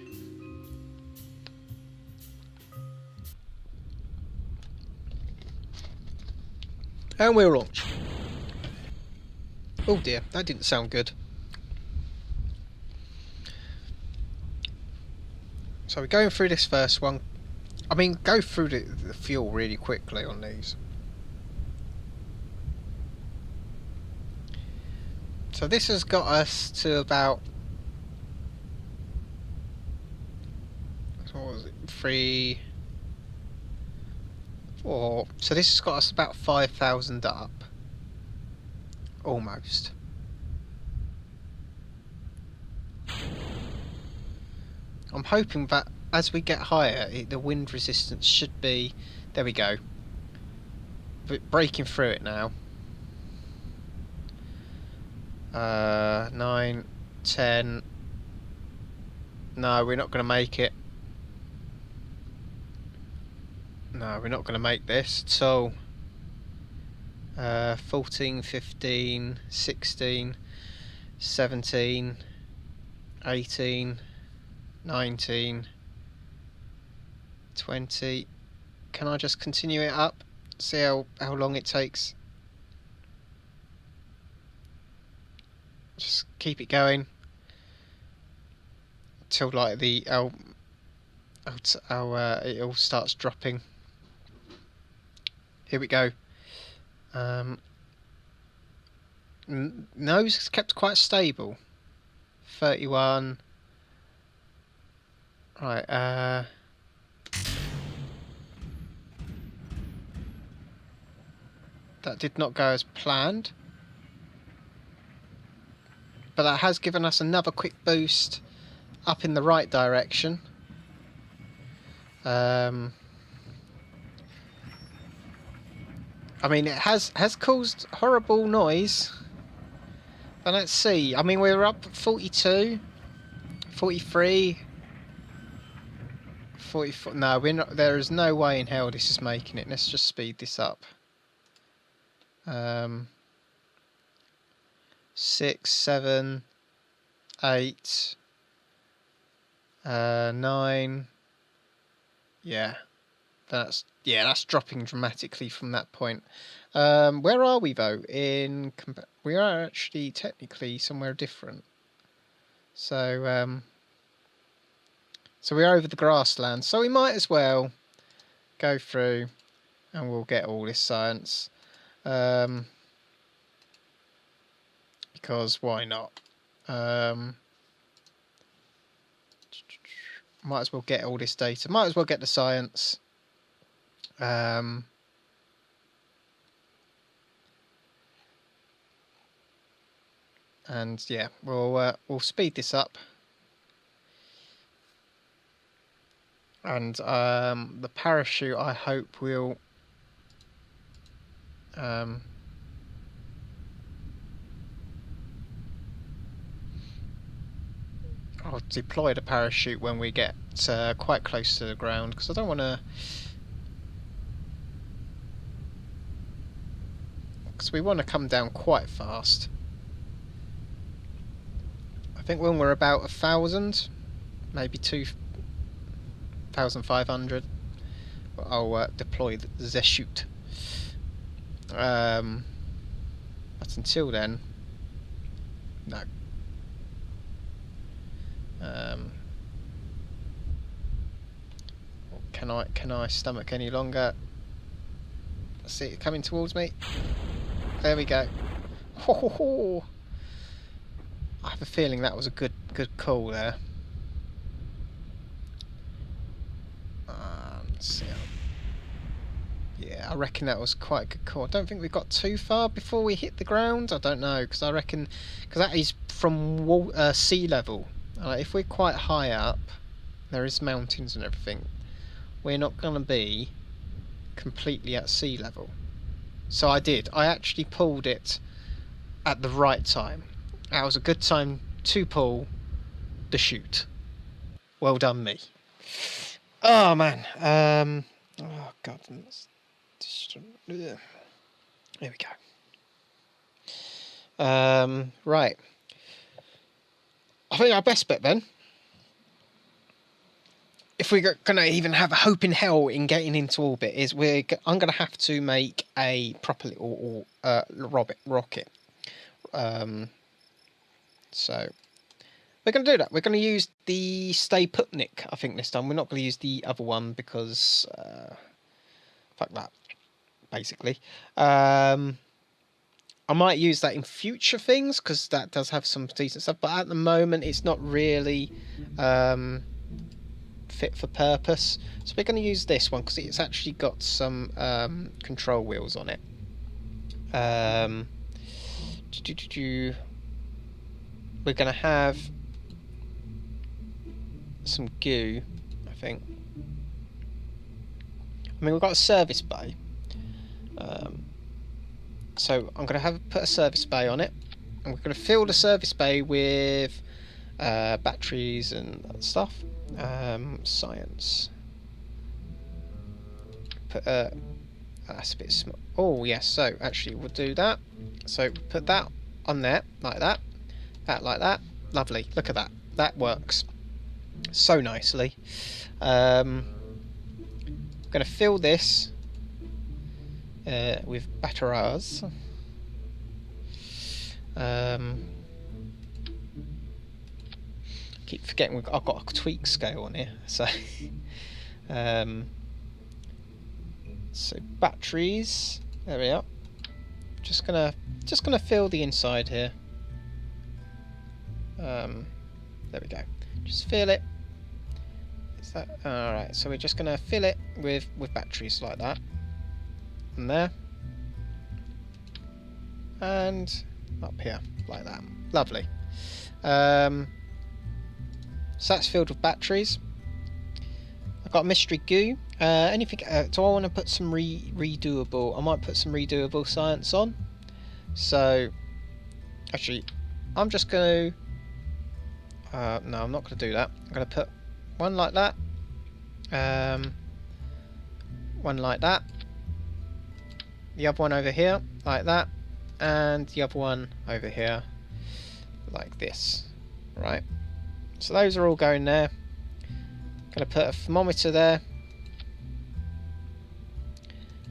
And we'll launch. Oh dear, that didn't sound good. So we're going through this first one. I mean, go through the fuel really quickly on these. So this has got us to about, what was it, 3, 4. So this has got us about 5,000 up, almost. I'm hoping that as we get higher, the wind resistance should be. There we go. But breaking through it now. 9, 10. No, we're not going to make it. No, we're not going to make this at all. 14, 15, 16, 17, 18, 19, 20. Can I just continue it up? See how long it takes. Just keep it going until like it all starts dropping. Here we go. Nose is kept quite stable. 31. Right. That did not go as planned. But that has given us another quick boost up in the right direction. I mean, it has caused horrible noise. But let's see. I mean, we're up 42, 43, 44. No, we're not. There is no way in hell this is making it. Let's just speed this up. 6, 7, 8, 9. Yeah, that's dropping dramatically from that point. Where are we though? We are actually technically somewhere different. So we're over the grassland. So we might as well go through, and we'll get all this science. Because why not? Might as well get all this data. Might as well get the science. And yeah, we'll speed this up. And the parachute, I hope, will I'll deploy the parachute when we get quite close to the ground, because I don't want to. Because we want to come down quite fast. I think when we're about 1,000, maybe 2,500. I'll deploy the chute. But until then, no. Can I stomach any longer? I see it coming towards me. There we go. Ho, ho, ho. I have a feeling that was a good call there. Let's see. Yeah, I reckon that was quite a good call. I don't think we got too far before we hit the ground. I don't know, because I reckon that is from sea level. If we're quite high up, there is mountains and everything. We're not going to be completely at sea level. So I actually pulled it at the right time. That was a good time to pull the chute. Well done, me. Oh man. Oh god. There we go. Right. I think our best bet then, if we're going to even have a hope in hell in getting into orbit, is I'm going to have to make a proper little rocket. So we're going to do that. We're going to use the Stay Putnik, I think, this time. We're not going to use the other one because fuck that, basically. I might use that in future things because that does have some decent stuff, but at the moment it's not really fit for purpose. So we're going to use this one because it's actually got some control wheels on it. We're going to have some goo, I think. I mean, we've got a service bay. So I'm going to put a service bay on it. And we're going to fill the service bay with batteries and that stuff. Science. Put that's a bit small. Oh yes, so actually we'll do that. So put that on there, like that. That like that. Lovely. Look at that. That works so nicely. I'm going to fill this with batteries. Keep forgetting I've got a tweak scale on here. So, so batteries. There we are. Just gonna fill the inside here. There we go. Just fill it. Is that all right? So we're just gonna fill it with batteries like that, and there, and up here like that. Lovely. So that's filled with batteries. I've got mystery goo. Anything? Do I want to put some redoable? I might put some redoable science on. So actually, I'm just going to. No, I'm not going to do that. I'm going to put one like that, one like that, the other one over here like that, and the other one over here like this. Right. So those are all going there. Going to put a thermometer there,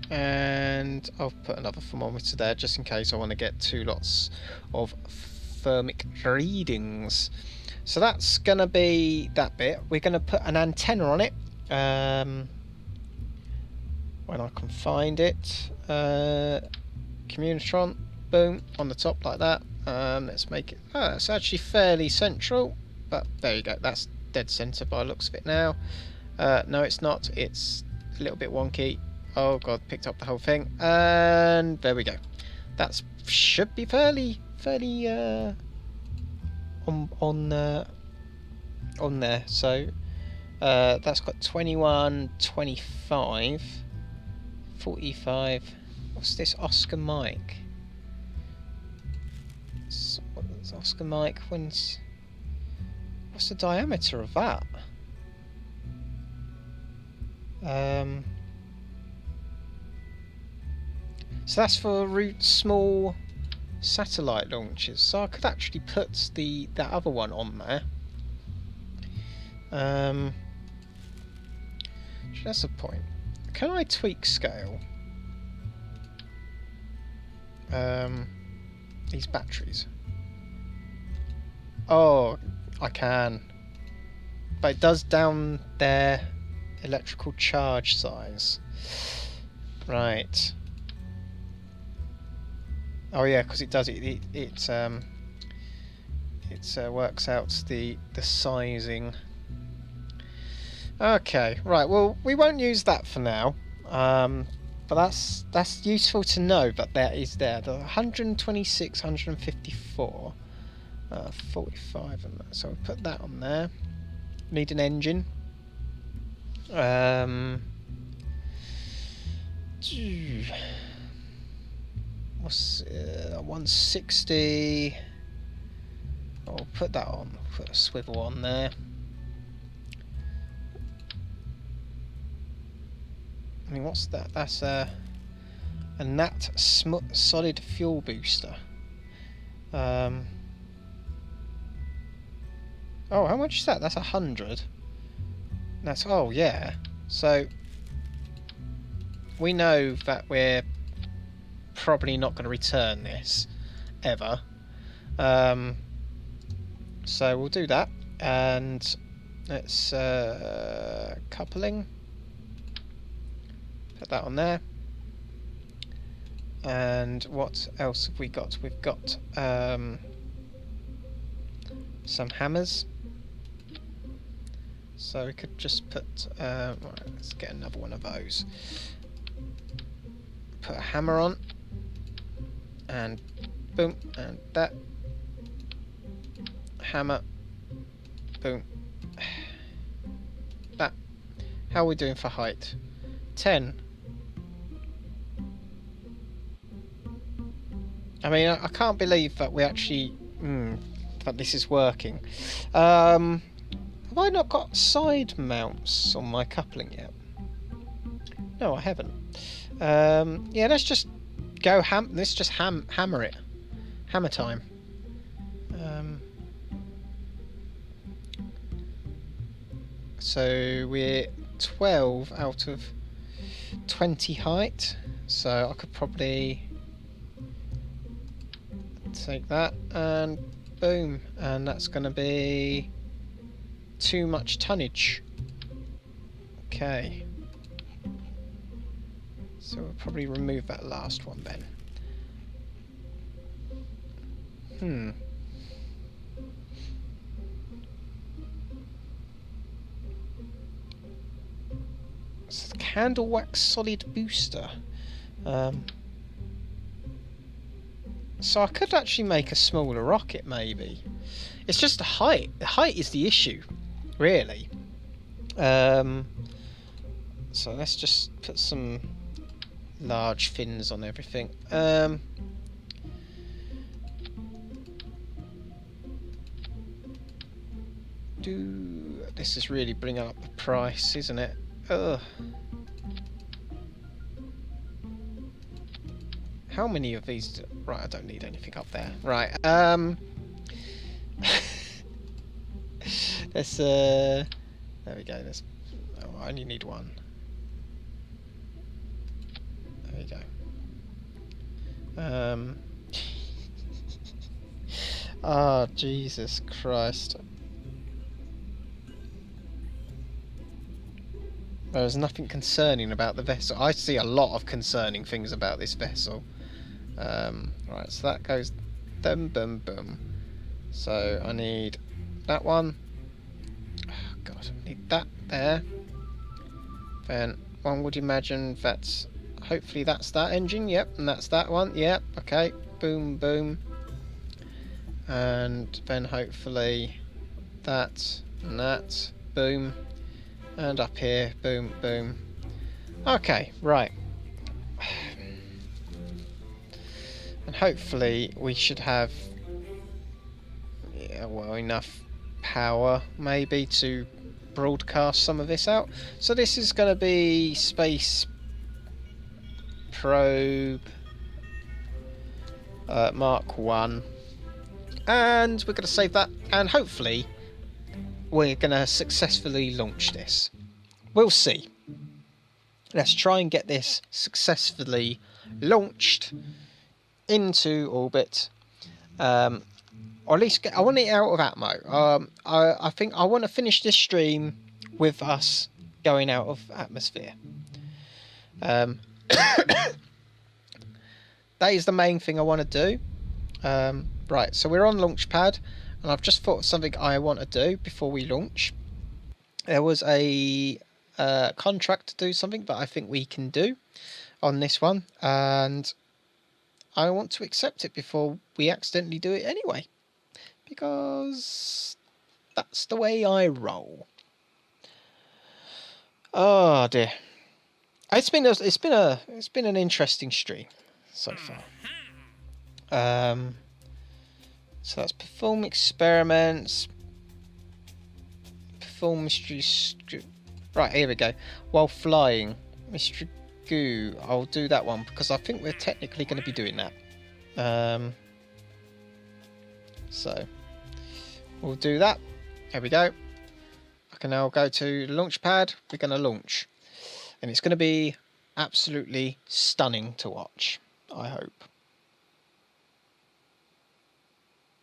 and I'll put another thermometer there just in case I want to get 2 lots of thermic readings. So that's going to be that bit. We're going to put an antenna on it when I can find it. Communitron, boom, on the top like that. Let's make it. Oh, it's actually fairly central, but there you go. That's dead center by the looks of it now. No, it's not. It's a little bit wonky. Oh god, picked up the whole thing, and there we go. That should be fairly on there. So that's got 21, 25, 45. What's this Oscar Mike? What's Oscar Mike? What's the diameter of that? So that's for small satellite launches. So I could actually put that other one on there. That's the point. Can I tweak scale? These batteries. Oh, I can. But it does down their electrical charge size. Right. Oh yeah, because it does it works out the sizing. Okay, right. Well, we won't use that for now. But that's useful to know that that is there. The 126, 154, 45, and that. So we'll put that on there. Need an engine. What's 160? I'll put that on. Put a swivel on there. I mean, what's that? That's a NAT solid fuel booster. Oh, how much is that? That's 100. That's, oh yeah. So we know that we're probably not going to return this ever. So we'll do that, and let's coupling. Put that on there. And what else have we got? We've got some hammers. So we could just put, right, let's get another one of those. Put a hammer on, and boom, and that. Hammer, boom. That. How are we doing for height? 10. I mean, I can't believe that we actually, that this is working. Have I not got side mounts on my coupling yet? No, I haven't. Yeah, let's just go let's just hammer it. Hammer time. So we're 12 out of 20 height. So I could probably take that and boom, and that's going to be too much tonnage. Okay, so we'll probably remove that last one then. So the candle wax solid booster. So I could actually make a smaller rocket, maybe. It's just the height. The height is the issue, really. So let's just put some large fins on everything. This is really bringing up the price, isn't it? Ugh. How many of these? Right, I don't need anything up there. Right. Let's. There we go. Let's. Oh, I only need one. There we go. Oh, Jesus Christ. There's nothing concerning about the vessel. I see a lot of concerning things about this vessel. Right, so that goes boom, boom, boom. So I need that one. Oh, God, I need that there. Then one would imagine that's, hopefully that's that engine. Yep, and that's that one. Yep, okay. Boom, boom. And then hopefully that and that. Boom. And up here, boom, boom. Okay, right. And hopefully we should have, yeah, well, enough power maybe to broadcast some of this out. So this is going to be Space Probe Mark 1. And we're going to save that, and hopefully we're going to successfully launch this. We'll see. Let's try and get this successfully launched into orbit. Or at least I want it out of atmo. I think I want to finish this stream with us going out of atmosphere. That is the main thing I want to do. Right, so we're on launch pad, and I've just thought of something I want to do before we launch. There was a contract to do something that I think we can do on this one, and I want to accept it before we accidentally do it anyway, because that's the way I roll. Oh dear, it's been an interesting stream so far. So that's perform experiments, perform mystery. Right, here we go. While flying, Mr. Goo. I'll do that one because I think we're technically going to be doing that. So we'll do that. There we go. I can now go to the launch pad. We're going to launch, and it's going to be absolutely stunning to watch. I hope.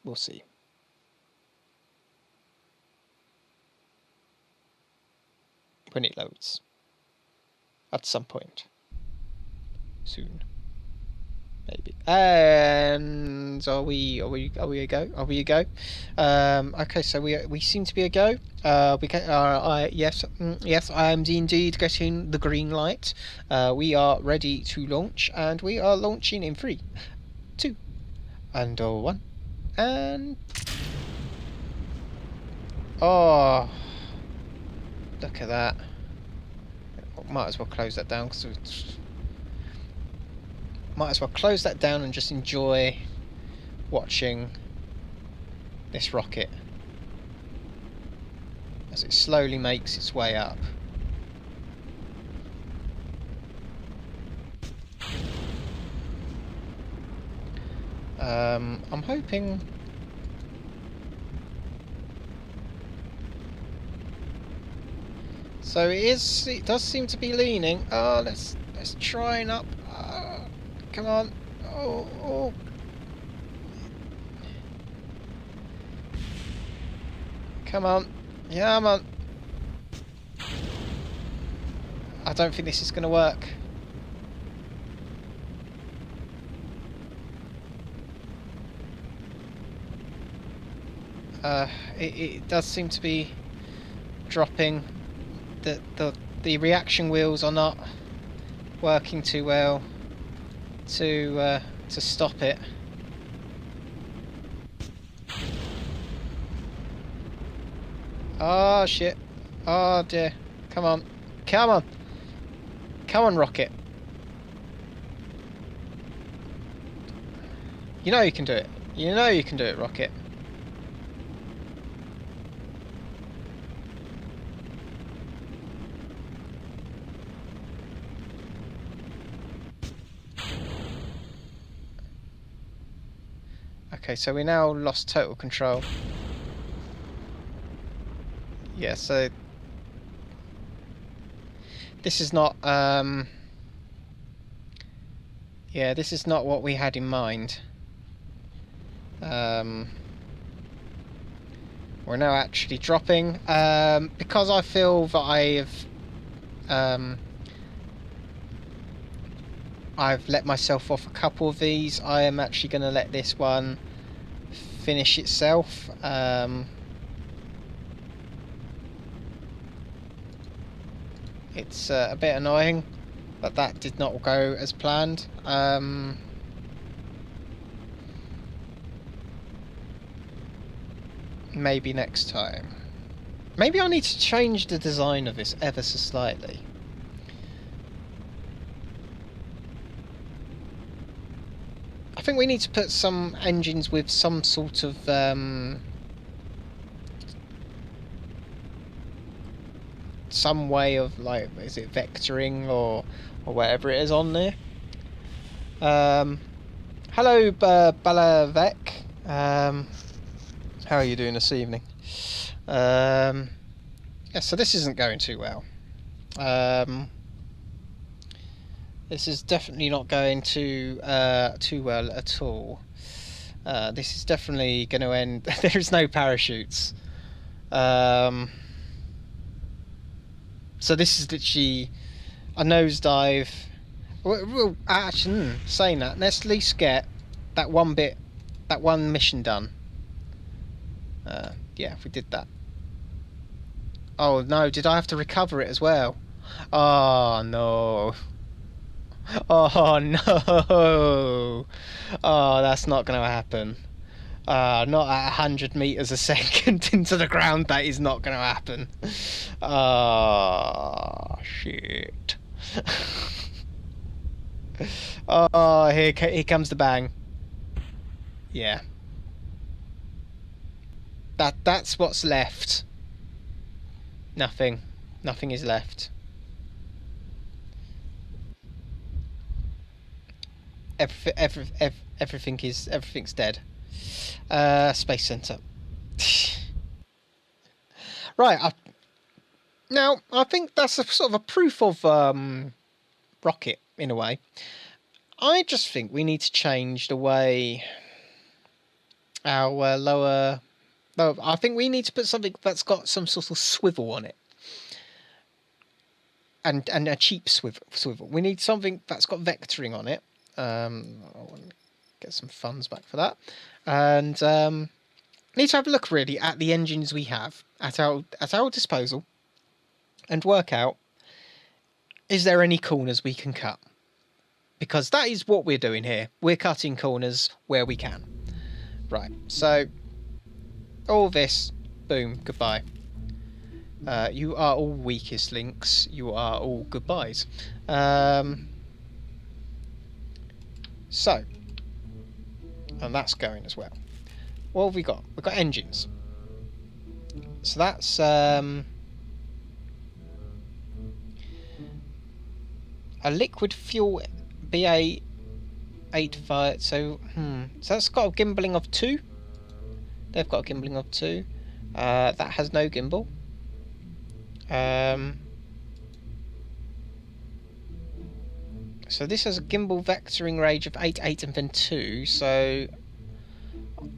We'll see. When it loads. At some point. Soon. Maybe. And are we a go? Are we a go? Okay, so we seem to be a go. Yes, I am indeed getting the green light. We are ready to launch, and we are launching in 3, 2, and 1. And oh, look at that! Might as well close that down and just enjoy watching this rocket as it slowly makes its way up. I'm hoping so it does seem to be leaning. Oh, let's try and up. Come on. Oh. Come on. Yeah, I'm on. I don't think this is going to work. It does seem to be dropping. The reaction wheels are not working too well to stop it. Oh shit! Oh dear! Come on! Come on! Come on, rocket! You know you can do it. You know you can do it, rocket. Okay, so we now lost total control. Yeah, so this is not yeah, this is not what we had in mind. We're now actually dropping because I feel that I've let myself off a couple of these. I am actually going to let this one finish itself. It's a bit annoying, but that did not go as planned. Maybe next time. Maybe I need to change the design of this ever so slightly. I think we need to put some engines with some sort of some way of, like, is it vectoring or whatever it is on there. Hello Balavec. How are you doing this evening? Yeah, so this isn't going too well. This is definitely not going too well at all. This is definitely going to end. There's no parachutes. So this is literally a nosedive. Well, actually, saying that, let's at least get that one mission done. Yeah, we did that. Oh no, did I have to recover it as well? Oh no. Oh no. Oh, that's not going to happen. Not at 100 meters a second into the ground. That is not going to happen. Oh, shit. Oh, here comes the bang. Yeah. That's what's left. Nothing is left. Everything's dead. Space Center. Right. Now I think that's a sort of a proof of rocket in a way. I just think we need to change the way our lower. No, I think we need to put something that's got some sort of swivel on it. And a cheap swivel. We need something that's got vectoring on it. I want to get some funds back for that. And need to have a look really at the engines we have at our disposal and work out, is there any corners we can cut? Because that is what we're doing here. We're cutting corners where we can. Right, so all this, boom, goodbye. You are all weakest links. You are all goodbyes. So, and that's going as well. What have we got? We've got engines. So that's a liquid fuel BA 85. So that's got a gimbaling of 2. They've got a gimbaling of 2. That has no gimbal. So this has a gimbal vectoring range of 8, 8 and then 2, so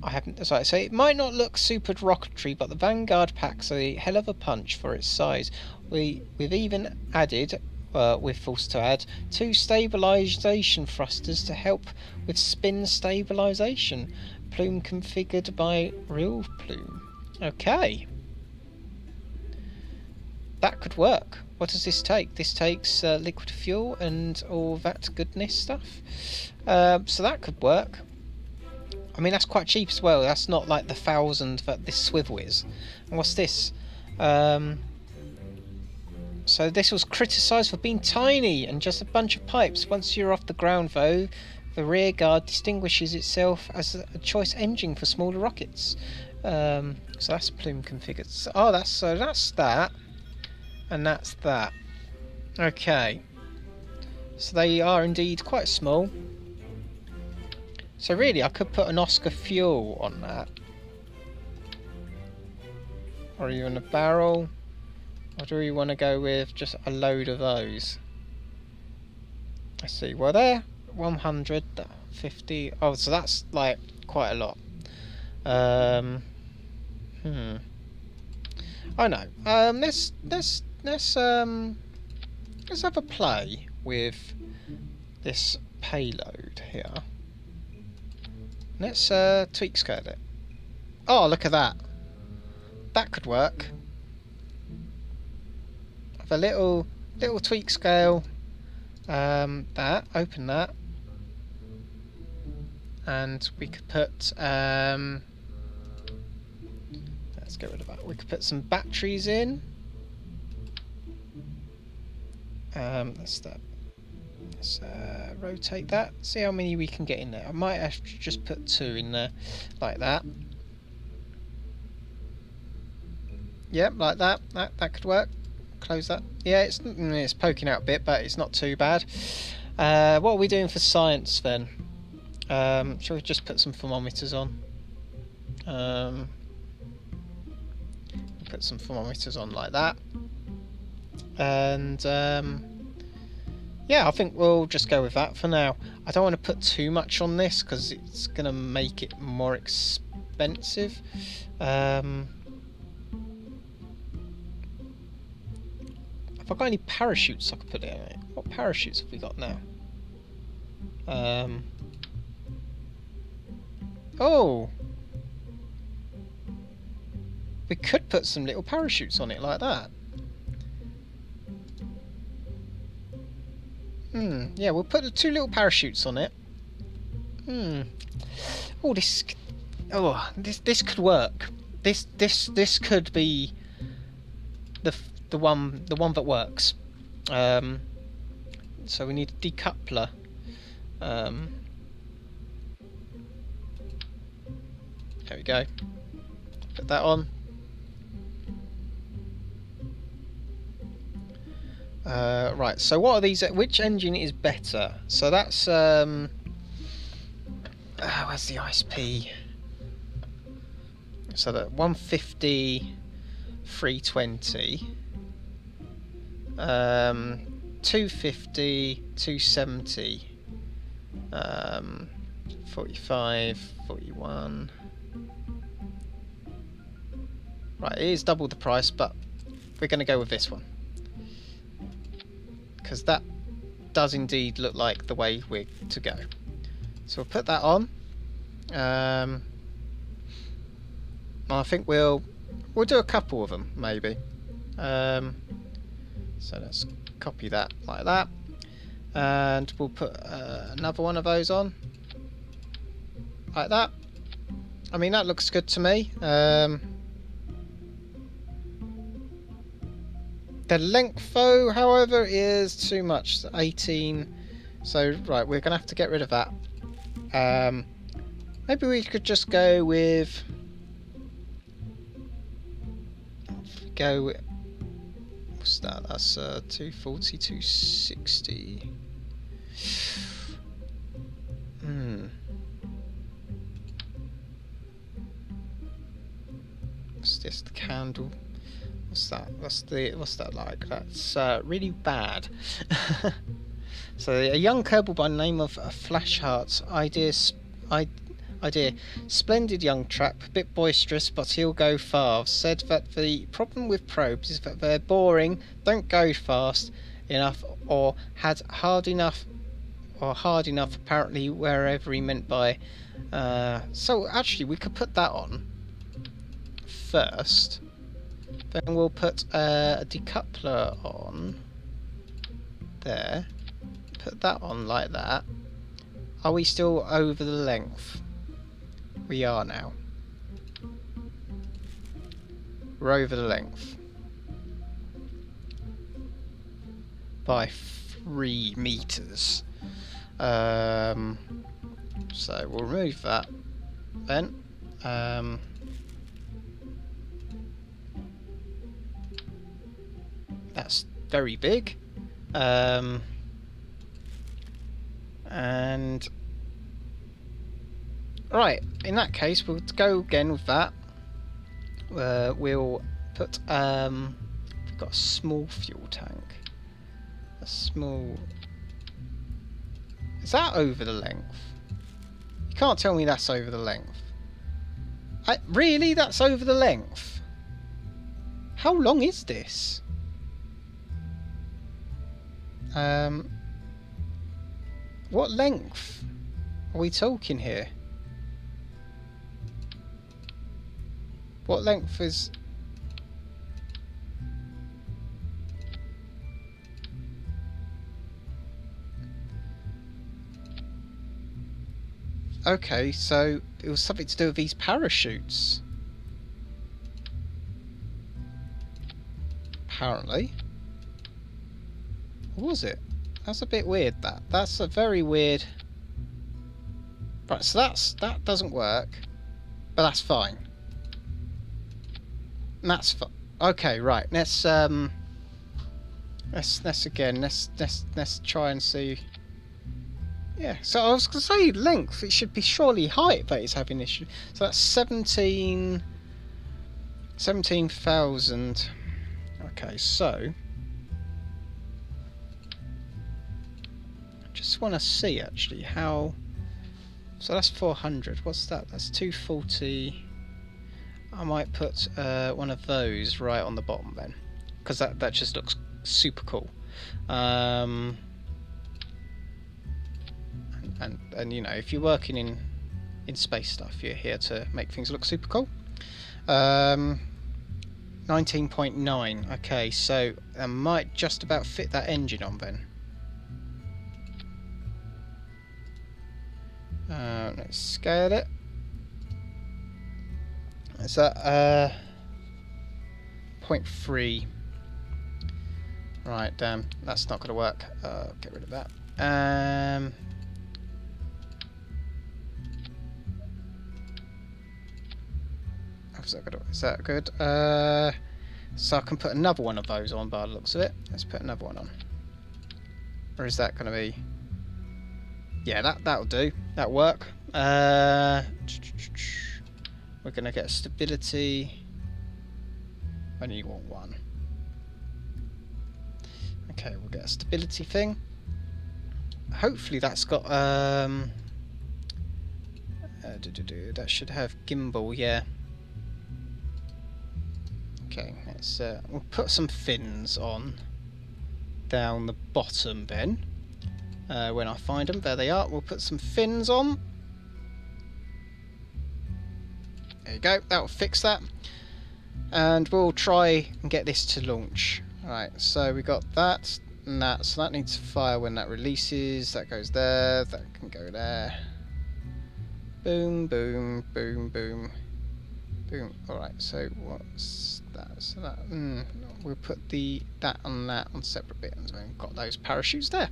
I haven't, so it might not look super rocketry, but the Vanguard packs a hell of a punch for its size. We've even added, with force to add, 2 stabilisation thrusters to help with spin stabilisation. Plume configured by Real Plume. Okay. That could work. What does this take? This takes liquid fuel and all that goodness stuff. So that could work. I mean, that's quite cheap as well. That's not like the 1,000 that this swivel is. And what's this? So this was criticised for being tiny and just a bunch of pipes. Once you're off the ground, though, the rear guard distinguishes itself as a choice engine for smaller rockets. So that's plume configured. Oh, that's that. And that's that. Okay. So they are indeed quite small. So really, I could put an Oscar fuel on that. Or even a barrel. Or do we want to go with just a load of those? Let's see. Well, they're 150. Oh, so that's like quite a lot. I know. Let's have a play with this payload here. Let's tweak scale it. Oh, look at that. That could work. Have a little tweak scale. That, open that. And we could put let's get rid of that. We could put some batteries in. Let's rotate that. See how many we can get in there. I might have to just put 2 in there, like that. Yep, like that. That could work. Close that. Yeah, it's poking out a bit, but it's not too bad. What are we doing for science then? Shall we just put some thermometers on? put some thermometers on like that. And yeah, I think we'll just go with that for now. I don't want to put too much on this because it's going to make it more expensive. Have I got any parachutes I could put in it? What parachutes have we got now? Oh! We could put some little parachutes on it like that. Yeah, we'll put the 2 little parachutes on it. Oh, this could work. This could be the one that works. So we need a decoupler. There we go. Put that on. Right, so what are these? Which engine is better? So that's where's the ISP? So that 150, 320, 250, 270, 45, 41. Right, it is double the price, but we're going to go with this one. Because that does indeed look like the way we're to go. So we'll put that on. I think we'll do a couple of them, maybe. So let's copy that like that. And we'll put another one of those on. Like that. I mean, that looks good to me. The length, though, however, is too much. 18. So, right, we're going to have to get rid of that. Maybe we could just go with... What's that? That's 240, 260. What's this? The candle. What's that? What's that like? That's really bad. So a young Kerbal by the name of Flashheart's idea. Splendid young chap, a bit boisterous, but he'll go far. Said that the problem with probes is that they're boring, don't go fast enough, or hard enough. Apparently, wherever he meant by. So actually, we could put that on first. Then we'll put a decoupler on there. Put that on like that. Are we still over the length? We are now. We're over the length. By 3 meters. So we'll remove that then. That's very big. And right, in that case, we'll go again with that. We'll put we've got a small fuel tank. A small. Is that over the length? You can't tell me that's over the length. Really? That's over the length? How long is this? What length are we talking here? What length is... Okay, so it was something to do with these parachutes. Apparently. What was it? That's a bit weird, that. That's a very weird... Right, so that doesn't work. But that's fine. That's fine. Okay, right. Let's again, let's try and see. Yeah, so I was gonna say length, it should be surely height that is having issue. So that's 17 17,000. Okay, so just want to see actually how. So that's 400. What's that? That's 240. I might put one of those right on the bottom then, because that just looks super cool. And you know, if you're working in space stuff, you're here to make things look super cool. 19.9. Okay, so I might just about fit that engine on then. Let's scale it. Is that 0.3? Right, damn, that's not going to work. Get rid of that. Is that good? So I can put another one of those on by the looks of it. Let's put another one on. Or is that going to be? Yeah, that'll do. That'll work. We're going to get stability. I only want one. Okay, we'll get a stability thing. Hopefully that's got that should have gimbal, yeah. Okay, let's we'll put some fins on down the bottom then. When I find them, there they are. We'll put some fins on. There you go, that'll fix that. And we'll try and get this to launch. Right, so we got that and that. So that needs to fire when that releases. That goes there, that can go there. Boom, boom, boom, boom, boom. Alright, so what's that? So that, we'll put that on separate bits. We've got those parachutes there.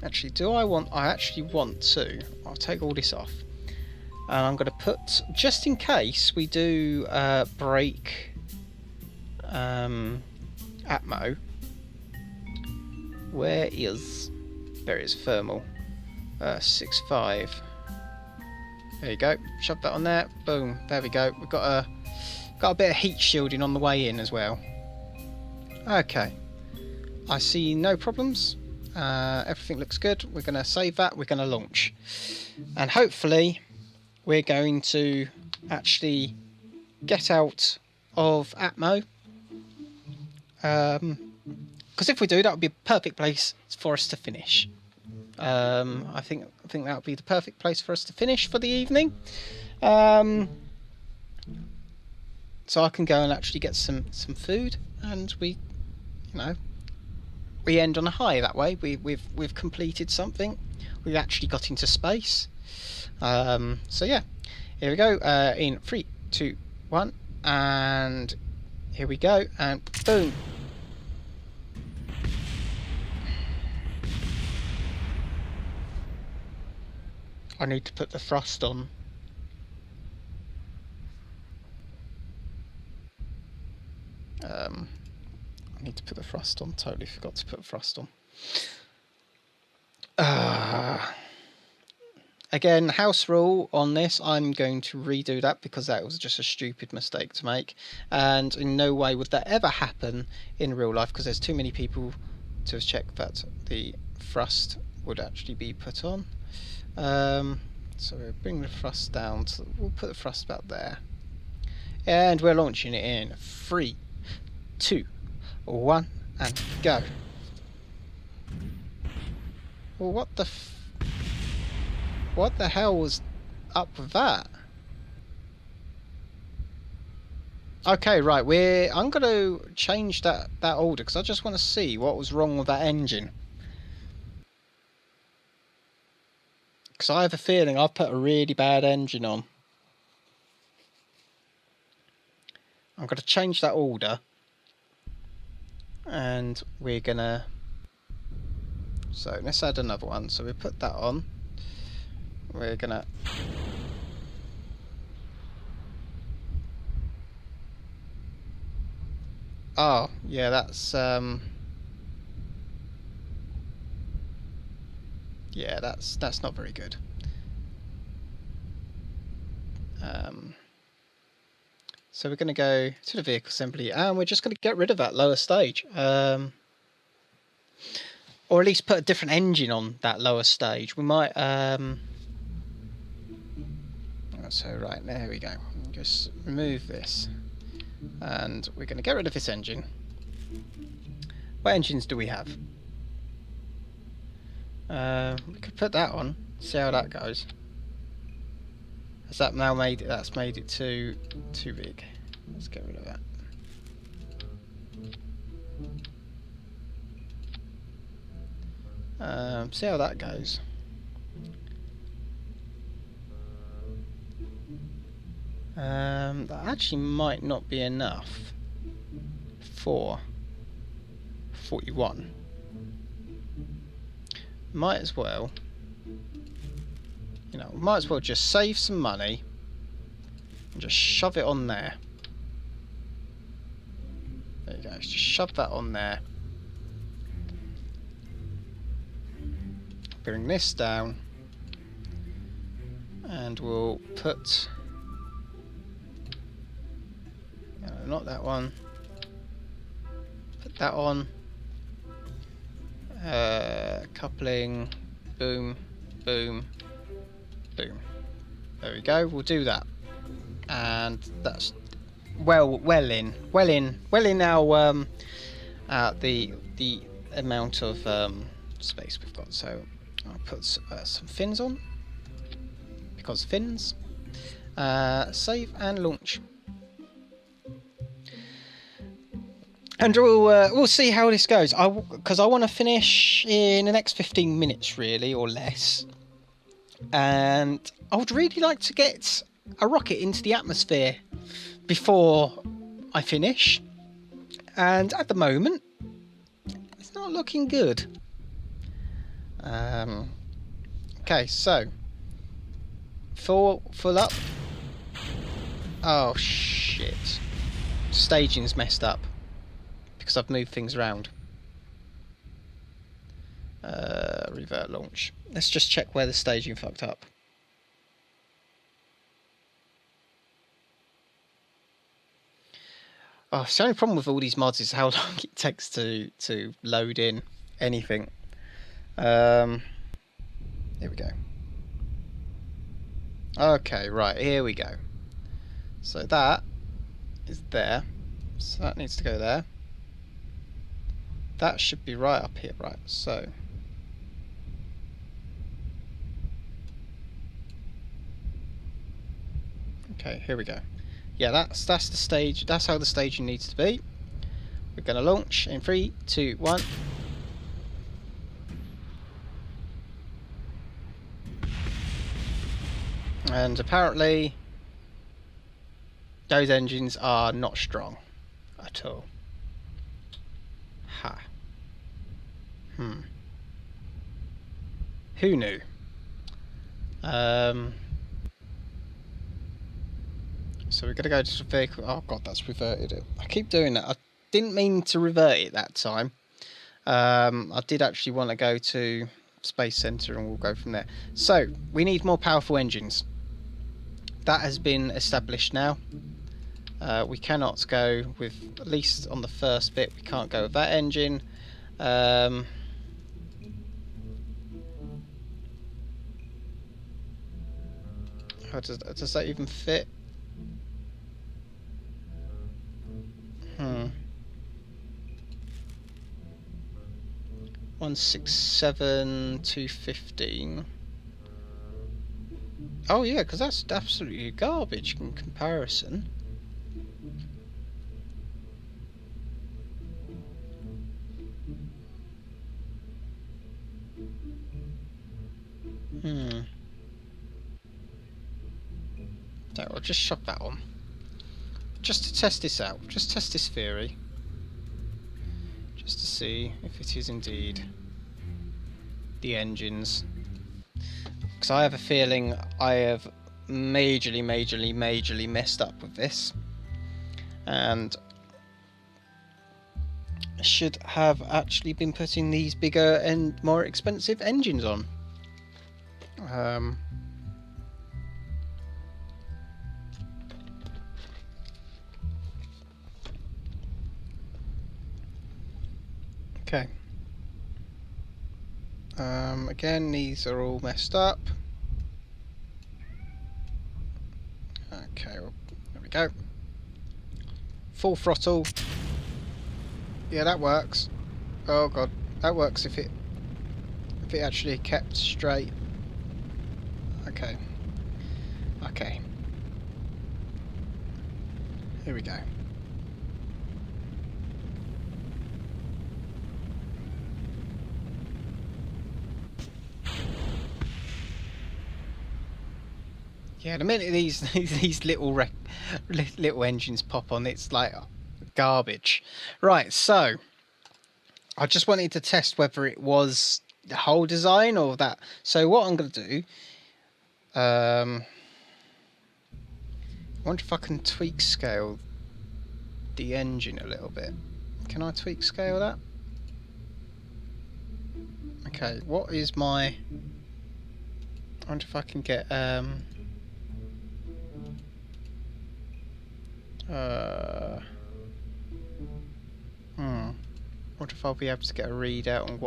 Actually, I actually want to. I'll take all this off. And I'm going to put, just in case we do break Atmo. Where is? There is thermal. 6.5. There you go. Shove that on there. Boom. There we go. We've got a bit of heat shielding on the way in as well. Okay. I see no problems. Everything looks good. We're going to save that. We're going to launch, and hopefully we're going to actually get out of Atmo. Because if we do, that would be a perfect place for us to finish. I think that would be the perfect place for us to finish for the evening. So I can go and actually get some food, and we end on a high that way. We've completed something. We've actually got into space. So yeah, here we go. In 3, 2, 1, and here we go, and boom. I need to put the thrust on. I need to put the thrust on. Totally forgot to put the thrust on. Again, house rule on this, I'm going to redo that because that was just a stupid mistake to make, and in no way would that ever happen in real life, because there's too many people to check that the thrust would actually be put on. So we'll bring the thrust down, so we'll put the thrust about there, and we're launching it in 3, 2, 1, and go. Well, what the hell was up with that? Okay, right, I'm going to change that order, because I just want to see what was wrong with that engine. Because I have a feeling I've put a really bad engine on. I'm going to change that order. And we're going to... So let's add another one. So we put that on. We're going to... Oh, yeah, that's... Yeah, that's not very good. So we're going to go to the vehicle assembly, and we're just going to get rid of that lower stage. Or at least put a different engine on that lower stage. We might... So right, there we go. Just remove this. And we're going to get rid of this engine. What engines do we have? We could put that on, see how that goes. Has that now made it? That's made it too big. Let's get rid of that. See how that goes. That actually might not be enough for 41. Might as well, might as well just save some money and just shove it on there. There you go, just shove that on there. Bring this down, and we'll put, not that one, put that on. Coupling, boom, boom, boom. There we go. We'll do that, and that's well in our the amount of space we've got. So I'll put some fins on, because fins. Save and launch. And we'll see how this goes. Because I want to finish in the next 15 minutes, really, or less. And I would really like to get a rocket into the atmosphere before I finish. And at the moment, it's not looking good. Okay, so full up. Oh shit! Staging's messed up. Because I've moved things around. Revert launch. Let's just check where the staging fucked up. Oh, the only problem with all these mods is how long it takes to load in anything. Here we go. Okay, right, here we go. So that is there. So that needs to go there. That should be right up here, right? So okay, here we go. Yeah, that's the stage. That's how the staging needs to be. We're gonna launch in 3, 2, 1. And apparently those engines are not strong at all. Ha. Who knew? So we're gonna go to the vehicle. Oh god, that's reverted it. I keep doing that. I didn't mean to revert it that time. I did actually want to go to Space Center, and we'll go from there. So we need more powerful engines. That has been established now. We cannot go with, at least on the first bit, we can't go with that engine. How does that even fit? 167 215. Oh yeah, because that's absolutely garbage in comparison. So I'll just shove that on. Just to test this out. Just test this theory. Just to see if it is indeed the engines. Because I have a feeling I have majorly messed up with this. And I should have actually been putting these bigger and more expensive engines on. Okay. Again, these are all messed up. Okay, well, there we go. Full throttle. Yeah, that works. Oh god, that works if it actually kept straight. Okay. Okay. Here we go. Yeah, the minute these little engines pop on, it's like garbage. Right, so I just wanted to test whether it was the whole design or that. So what I'm going to do, I wonder if I can tweak scale the engine a little bit. Can I tweak scale that? Okay, what is my... I wonder if I can get... wonder if I'll be able to get a readout on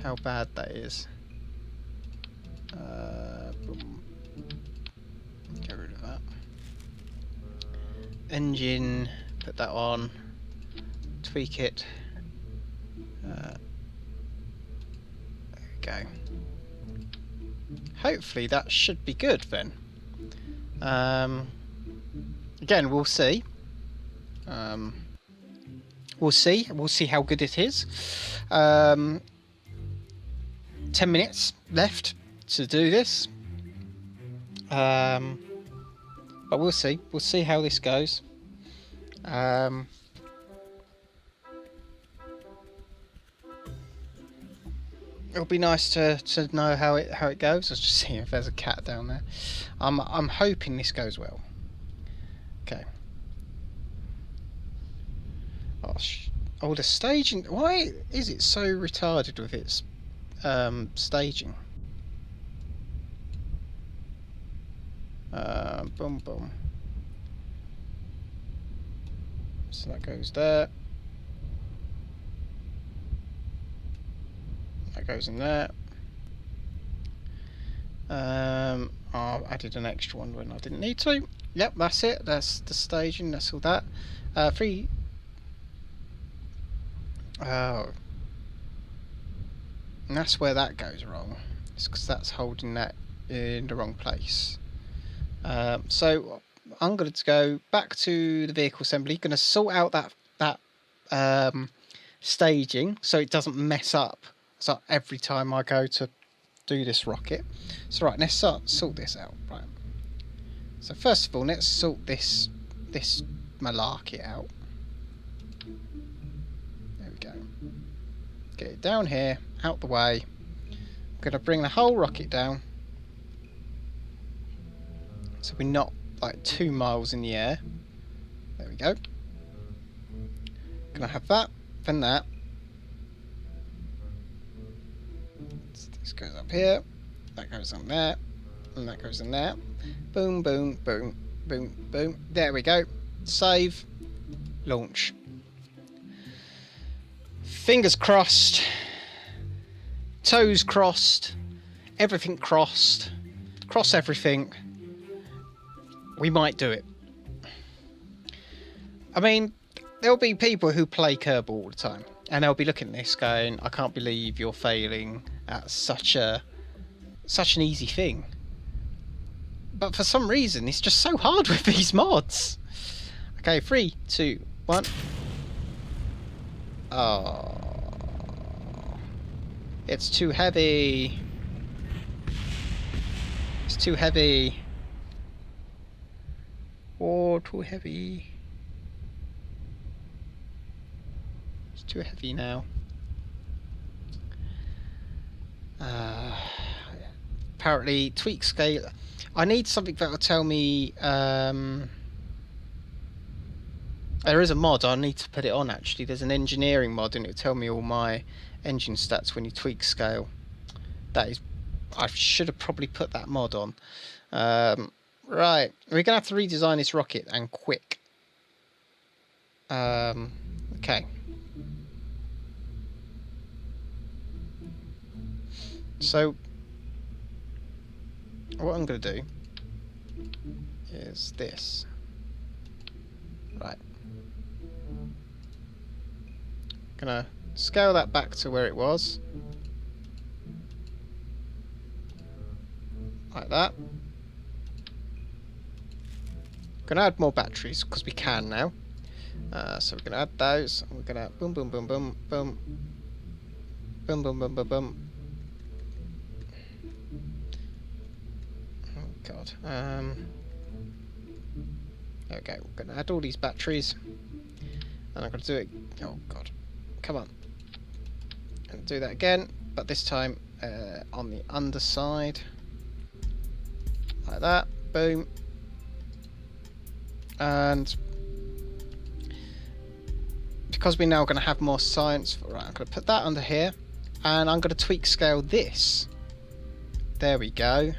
how bad that is. Boom. Get rid of that. Engine, put that on. Tweak it. There we go. Hopefully that should be good then. Again, we'll see. We'll see how good it is. 10 minutes left to do this. But we'll see. We'll see how this goes. It'll be nice to know how it goes. I was just seeing if there's a cat down there. I'm hoping this goes well. Okay. Oh, the staging. Why is it so retarded with its staging? Boom, boom. So that goes there. That goes in there. I added an extra one when I didn't need to. Yep, that's it. That's the staging. That's all that. Free. Oh. And that's where that goes wrong. It's because that's holding that in the wrong place. So I'm going to go back to the vehicle assembly. Going to sort out that staging so it doesn't mess up. So every time I go to do this rocket. So right, let's sort this out. Right. So first of all, let's sort this malarkey out. There we go. Get it down here, out the way. I'm going to bring the whole rocket down. So we're not like 2 miles in the air. There we go. Gonna have that, then that. So this goes up here, that goes on there, and that goes in there. Boom, boom, boom, boom, boom. There we go. Save. Launch. Fingers crossed. Toes crossed. Everything crossed. Cross everything. We might do it. I mean, there'll be people who play Kerbal all the time, and they'll be looking at this going, I can't believe you're failing at such an easy thing. But for some reason, it's just so hard with these mods. Okay, 3, 2, 1. Oh. It's too heavy. It's too heavy. Oh, too heavy. It's too heavy now. Apparently, tweak scale. I need something that will tell me. There is a mod. I need to put it on. Actually, there's an engineering mod, and it'll tell me all my engine stats when you tweak scale. That is. I should have probably put that mod on. Right, we're gonna have to redesign this rocket, and quick. Okay. So what I'm going to do is this. Right. Gonna scale that back to where it was. Like that. Gonna add more batteries because we can now. So we're gonna add those. We're gonna boom, boom, boom, boom, boom, boom, boom, boom, boom, boom. Oh god. There we go. We're gonna add all these batteries, and I'm gonna do it. Oh god, come on. And do that again, but this time on the underside, like that. Boom. And because we're now going to have more science, right, I'm going to put that under here, and I'm going to tweak scale this. There we go.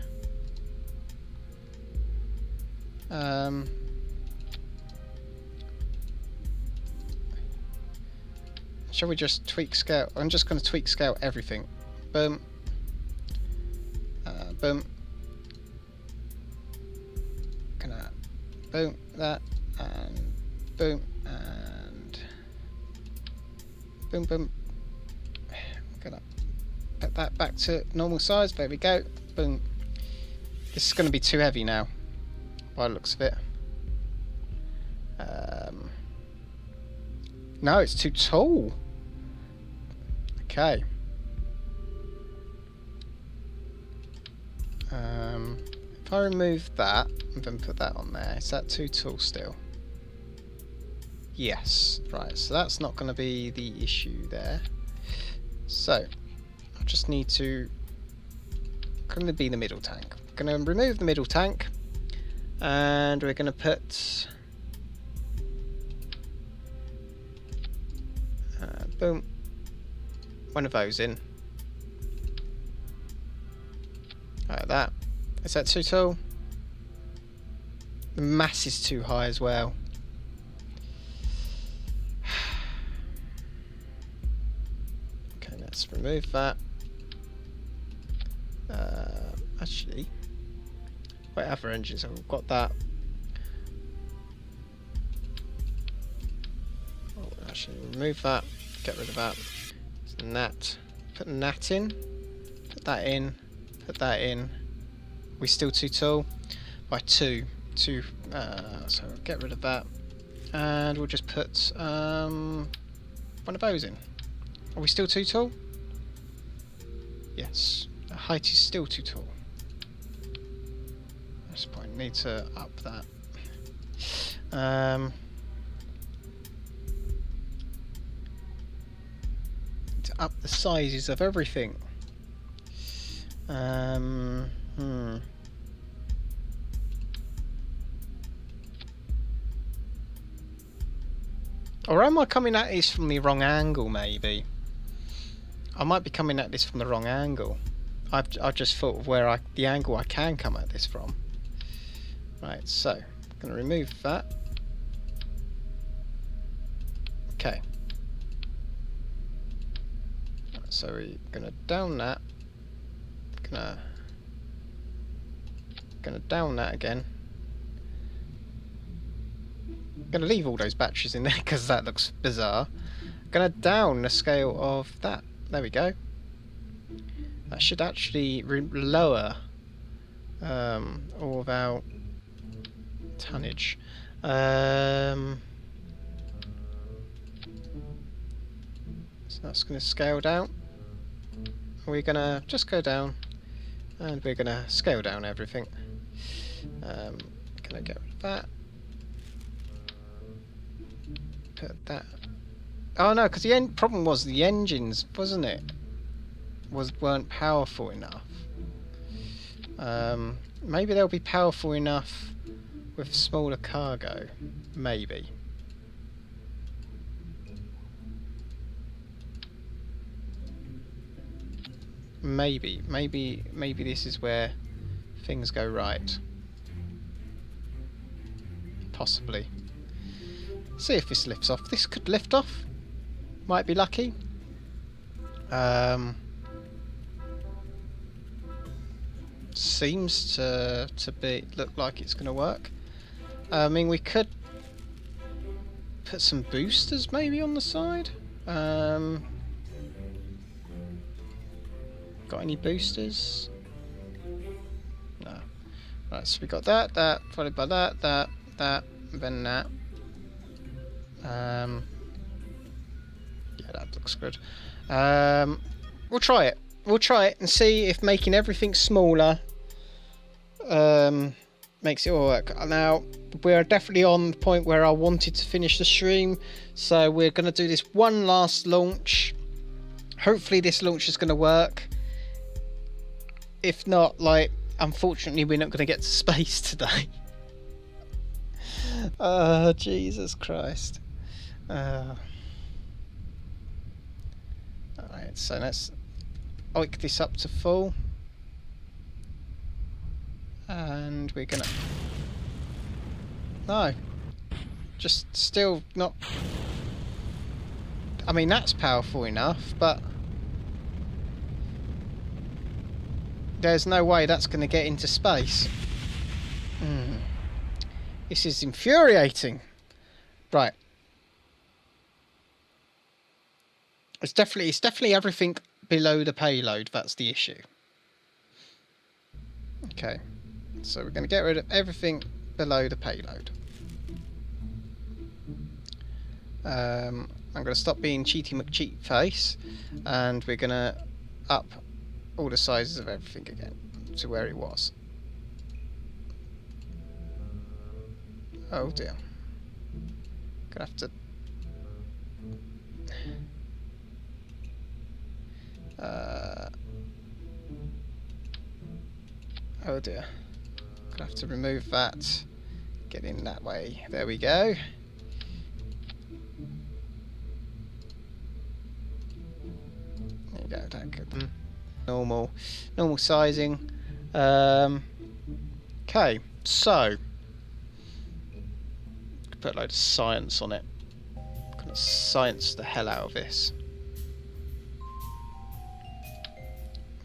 Shall we just tweak scale? I'm just going to tweak scale everything. Boom. Boom. Gonna boom that, and boom, and boom, boom. I'm gonna put that back to normal size. There we go. Boom. This is going to be too heavy now, by the looks of it. No, it's too tall. Okay. If I remove that and then put that on there, is that too tall still? Yes. Right, so that's not going to be the issue there. So, I just need to... going to be the middle tank. I'm going to remove the middle tank, and we're going to put... boom. One of those in. Like that. Is that too tall? The mass is too high as well. Okay, let's remove that. Actually, what other engines have we got? That. Oh, actually, remove that. Get rid of that. Nat. Put nat in. Put that in. Put that in. We're still too tall by two. So get rid of that, and we'll just put one of those in. Are we still too tall? Yes. The height is still too tall. At this point, need to up that. To up the sizes of everything. Or am I coming at this from the wrong angle, maybe? I might be coming at this from the wrong angle. I've just thought of where the angle I can come at this from. Right, so I'm going to remove that. Okay. So we're going to down that. Gonna down that again. Gonna leave all those batteries in there because that looks bizarre. Gonna down the scale of that. There we go. That should actually lower all of our tonnage. So that's gonna scale down. We're gonna just go down, and we're gonna scale down everything. Gonna get rid of that. Put that. Oh no, because the problem was the engines, wasn't it? Weren't powerful enough. Maybe they'll be powerful enough with smaller cargo. Maybe. Maybe this is where things go right. Possibly. See if this lifts off. This could lift off. Might be lucky. seems to look like it's going to work. I mean, we could put some boosters maybe on the side. Got any boosters? No. Right, so we got that, followed by that, and then that. Yeah, that looks good. We'll try it. We'll try it and see if making everything smaller makes it all work. Now, we're definitely on the point where I wanted to finish the stream, so we're going to do this one last launch. Hopefully this launch is going to work. If not, like, unfortunately we're not going to get to space today. Oh, Jesus Christ. Alright, so let's oik this up to full. And we're gonna... No. Just still not... I mean, that's powerful enough, but... There's no way that's going to get into space. This is infuriating. Right. It's definitely everything below the payload. That's the issue. Okay. So we're going to get rid of everything below the payload. I'm going to stop being cheaty McCheat face, and we're going to up all the sizes of everything again to where it was. Oh dear. Gonna have to... oh dear. Gonna have to remove that. Get in that way. There we go. There you go. That could... normal sizing. Okay, so put a load of science on it. Gonna science the hell out of this.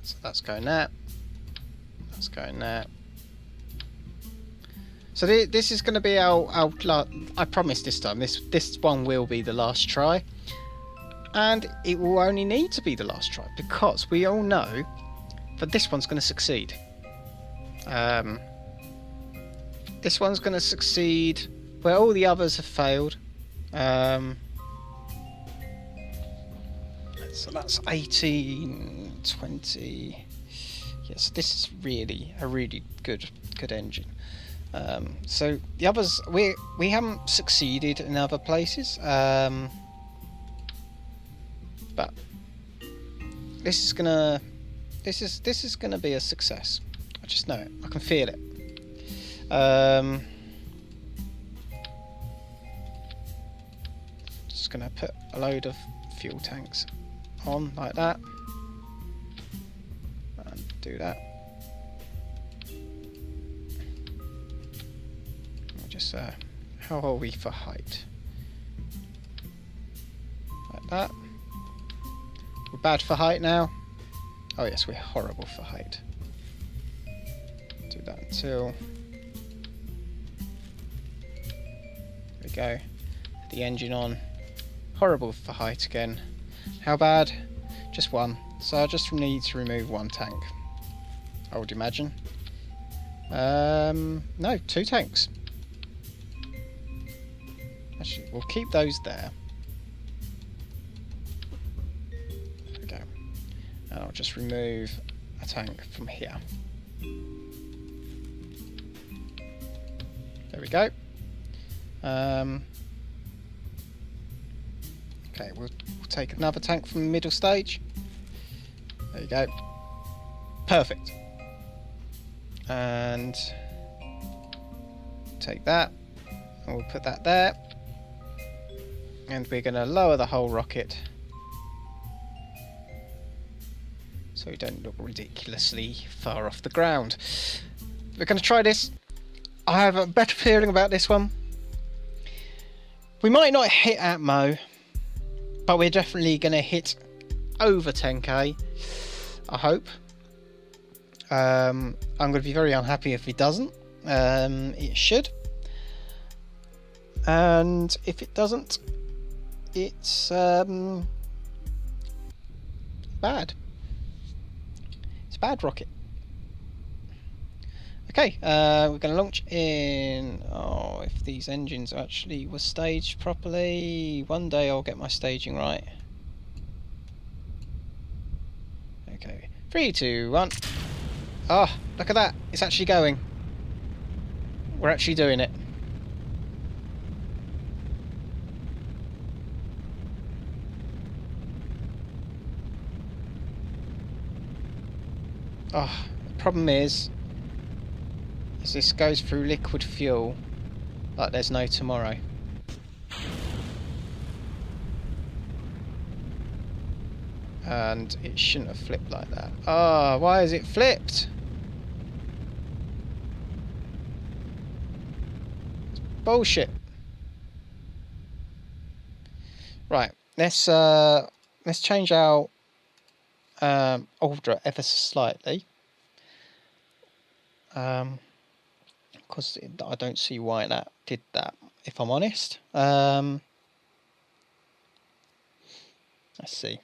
So that's going there. That's going there. So this is going to be our I promise this time. This one will be the last try. And it will only need to be the last try, because we all know that this one's going to succeed. This one's going to succeed where all the others have failed. So that's 18, 20. Yes, this is really a really good engine. So the others, we haven't succeeded in other places. But this is gonna be a success. I just know it. I can feel it. Just gonna put a load of fuel tanks on like that, and do that. We'll just how are we for height? Like that. We're bad for height now. Oh yes, we're horrible for height. Do that until... There we go. The engine on. Horrible for height again. How bad? Just one. So I just need to remove one tank, I would imagine. No, 2 tanks. Actually, we'll keep those there. And I'll just remove a tank from here. There we go. Okay, we'll take another tank from the middle stage. There you go. Perfect. And take that, and we'll put that there. And we're going to lower the whole rocket, so we don't look ridiculously far off the ground. We're going to try this. I have a better feeling about this one. We might not hit Atmo, but we're definitely going to hit over 10k, I hope. I'm going to be very unhappy if it doesn't. It should. And if it doesn't, it's bad. It's a bad rocket. Okay, we're going to launch in... Oh, if these engines actually were staged properly. One day I'll get my staging right. Okay, 3, 2, 1. Oh, look at that. It's actually going. We're actually doing it. Oh, the problem is this goes through liquid fuel like there's no tomorrow. And it shouldn't have flipped like that. Ah, why is it flipped? It's bullshit. Right, let's change our order ever so slightly. Because I don't see why that did that, if I'm honest. Let's see.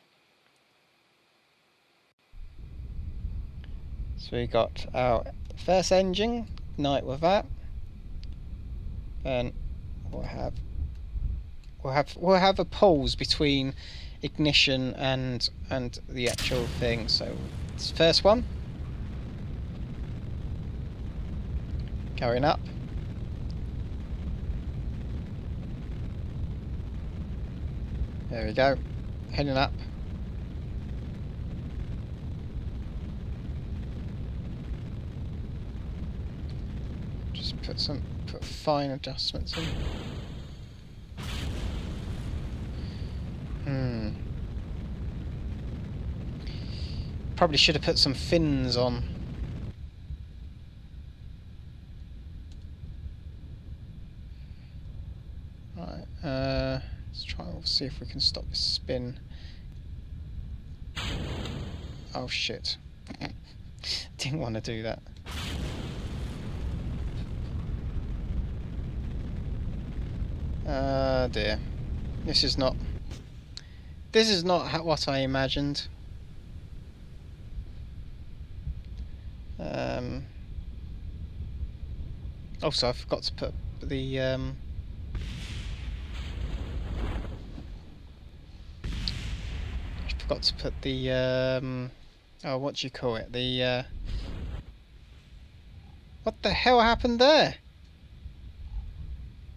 So we got our first engine, ignite with that, and we'll have a pause between ignition and the actual thing. So this first one, carrying up. There we go, heading up. Just put fine adjustments in. Probably should have put some fins on. Right, let's try and see if we can stop this spin. Oh shit. Didn't want to do that. Dear. This is not what I imagined. Also, I forgot to put the I forgot to put the oh, what do you call it? The what the hell happened there?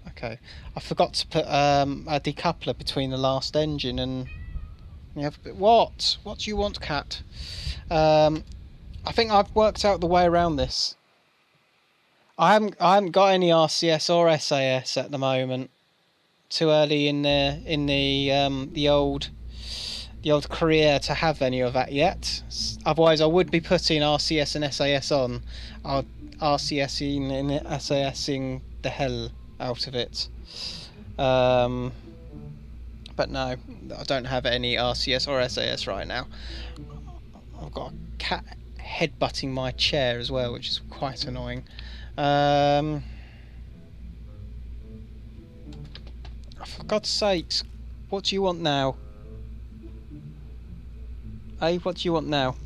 Okay, I forgot to put a decoupler between the last engine and what do you want, cat? I think I've worked out the way around this. I haven't got any RCS or SAS at the moment. Too early in the old career to have any of that yet. Otherwise, I would be putting RCS and SAS on. I'll RCSing and SASing the hell out of it. But no, I don't have any RCS or SAS right now. I've got a cat headbutting my chair as well, which is quite annoying. For God's sakes, what do you want now? Hey, what do you want now?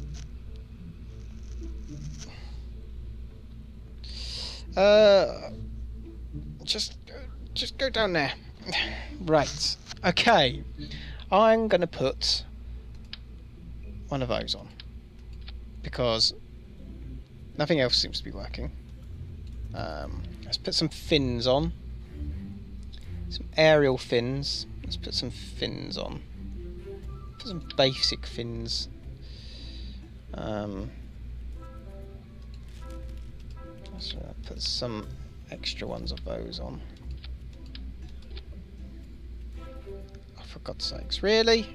Just go down there. Right. Okay. I'm gonna put one of those on because nothing else seems to be working. Let's put some fins on. Some aerial fins. Let's put some fins on. Put some basic fins. Let's put some extra ones of those on. Oh, for God's sakes, really?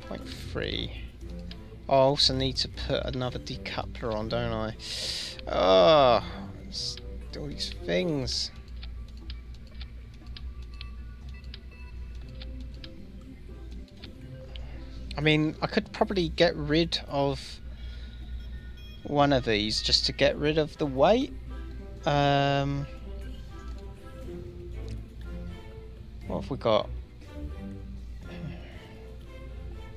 0.3. I also need to put another decoupler on, don't I? Oh, all these things. I mean, I could probably get rid of one of these just to get rid of the weight. What have we got?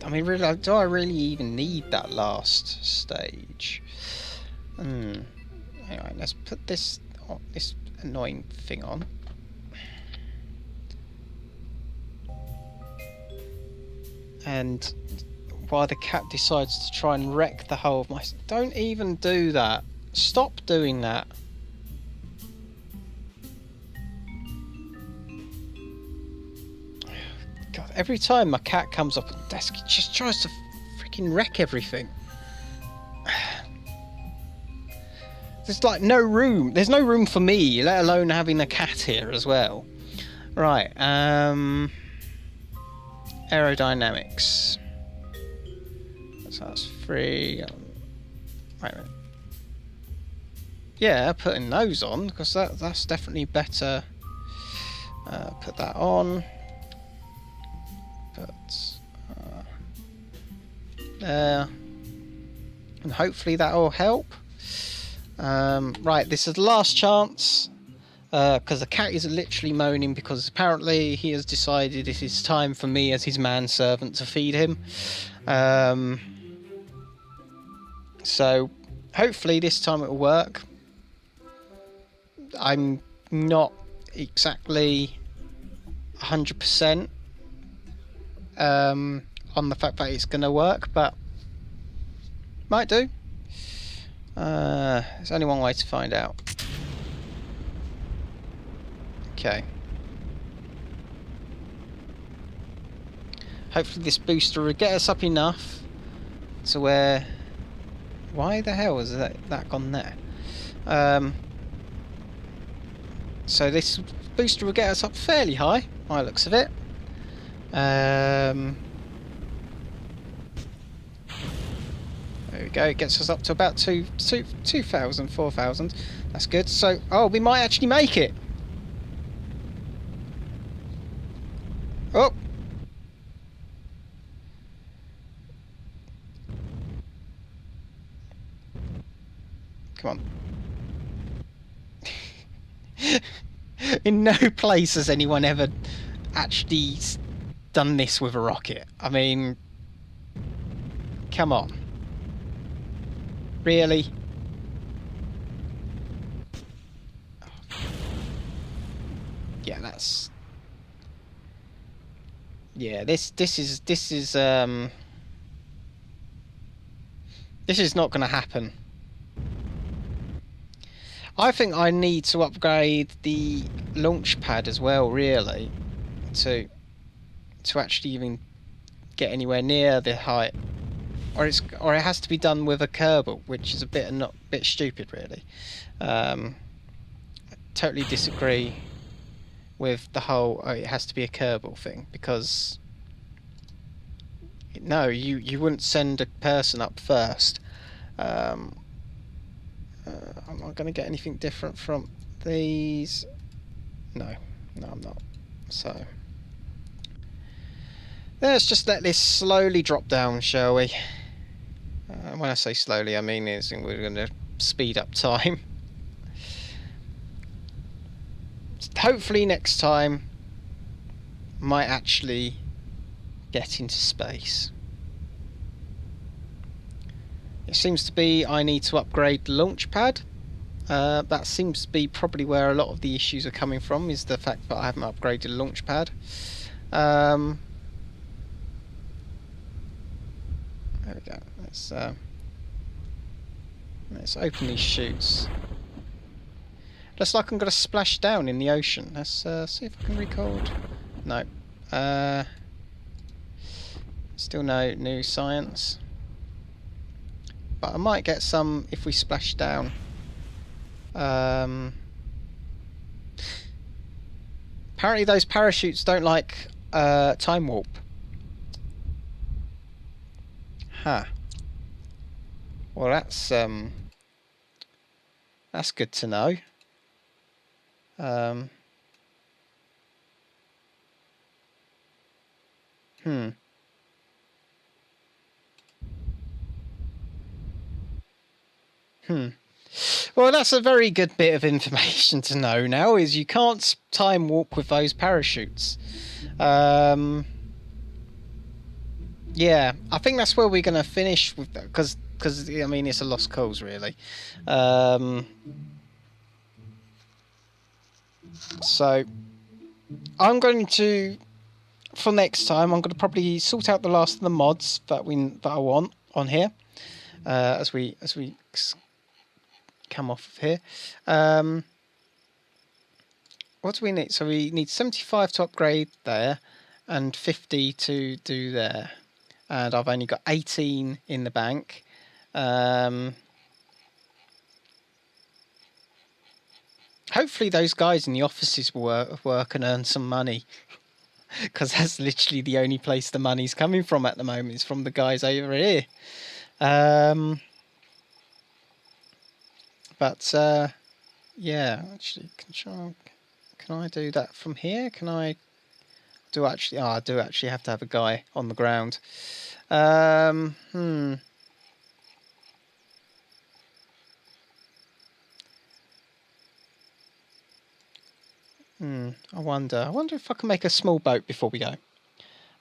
I mean, really, do I really even need that last stage? Anyway, let's put this annoying thing on. And while the cat decides to try and wreck the whole of my... Don't even do that. Stop doing that. God, every time my cat comes up on the desk, it just tries to freaking wreck everything. There's like no room. There's no room for me, let alone having a cat here as well. Right, aerodynamics. So that's 3. Wait a minute. Yeah, putting those on, because that's definitely better. Put that on. Put there. And hopefully that will help. Right, this is the last chance. Because the cat is literally moaning because apparently he has decided it is time for me as his manservant to feed him. So hopefully this time it will work. I'm not exactly 100% on the fact that it's going to work, but might do. There's only one way to find out. Okay. Hopefully this booster will get us up enough to where... Why the hell has that gone there? So this booster will get us up fairly high, by the looks of it. There we go, it gets us up to about 2,000, 4,000. That's good. So, oh, we might actually make it. Oh! Come on. In no place has anyone ever actually done this with a rocket. I mean, come on. Really? Yeah, that's... Yeah, this is not going to happen. I think I need to upgrade the launch pad as well, really, to actually even get anywhere near the height, or it has to be done with a Kerbal, which is a bit stupid, really. Totally disagree with the whole it has to be a Kerbal thing, because no, you wouldn't send a person up first. Am I going to get anything different from these? No, I'm not. So let's just let this slowly drop down, shall we? When I say slowly, I mean we're going to speed up time. Hopefully next time might actually get into space. It seems to be I need to upgrade the launch pad. That seems to be probably where a lot of the issues are coming from, is the fact that I haven't upgraded the launch pad. There we go. Let's open these chutes. Looks like I'm going to splash down in the ocean. Let's see if I can record. No. Still no new science. But I might get some if we splash down. Apparently those parachutes don't like time warp. Huh. Well, that's good to know. Well, that's a very good bit of information to know now, is you can't time warp with those parachutes. Yeah, I think that's where we're going to finish with that, because I mean, it's a lost cause, really. So I'm going to, for next time, I'm going to probably sort out the last of the mods that I want on here, as we come off of here. What do we need? So we need 75 to upgrade there, and 50 to do there. And I've only got 18 in the bank. Hopefully those guys in the offices will work and earn some money. Because that's literally the only place the money's coming from at the moment, is from the guys over here. Yeah, actually, can I do that from here? Can I do actually? Oh, I do actually have to have a guy on the ground. I wonder if I can make a small boat before we go.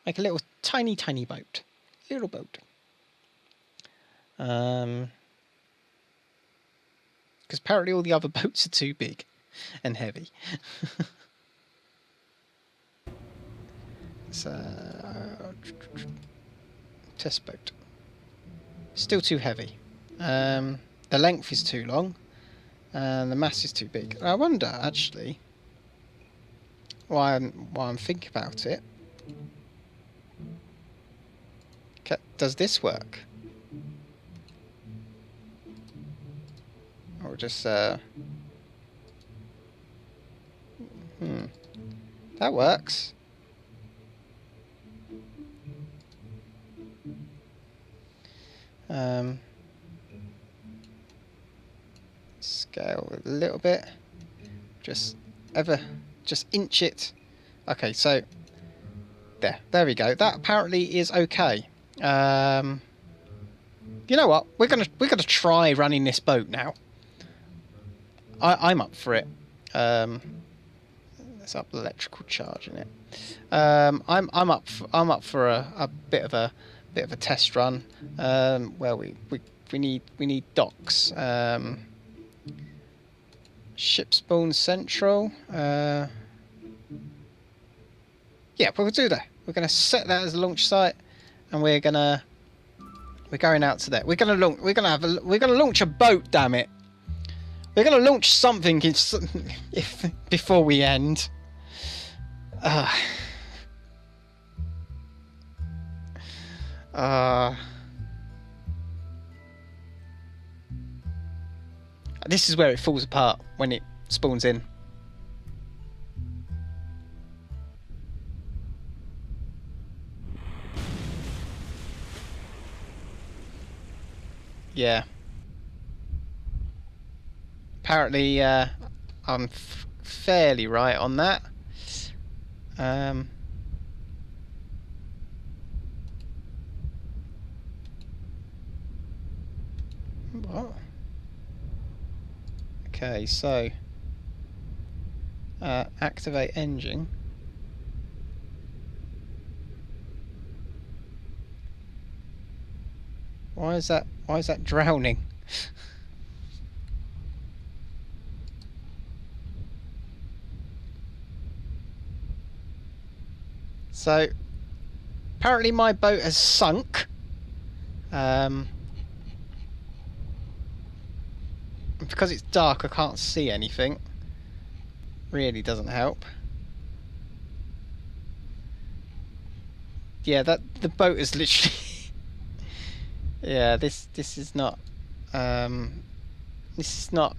Make a little tiny boat. Little boat. Because apparently all the other boats are too big and heavy. So, test boat. Still too heavy. The length is too long, and the mass is too big. I wonder, actually, while I'm thinking about it, does this work? Or just that works. Scale a little bit. Just inch it. Okay, so there we go. That apparently is okay. You know what? We're gonna try running this boat now. I'm up for it. Let's up the electrical charge in it. I'm up for a bit of a test run. Where we need docks. Ship spawn central. Yeah, we'll do that. We're gonna set that as a launch site, and we're going out to that. We're gonna launch a boat. Damn it! We're gonna launch something before we end. This is where it falls apart when it spawns in. Yeah. Apparently, I'm fairly right on that. What? Okay, so activate engine. Why is that drowning? So apparently my boat has sunk. Because it's dark, I can't see anything. Really doesn't help. Yeah, the boat is literally. Yeah, this is not. This is not.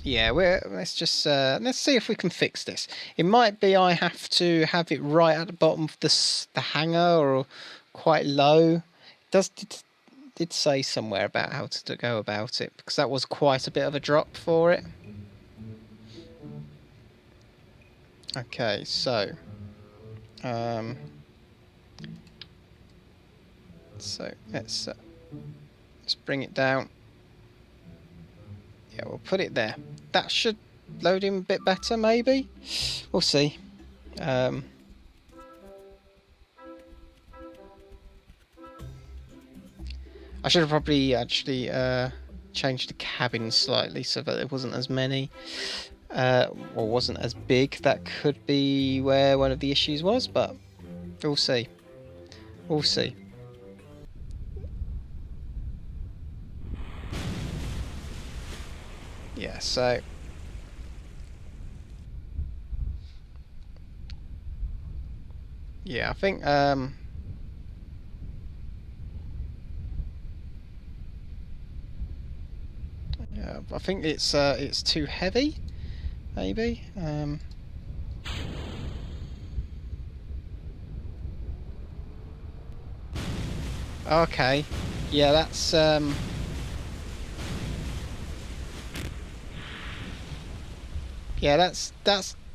Yeah, let's see if we can fix this. It might be I have to have it right at the bottom of the hangar, or quite low. Did say somewhere about how to go about it, because that was quite a bit of a drop for it. Okay, so let's Let's bring it down. Yeah, we'll put it there. That should load in a bit better, maybe. We'll see. I should have probably actually changed the cabin slightly so that there wasn't as many, or wasn't as big. That could be where one of the issues was, but we'll see. We'll see. Yeah, so yeah, I think yeah, I think it's too heavy, maybe. Okay, yeah, that's yeah, that's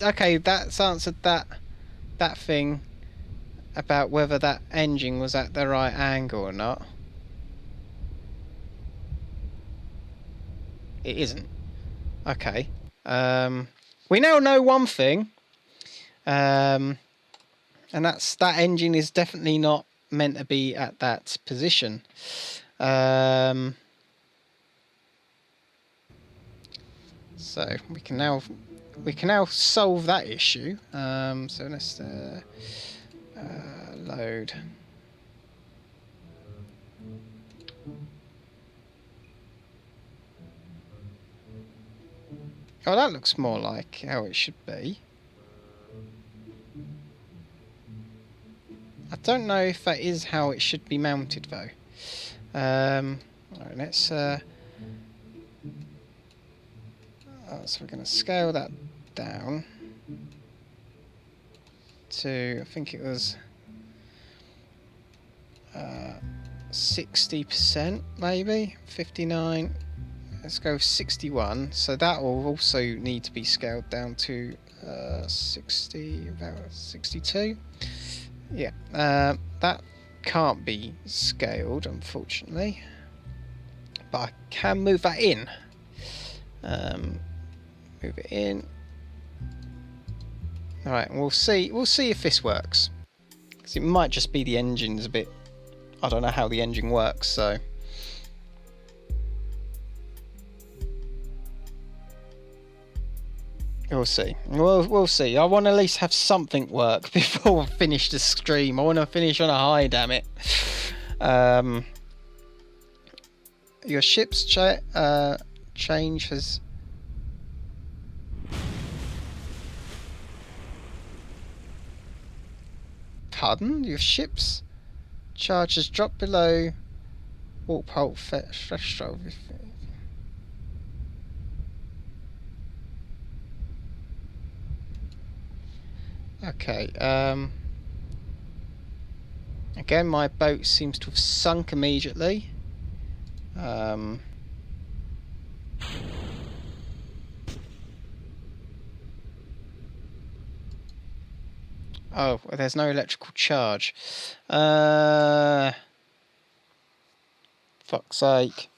okay. That's answered that thing about whether that engine was at the right angle or not. It isn't. Okay. We now know one thing, and that's that engine is definitely not meant to be at that position. So we can now solve that issue. So let's load. Oh, that looks more like how it should be. I don't know if that is how it should be mounted though. Alright, let's so we're going to scale that down to, I think it was 60%, maybe 59. Let's go 61. So that will also need to be scaled down to about 62. Yeah, that can't be scaled, unfortunately, but I can move that in. Move it in. All right, we'll see. We'll see if this works, because it might just be the engine's a bit. I don't know how the engine works, so. We'll see. We'll see. I want to at least have something work before I finish the stream. I want to finish on a high, damn it. Your ship's change has. Pardon? Your ship's charge has dropped below warp hole threshold. Okay, again, my boat seems to have sunk immediately. Oh, there's no electrical charge. Fuck's sake.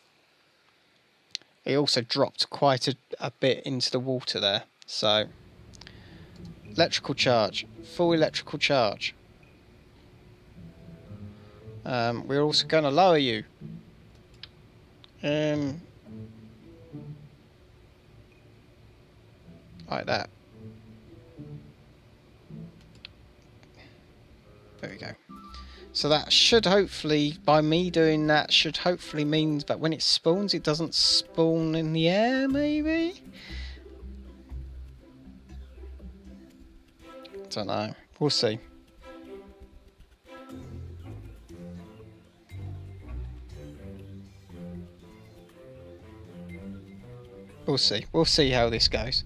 It also dropped quite a bit into the water there, so... Electrical charge. Full electrical charge. We're also going to lower you. Like that. There we go. So that should hopefully, by me doing that, should hopefully mean that when it spawns, it doesn't spawn in the air, maybe? Don't know. We'll see. We'll see. We'll see how this goes.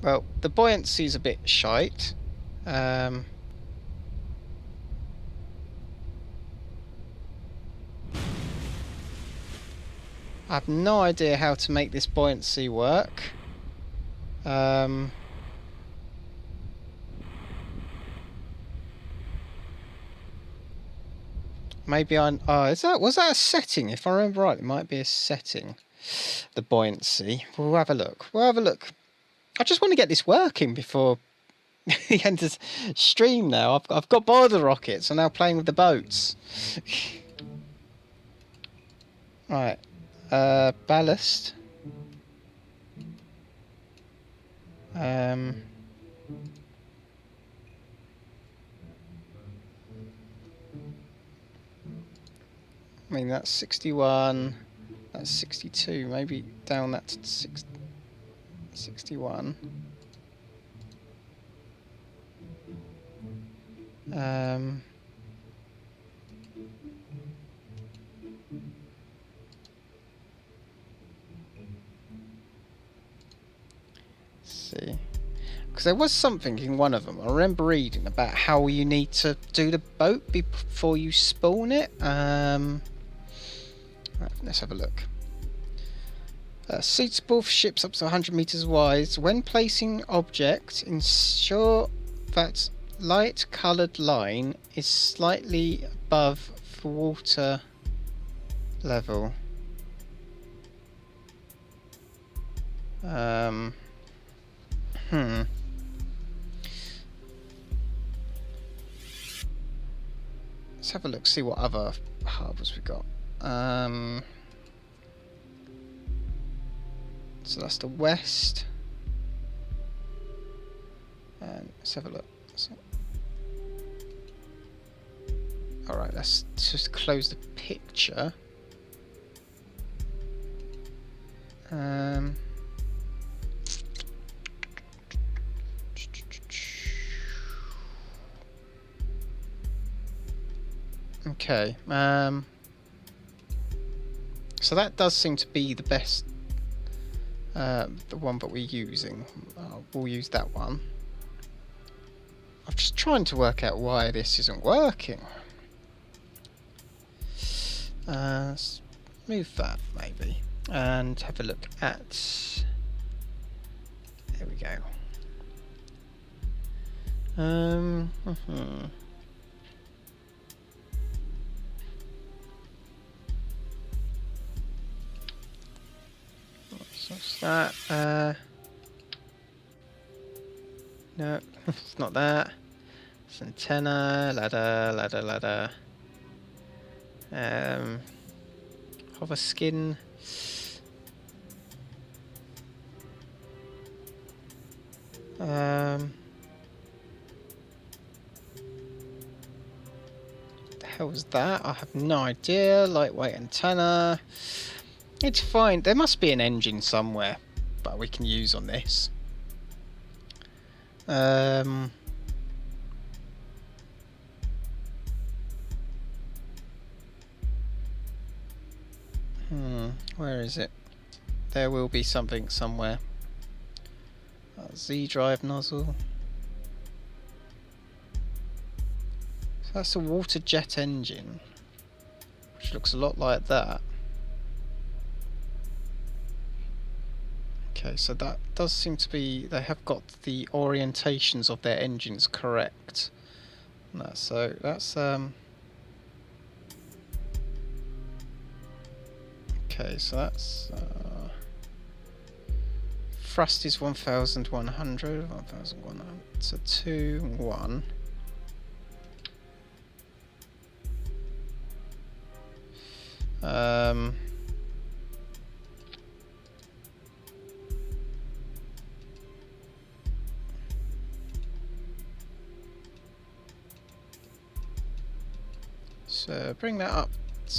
Well, the buoyancy's a bit shite. I have no idea how to make this buoyancy work. Maybe I... Oh, was that a setting? If I remember right, it might be a setting. The buoyancy. We'll have a look. I just want to get this working before the end of the stream now. I've got bored of the rockets. I'm now playing with the boats. Right. Ballast. I mean, that's 61. That's 62. Maybe down that to 61. See, because there was something in one of them. I remember reading about how you need to do the boat before you spawn it. Right, let's have a look. Suitable for ships up to 100 meters wide. When placing object, ensure that light coloured line is slightly above water level. Let's have a look, see what other harbours we got. So that's the west. And let's have a look. Alright, let's just close the picture. Okay. So that does seem to be the best. The one that we're using. We'll use that one. I'm just trying to work out why this isn't working. Let's move that maybe and have a look at. There we go. What's that? No, it's not that. It's antenna, ladder. Hover skin. The hell is that? I have no idea. Lightweight antenna. It's fine. There must be an engine somewhere, but we can use on this. Where is it? There will be something somewhere. Z drive nozzle. So that's a water jet engine, which looks a lot like that. Okay, so that does seem to be, they have got the orientations of their engines correct. No, so that's okay, so that's thrust is 1100, so 2, 1. So bring that up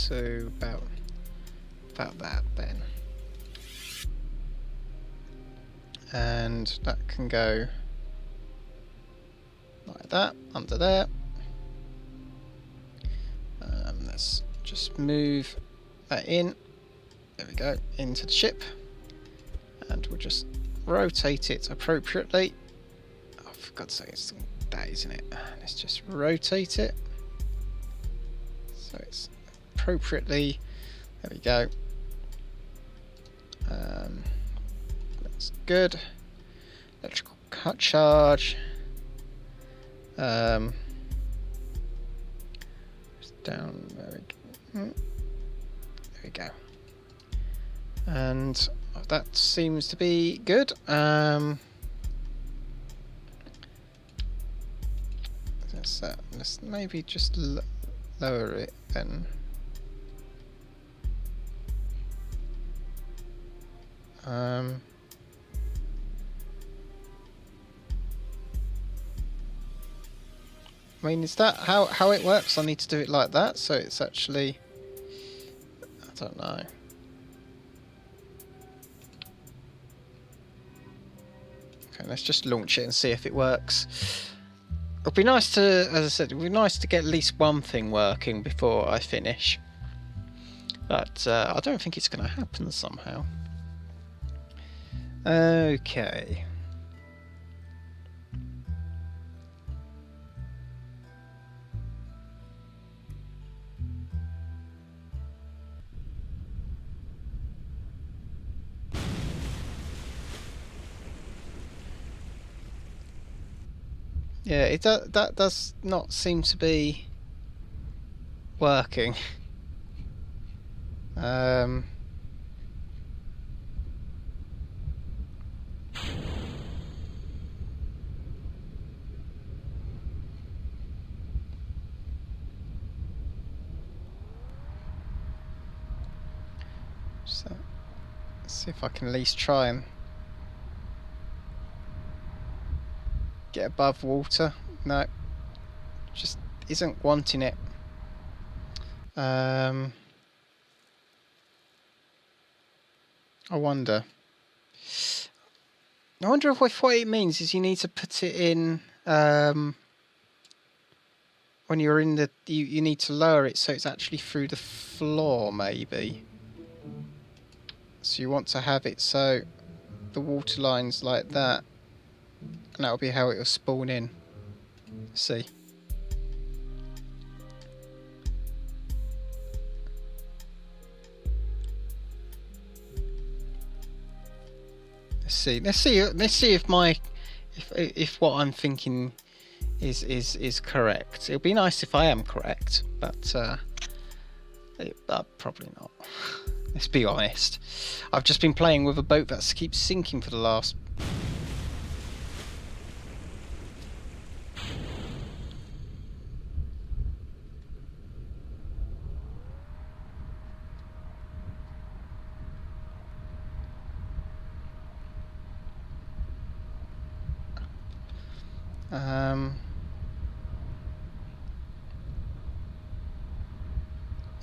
to about that then. And that can go like that, under there. Let's just move that in. There we go, into the ship. And we'll just rotate it appropriately. Oh, for God's sake, it's that, isn't it? Let's just rotate it so it's appropriately. There we go. That's good. Electrical cut charge. Down. There we go. And that seems to be good. Let's maybe just lower it then. I mean, is that how it works? I need to do it like that, so it's actually... I don't know. Okay, let's just launch it and see if it works. It'd be nice to, as I said, it would be nice to get at least one thing working before I finish. But I don't think it's going to happen somehow. Okay. Yeah, that does not seem to be working. So, let's see if I can at least try and get above water. No, just isn't wanting it. I wonder if what it means is you need to put it in when you're in the you need to lower it so it's actually through the floor, maybe. So you want to have it so the water line's like that, and that'll be how it'll spawn in. See. Let's see if what I'm thinking is correct. It'll be nice if I am correct, but probably not. Let's be honest. I've just been playing with a boat that keeps sinking for the last...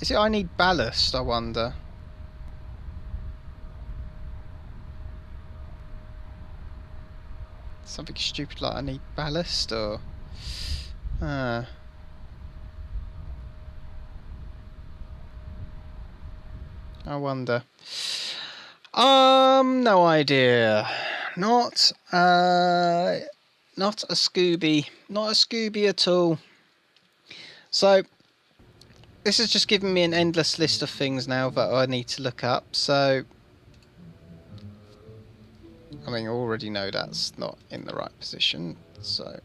Is it I need ballast, I wonder? Something stupid like I need ballast, or... I wonder. No idea. Not a Scooby. Not a Scooby at all. So, this has just given me an endless list of things now that I need to look up, so... I mean, I already know that's not in the right position, so... I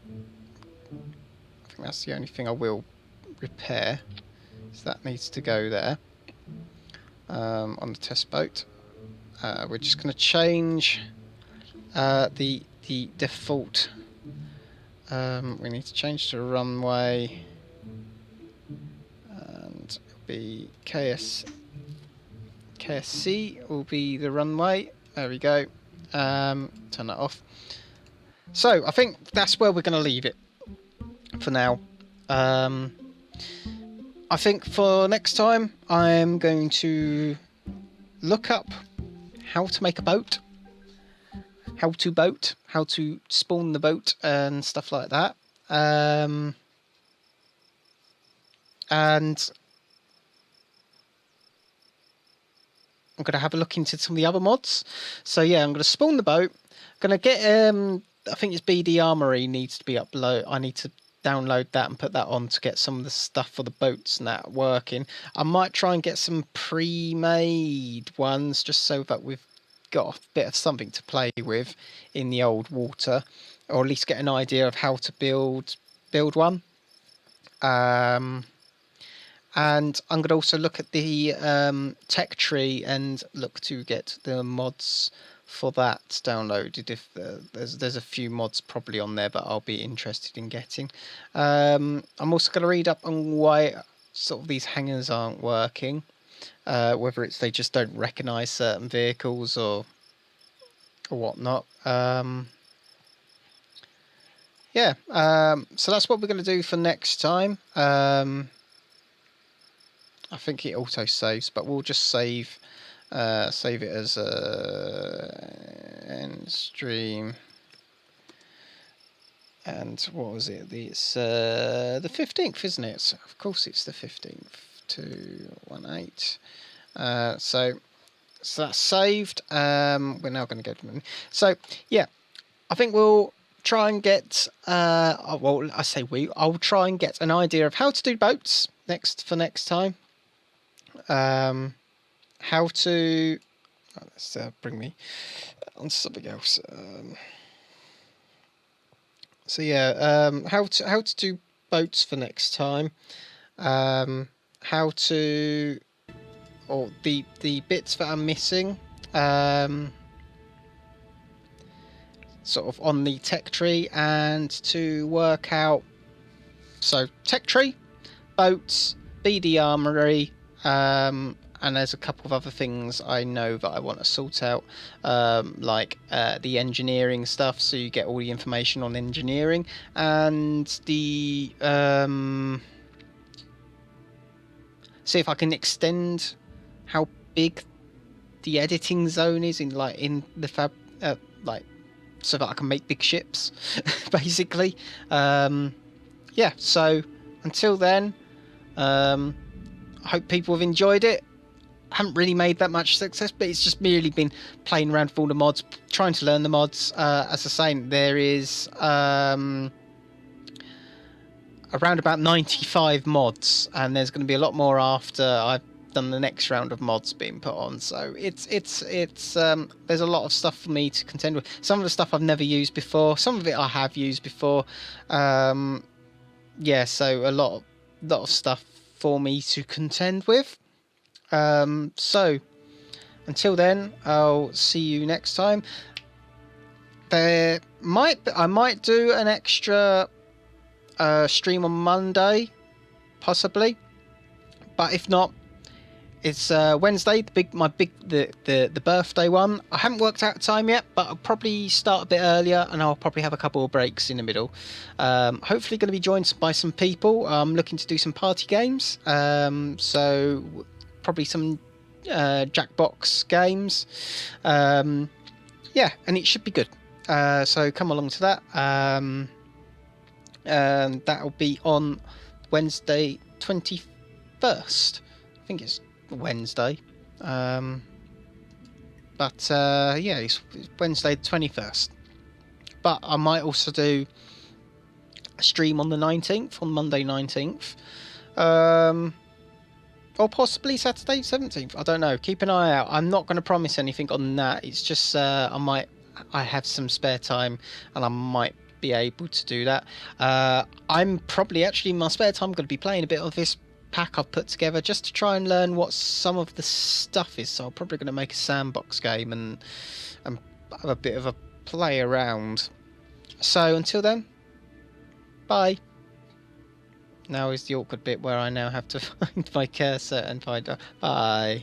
think that's the only thing I will repair. So that needs to go there. On the test boat. We're just going to change the default. We need to change to runway, and it'll be KSC will be the runway. There we go. Turn that off. So I think that's where we're going to leave it for now. I think for next time I'm going to look up how to make a boat, how to spawn the boat and stuff like that. And I'm going to have a look into some of the other mods. So yeah, I'm going to spawn the boat. I'm going to get, I think it's BD Armory needs to be upload. I need to download that and put that on to get some of the stuff for the boats and that working. I might try and get some pre-made ones just so that we've got a bit of something to play with in the old water, or at least get an idea of how to build one. And I'm going to also look at the tech tree and look to get the mods for that downloaded. If there's a few mods probably on there that I'll be interested in getting. I'm also going to read up on why sort of these hangars aren't working, whether it's they just don't recognise certain vehicles or whatnot. Yeah, so that's what we're going to do for next time. I think it auto saves, but we'll just save it as end stream. And what was it? It's the 15th, isn't it? So of course it's the 15th. 218. So that's saved. We're now going to go to. So yeah, I think we'll try and get. Well, I say we. I'll try and get an idea of how to do boats next time. How to. Let's bring me on to something else. So yeah, how to do boats for next time. How to, or the bits that are missing. Sort of on the tech tree, and to work out. So tech tree, boats, BD Armory. And there's a couple of other things I know that I want to sort out, like the engineering stuff, so you get all the information on engineering, and the see if I can extend how big the editing zone is in the like so that I can make big ships, basically. Yeah. So until then, I hope people have enjoyed it. Haven't really made that much success, but it's just merely been playing around with all the mods, trying to learn the mods. As I say, there is around about 95 mods, and there's going to be a lot more after I've done the next round of mods being put on. So it's there's a lot of stuff for me to contend with. Some of the stuff I've never used before, some of it I have used before. Yeah, so a lot of stuff for me to contend with. So until then, I'll see you next time. I might do an extra stream on Monday, possibly, but if not, it's Wednesday, the birthday one. I haven't worked out time yet, but I'll probably start a bit earlier, and I'll probably have a couple of breaks in the middle. Hopefully going to be joined by some people. I'm looking to do some party games, so probably some Jackbox games. Yeah, and it should be good. So come along to that. That'll be on Wednesday 21st. I think it's Wednesday. But yeah, it's Wednesday the 21st. But I might also do a stream on the 19th, on Monday 19th. Or possibly Saturday 17th. I don't know. Keep an eye out. I'm not going to promise anything on that. It's just I have some spare time, and I might be able to do that. I'm probably actually in my spare time going to be playing a bit of this pack I've put together just to try and learn what some of the stuff is. So I'm probably going to make a sandbox game and have a bit of a play around. So until then, bye. Now is the awkward bit where I now have to find my cursor and find a bye.